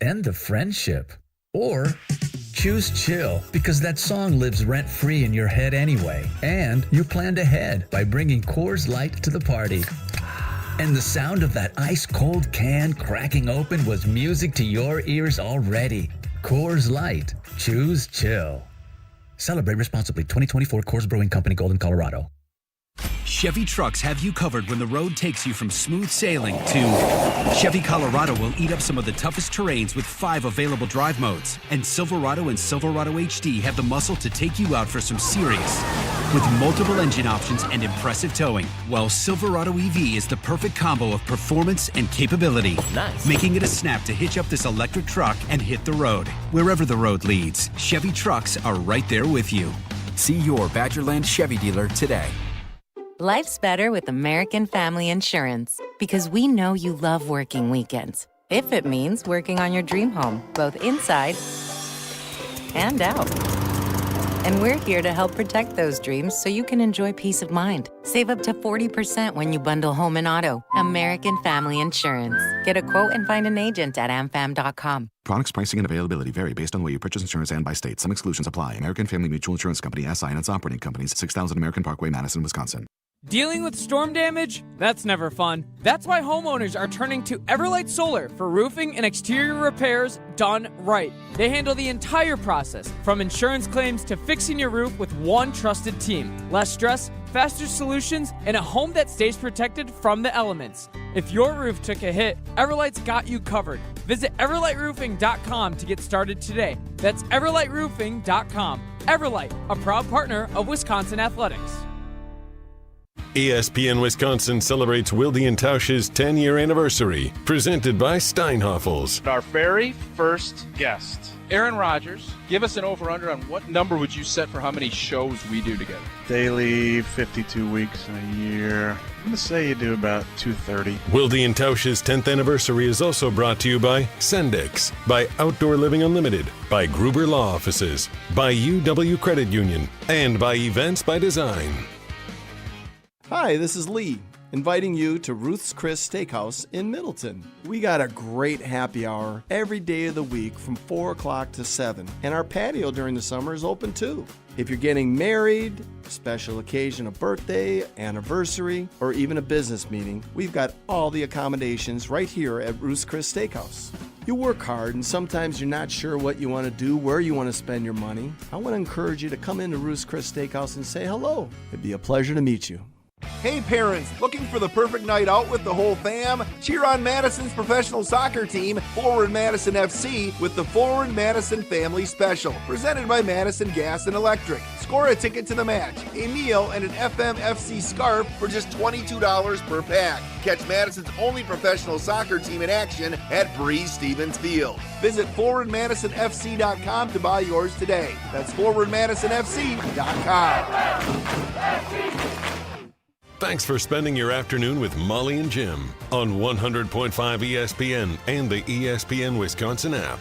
End the friendship. Or choose chill because that song lives rent-free in your head anyway. And you planned ahead by bringing Coors Light to the party. And the sound of that ice-cold can cracking open was music to your ears already. Coors Light. Choose chill. Celebrate responsibly. 2024 Coors Brewing Company, Golden, Colorado. Chevy trucks have you covered when the road takes you from smooth sailing to Chevy Colorado will eat up some of the toughest terrains with 5 available drive modes. And Silverado and Silverado HD have the muscle to take you out for some serious. With multiple engine options and impressive towing, while Silverado EV is the perfect combo of performance and capability. Nice. Making it a snap to hitch up this electric truck and hit the road. Wherever the road leads, Chevy trucks are right there with you. See your Badgerland Chevy dealer today. Life's better with American Family Insurance because we know you love working weekends. If it means working on your dream home, both inside and out. And we're here to help protect those dreams so you can enjoy peace of mind. Save up to 40% when you bundle home and auto. American Family Insurance. Get a quote and find an agent at amfam.com. Products, pricing, and availability vary based on the way you purchase insurance and by state. Some exclusions apply. American Family Mutual Insurance Company, SI, and its operating companies, 6000 American Parkway, Madison, Wisconsin. Dealing with storm damage? That's never fun. That's why homeowners are turning to Everlight Solar for roofing and exterior repairs done right. They handle the entire process, from insurance claims to fixing your roof with one trusted team. Less stress, faster solutions, and a home that stays protected from the elements. If your roof took a hit, Everlight's got you covered. Visit everlightroofing.com to get started today. That's everlightroofing.com. Everlight, a proud partner of Wisconsin Athletics. ESPN Wisconsin celebrates Wilde and Tausch's 10-year anniversary, presented by Steinhoffels. Our very first guest, Aaron Rodgers. Give us an over-under on what number would you set for how many shows we do together? Daily, 52 weeks in a year. I'm going to say you do about 230. Wilde and Tausch's 10th anniversary is also brought to you by Sendix, by Outdoor Living Unlimited, by Gruber Law Offices, by UW Credit Union, and by Events by Design. Hi, this is Lee, inviting you to Ruth's Chris Steakhouse in Middleton. We got a great happy hour every day of the week from 4 o'clock to 7, and our patio during the summer is open too. If you're getting married, special occasion, a birthday, anniversary, or even a business meeting, we've got all the accommodations right here at Ruth's Chris Steakhouse. You work hard and sometimes you're not sure what you want to do, where you want to spend your money. I want to encourage you to come into Ruth's Chris Steakhouse and say hello. It'd be a pleasure to meet you. Hey parents, looking for the perfect night out with the whole fam? Cheer on Madison's professional soccer team, Forward Madison FC, with the Forward Madison Family Special, presented by Madison Gas and Electric. Score a ticket to the match, a meal, and an FMFC scarf for just $22 per pack. Catch Madison's only professional soccer team in action at Breeze Stevens Field. Visit forwardmadisonfc.com to buy yours today. That's forwardmadisonfc.com. Thanks for spending your afternoon with Molly and Jim on 100.5 ESPN and the ESPN Wisconsin app.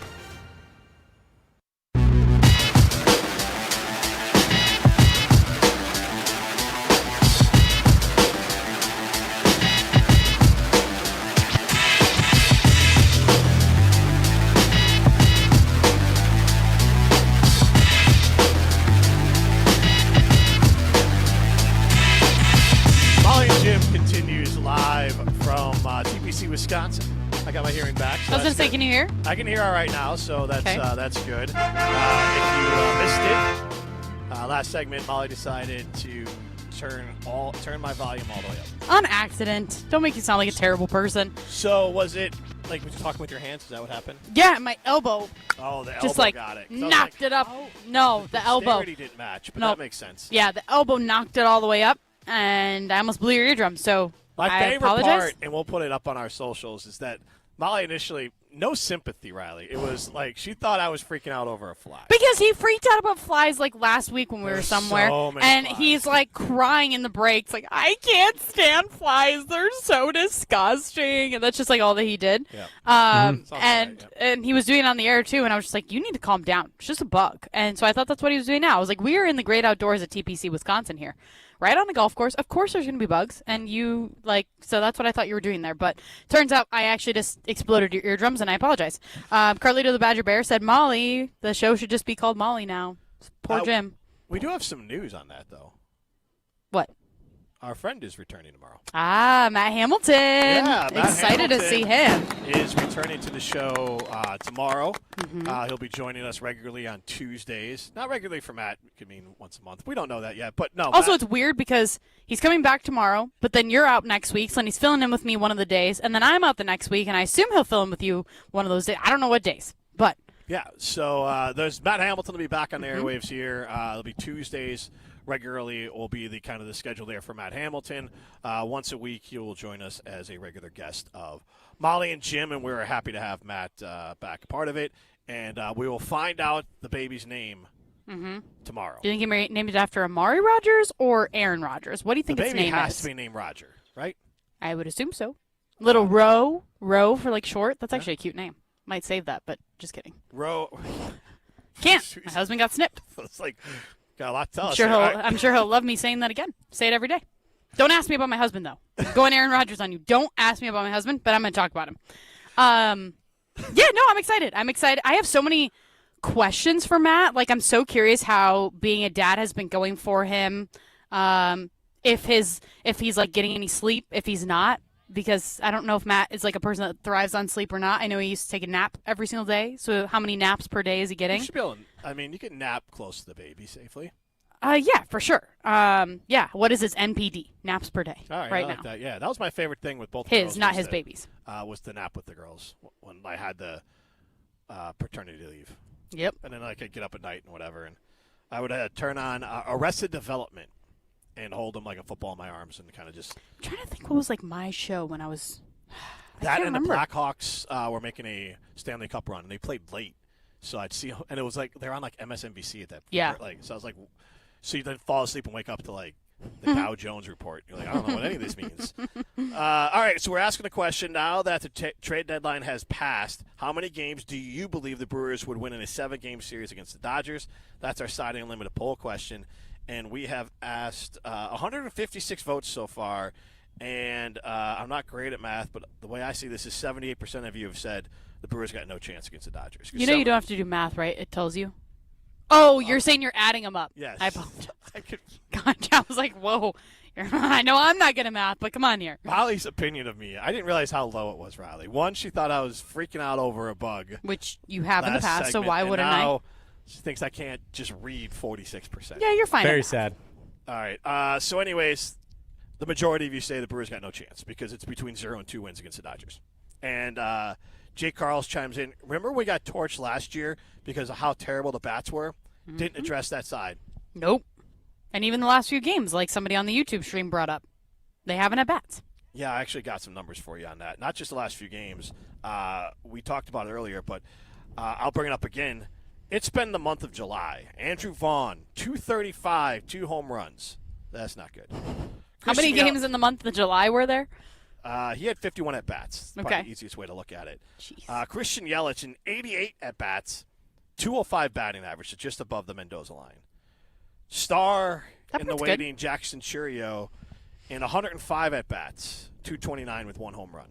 Wisconsin. I got my hearing back. So I was going to say, can you hear? I can hear all right now, so that's okay. That's good. If you missed it, last segment, Molly decided to turn my volume all the way up. On accident. Don't make you sound like a terrible person. So was it like was you talking with your hands? Is that what happened? Yeah, my elbow. Oh, the just elbow got it. Knocked it up. Oh, no, the elbow. The didn't match, but that makes sense. Yeah, the elbow knocked it all the way up, and I almost blew your eardrum. So my I favorite apologize. part, and we'll put it up on our socials, is that Molly initially, no sympathy, Riley. It was like she thought I was freaking out over a fly. Because he freaked out about flies like last week when we were somewhere. So many and flies. he's like crying in the breaks, like, I can't stand flies. They're so disgusting. And that's just like all that he did. Yeah. And he was doing it on the air too. And I was just like, you need to calm down. It's just a bug. And so I thought that's what he was doing now. I was like, we are in the great outdoors at TPC, Wisconsin here. Right on the golf course. Of course there's going to be bugs. And so that's what I thought you were doing there. But turns out I actually just exploded your eardrums, and I apologize. Carlito the Badger Bear said, Molly, the show should just be called Molly now. Poor Jim. We do have some news on that, though. What? Our friend is returning tomorrow. Matt Hamilton. Yeah, Matt Excited to see him. Is returning to the show tomorrow. Mm-hmm. He'll be joining us regularly on Tuesdays. Not regularly for Matt. It could mean once a month. We don't know that yet. But no. Also, Matt, it's weird because he's coming back tomorrow, but then you're out next week, so then he's filling in with me one of the days, and then I'm out the next week, and I assume he'll fill in with you one of those days. I don't know what days, but. Yeah, so there's Matt Hamilton will be back on the airwaves here. It'll be Tuesdays regularly. Will be the kind of the schedule there for Matt Hamilton. Once a week, he will join us as a regular guest of Molly and Jim, and we're happy to have Matt back a part of it. And we will find out the baby's name tomorrow. Do you think he named it after Amari Rogers or Aaron Rodgers? What do you think its name is? The baby has to be named Roger, right? I would assume so. Little Roe for like short. That's actually a cute name. Might save that, but just kidding. Roe. Can't. My husband got snipped. It's like, got a lot to tell us. I'm sure he'll love me saying that again. Say it every day. Don't ask me about my husband, though. Going Aaron Rodgers on you. Don't ask me about my husband, but I'm going to talk about him. I'm excited. I have so many questions for Matt. Like, I'm so curious how being a dad has been going for him. If he's like getting any sleep, if he's not. Because I don't know if Matt is like a person that thrives on sleep or not. I know he used to take a nap every single day. So how many naps per day is he getting? You should be able to, you can nap close to the baby safely. Yeah, for sure. What is his NPD? Naps per day All right, right I like now. that. Yeah, that was my favorite thing with both His, girls. not his babies. Was the nap with the girls when I had the paternity leave. Yep. And then I could get up at night and whatever. And I would turn on Arrested Development and hold him like a football in my arms and kind of just. I'm trying to think what was like my show when I was. That and remember. the Blackhawks were making a Stanley Cup run, and they played late. So I'd see, and it was like they're on like MSNBC at that point. Yeah. So I was like, so you then fall asleep and wake up to like the Dow Jones report. You're like, I don't know what any of this means. All right, so we're asking the question now that the trade deadline has passed. How many games do you believe the Brewers would win in a 7-game series against the Dodgers? That's our Siding Unlimited poll question. And we have asked 156 votes so far. And I'm not great at math, but the way I see this is 78% of you have said the Brewers got no chance against the Dodgers. You know you don't have to do math, right? It tells you. Oh, you're saying you're adding them up. Yes. I apologize. Gotcha. I was like, whoa. I know I'm not good at math, but come on here. Riley's opinion of me, I didn't realize how low it was, Riley. One, she thought I was freaking out over a bug. Which you have in the past, so why wouldn't I? She thinks I can't just read 46%. Yeah, you're fine. Very sad. All right. So anyways, the majority of you say the Brewers got no chance because it's between 0 and 2 wins against the Dodgers. And Jake Carls chimes in. Remember we got torched last year because of how terrible the bats were? Mm-hmm. Didn't address that side. Nope. And even the last few games, like somebody on the YouTube stream brought up, they haven't had bats. Yeah, I actually got some numbers for you on that. Not just the last few games. We talked about it earlier, but I'll bring it up again. It's been the month of July. Andrew Vaughn, 235, 2 home runs. That's not good. How many games in the month of July were there? He had 51 at-bats. Probably Okay. the easiest way to look at it. Christian Yelich, in 88 at-bats, 205 batting average, so just above the Mendoza line. Star in the waiting, Jackson Churio, in 105 at-bats, 229 with 1 home run.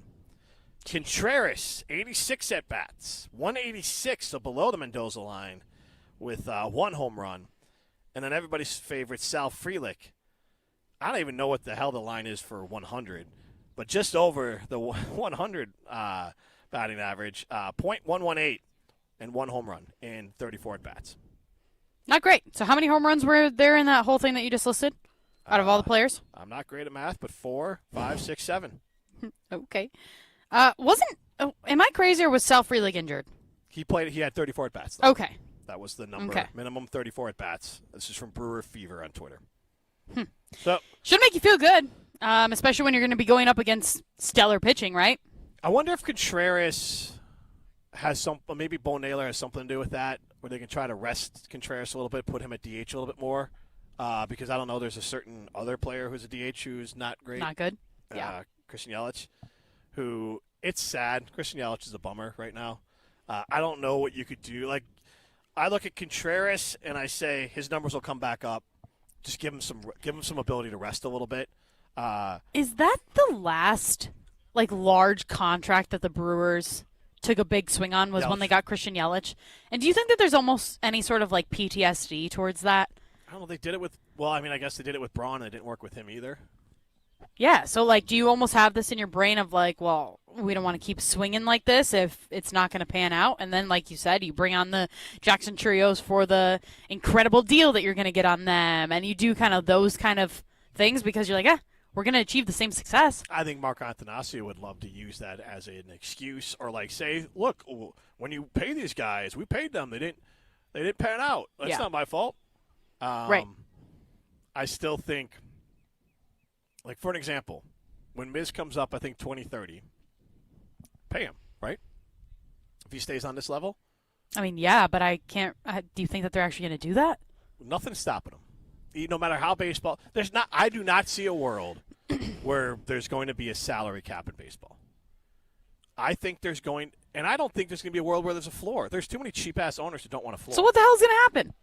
Contreras, 86 at-bats, 186, so below the Mendoza line, with 1 home run. And then everybody's favorite, Sal Frelick. I don't even know what the hell the line is for 100, but just over the 100 batting average, .118 and 1 home run in 34 at-bats. Not great. So how many home runs were there in that whole thing that you just listed out of all the players? I'm not great at math, but 4, 5, 6, 7. Okay. Am I crazy or was Sal Frelick injured? He had 34 at-bats. Okay. That was the number. Okay. Minimum 34 at-bats. This is from Brewer Fever on Twitter. So should make you feel good, especially when you're going to be going up against stellar pitching, right? I wonder if Contreras has maybe Bo Naylor has something to do with that, where they can try to rest Contreras a little bit, put him at DH a little bit more, because I don't know, there's a certain other player who's a DH who's not great. Not good? Yeah. Christian Yelich, who, it's sad. Christian Yelich is a bummer right now. I don't know what you could do. Like, I look at Contreras and I say his numbers will come back up. Just give him some ability to rest a little bit. Is that the last large contract that the Brewers took a big swing on was when they got Christian Yelich? And do you think that there's almost any sort of PTSD towards that? I don't know. They did it with I guess they did it with Braun and it didn't work with him either. Yeah, so do you almost have this in your brain of well, we don't want to keep swinging like this if it's not going to pan out? And then, like you said, you bring on the Jackson Trios for the incredible deal that you're going to get on them, and you do kind of those kind of things because you're like, we're going to achieve the same success. I think Mark Attanasio would love to use that as an excuse, or say, look, when you pay these guys, we paid them. They didn't pan out. That's not my fault. Right. I still think, for an example, when Miz comes up, I think 2030, pay him, right? If he stays on this level. I mean, yeah, but I can't. Do you think that they're actually going to do that? Nothing's stopping him. No matter how baseball, I do not see a world where there's going to be a salary cap in baseball. I think and I don't think there's going to be a world where there's a floor. There's too many cheap-ass owners who don't want a floor. So what the hell's going to happen?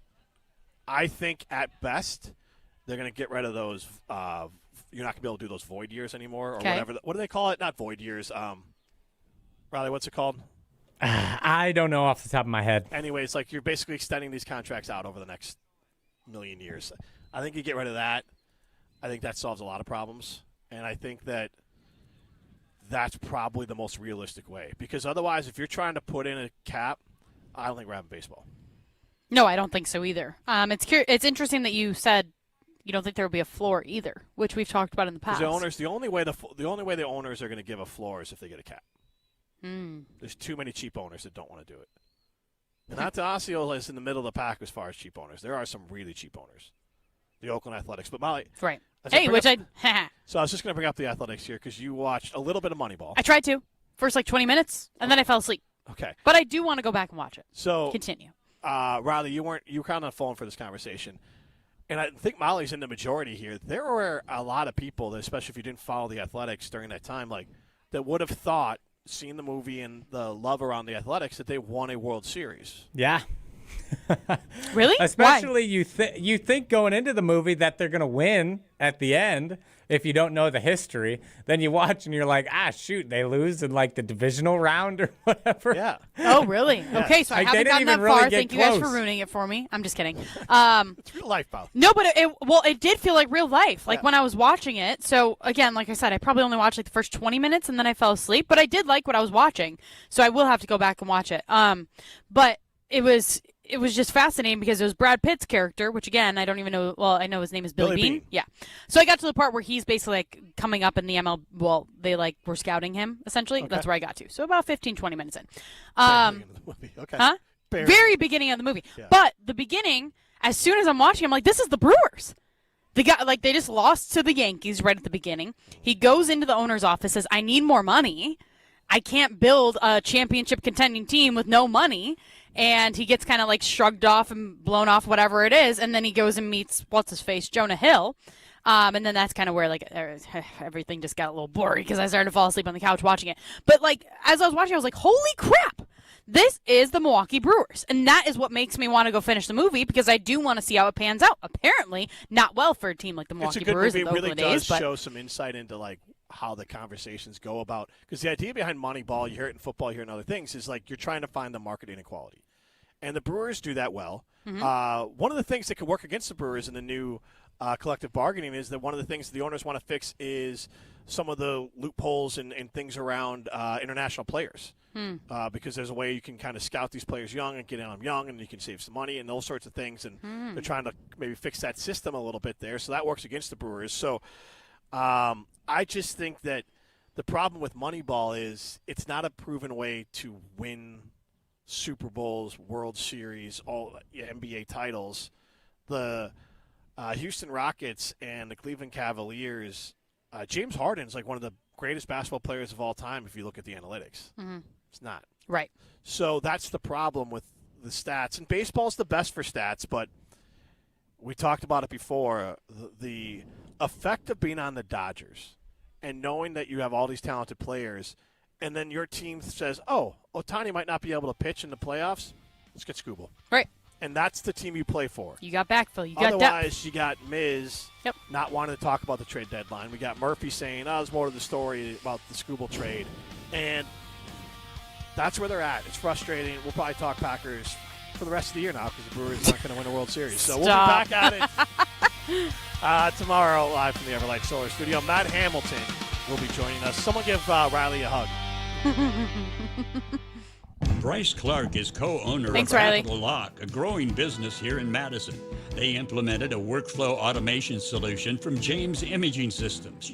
I think at best they're going to get rid of those. You're not going to be able to do those void years anymore, or whatever. What do they call it? Not void years. Riley, what's it called? I don't know off the top of my head. Anyways, you're basically extending these contracts out over the next million years. I think you get rid of that. I think that solves a lot of problems, and I think that's probably the most realistic way. Because otherwise, if you're trying to put in a cap, I don't think we're having baseball. No, I don't think so either. It's interesting that you said you don't think there will be a floor either, which we've talked about in the past. The owners, the only way the owners are going to give a floor is if they get a cap. There's too many cheap owners that don't want to do it. And Attanasio is in the middle of the pack as far as cheap owners. There are some really cheap owners. The Oakland Athletics. But Molly. Right. So I was just going to bring up the Athletics here because you watched a little bit of Moneyball. I tried to. First 20 minutes, and then I fell asleep. Okay. But I do want to go back and watch it. So continue. Riley, you were kind of on the phone for this conversation. And I think Molly's in the majority here. There were a lot of people, that, especially if you didn't follow the Athletics during that time, that would have thought, seeing the movie and the love around the Athletics, that they won a World Series. Yeah. Really? Especially you think going into the movie that they're going to win at the end if you don't know the history. Then you watch and you're like, shoot, they lose in the divisional round or whatever. Yeah. Oh, really? Yeah. Okay, so I haven't gotten that really far. Thank you guys for close. ruining it for me. I'm just kidding. It's real life, pal. No, but it did feel like real life, when I was watching it. So, again, like I said, I probably only watched the first 20 minutes and then I fell asleep. But I did like what I was watching, so I will have to go back and watch it. But it was just fascinating because it was Brad Pitt's character, which, again, I don't even know. Well, I know his name is Billy Beane. Yeah. So I got to the part where he's basically coming up in the ML. Well, they were scouting him, essentially. Okay. That's where I got to. So about 15, 20 minutes in. Okay. Huh? Very beginning of the movie. Yeah. But the beginning, as soon as I'm watching, I'm like, this is the Brewers. The guy, they just lost to the Yankees right at the beginning. He goes into the owner's office, says, I need more money. I can't build a championship contending team with no money. And he gets kind of shrugged off and blown off, whatever it is. And then he goes and meets, Jonah Hill. And then that's kind of where everything just got a little boring because I started to fall asleep on the couch watching it. But as I was watching, I was like, holy crap, this is the Milwaukee Brewers. And that is what makes me want to go finish the movie because I do want to see how it pans out. Apparently, not well for a team like the Milwaukee Brewers. It's a good movie. It really does show some insight into how the conversations go about, because the idea behind Moneyball, you hear it in football, you hear it in other things, is you're trying to find the market inequality. And the Brewers do that well. Mm-hmm. One of the things that could work against the Brewers in the new collective bargaining is that one of the things the owners want to fix is some of the loopholes and things around international players. Because there's a way you can kind of scout these players young and get in them young, and you can save some money and those sorts of things. And they're trying to maybe fix that system a little bit there. So that works against the Brewers. So I just think that the problem with Moneyball is it's not a proven way to win Super Bowls, World Series, all NBA titles. The Houston Rockets and the Cleveland Cavaliers James Harden's like one of the greatest basketball players of all time if you look at the analytics. Mm-hmm. It's not. Right. So that's the problem with the stats. And baseball's the best for stats, but we talked about it before. The effect of being on the Dodgers and knowing that you have all these talented players, and then your team says, oh, Ohtani might not be able to pitch in the playoffs. Let's get Skubal. Right. And that's the team you play for. You got backfill. You got depth. Otherwise, you got Miz not wanting to talk about the trade deadline. We got Murphy saying, there's more to the story about the Skubal trade. And that's where they're at. It's frustrating. We'll probably talk Packers for the rest of the year now because the Brewers are not going to win a World Series. So we'll be back at it tomorrow live from the Everlight Solar Studio. Matt Hamilton will be joining us. Someone give Riley a hug. Bryce Clark is co-owner of Capital Lock, a growing business here in Madison. They implemented a workflow automation solution from James Imaging Systems.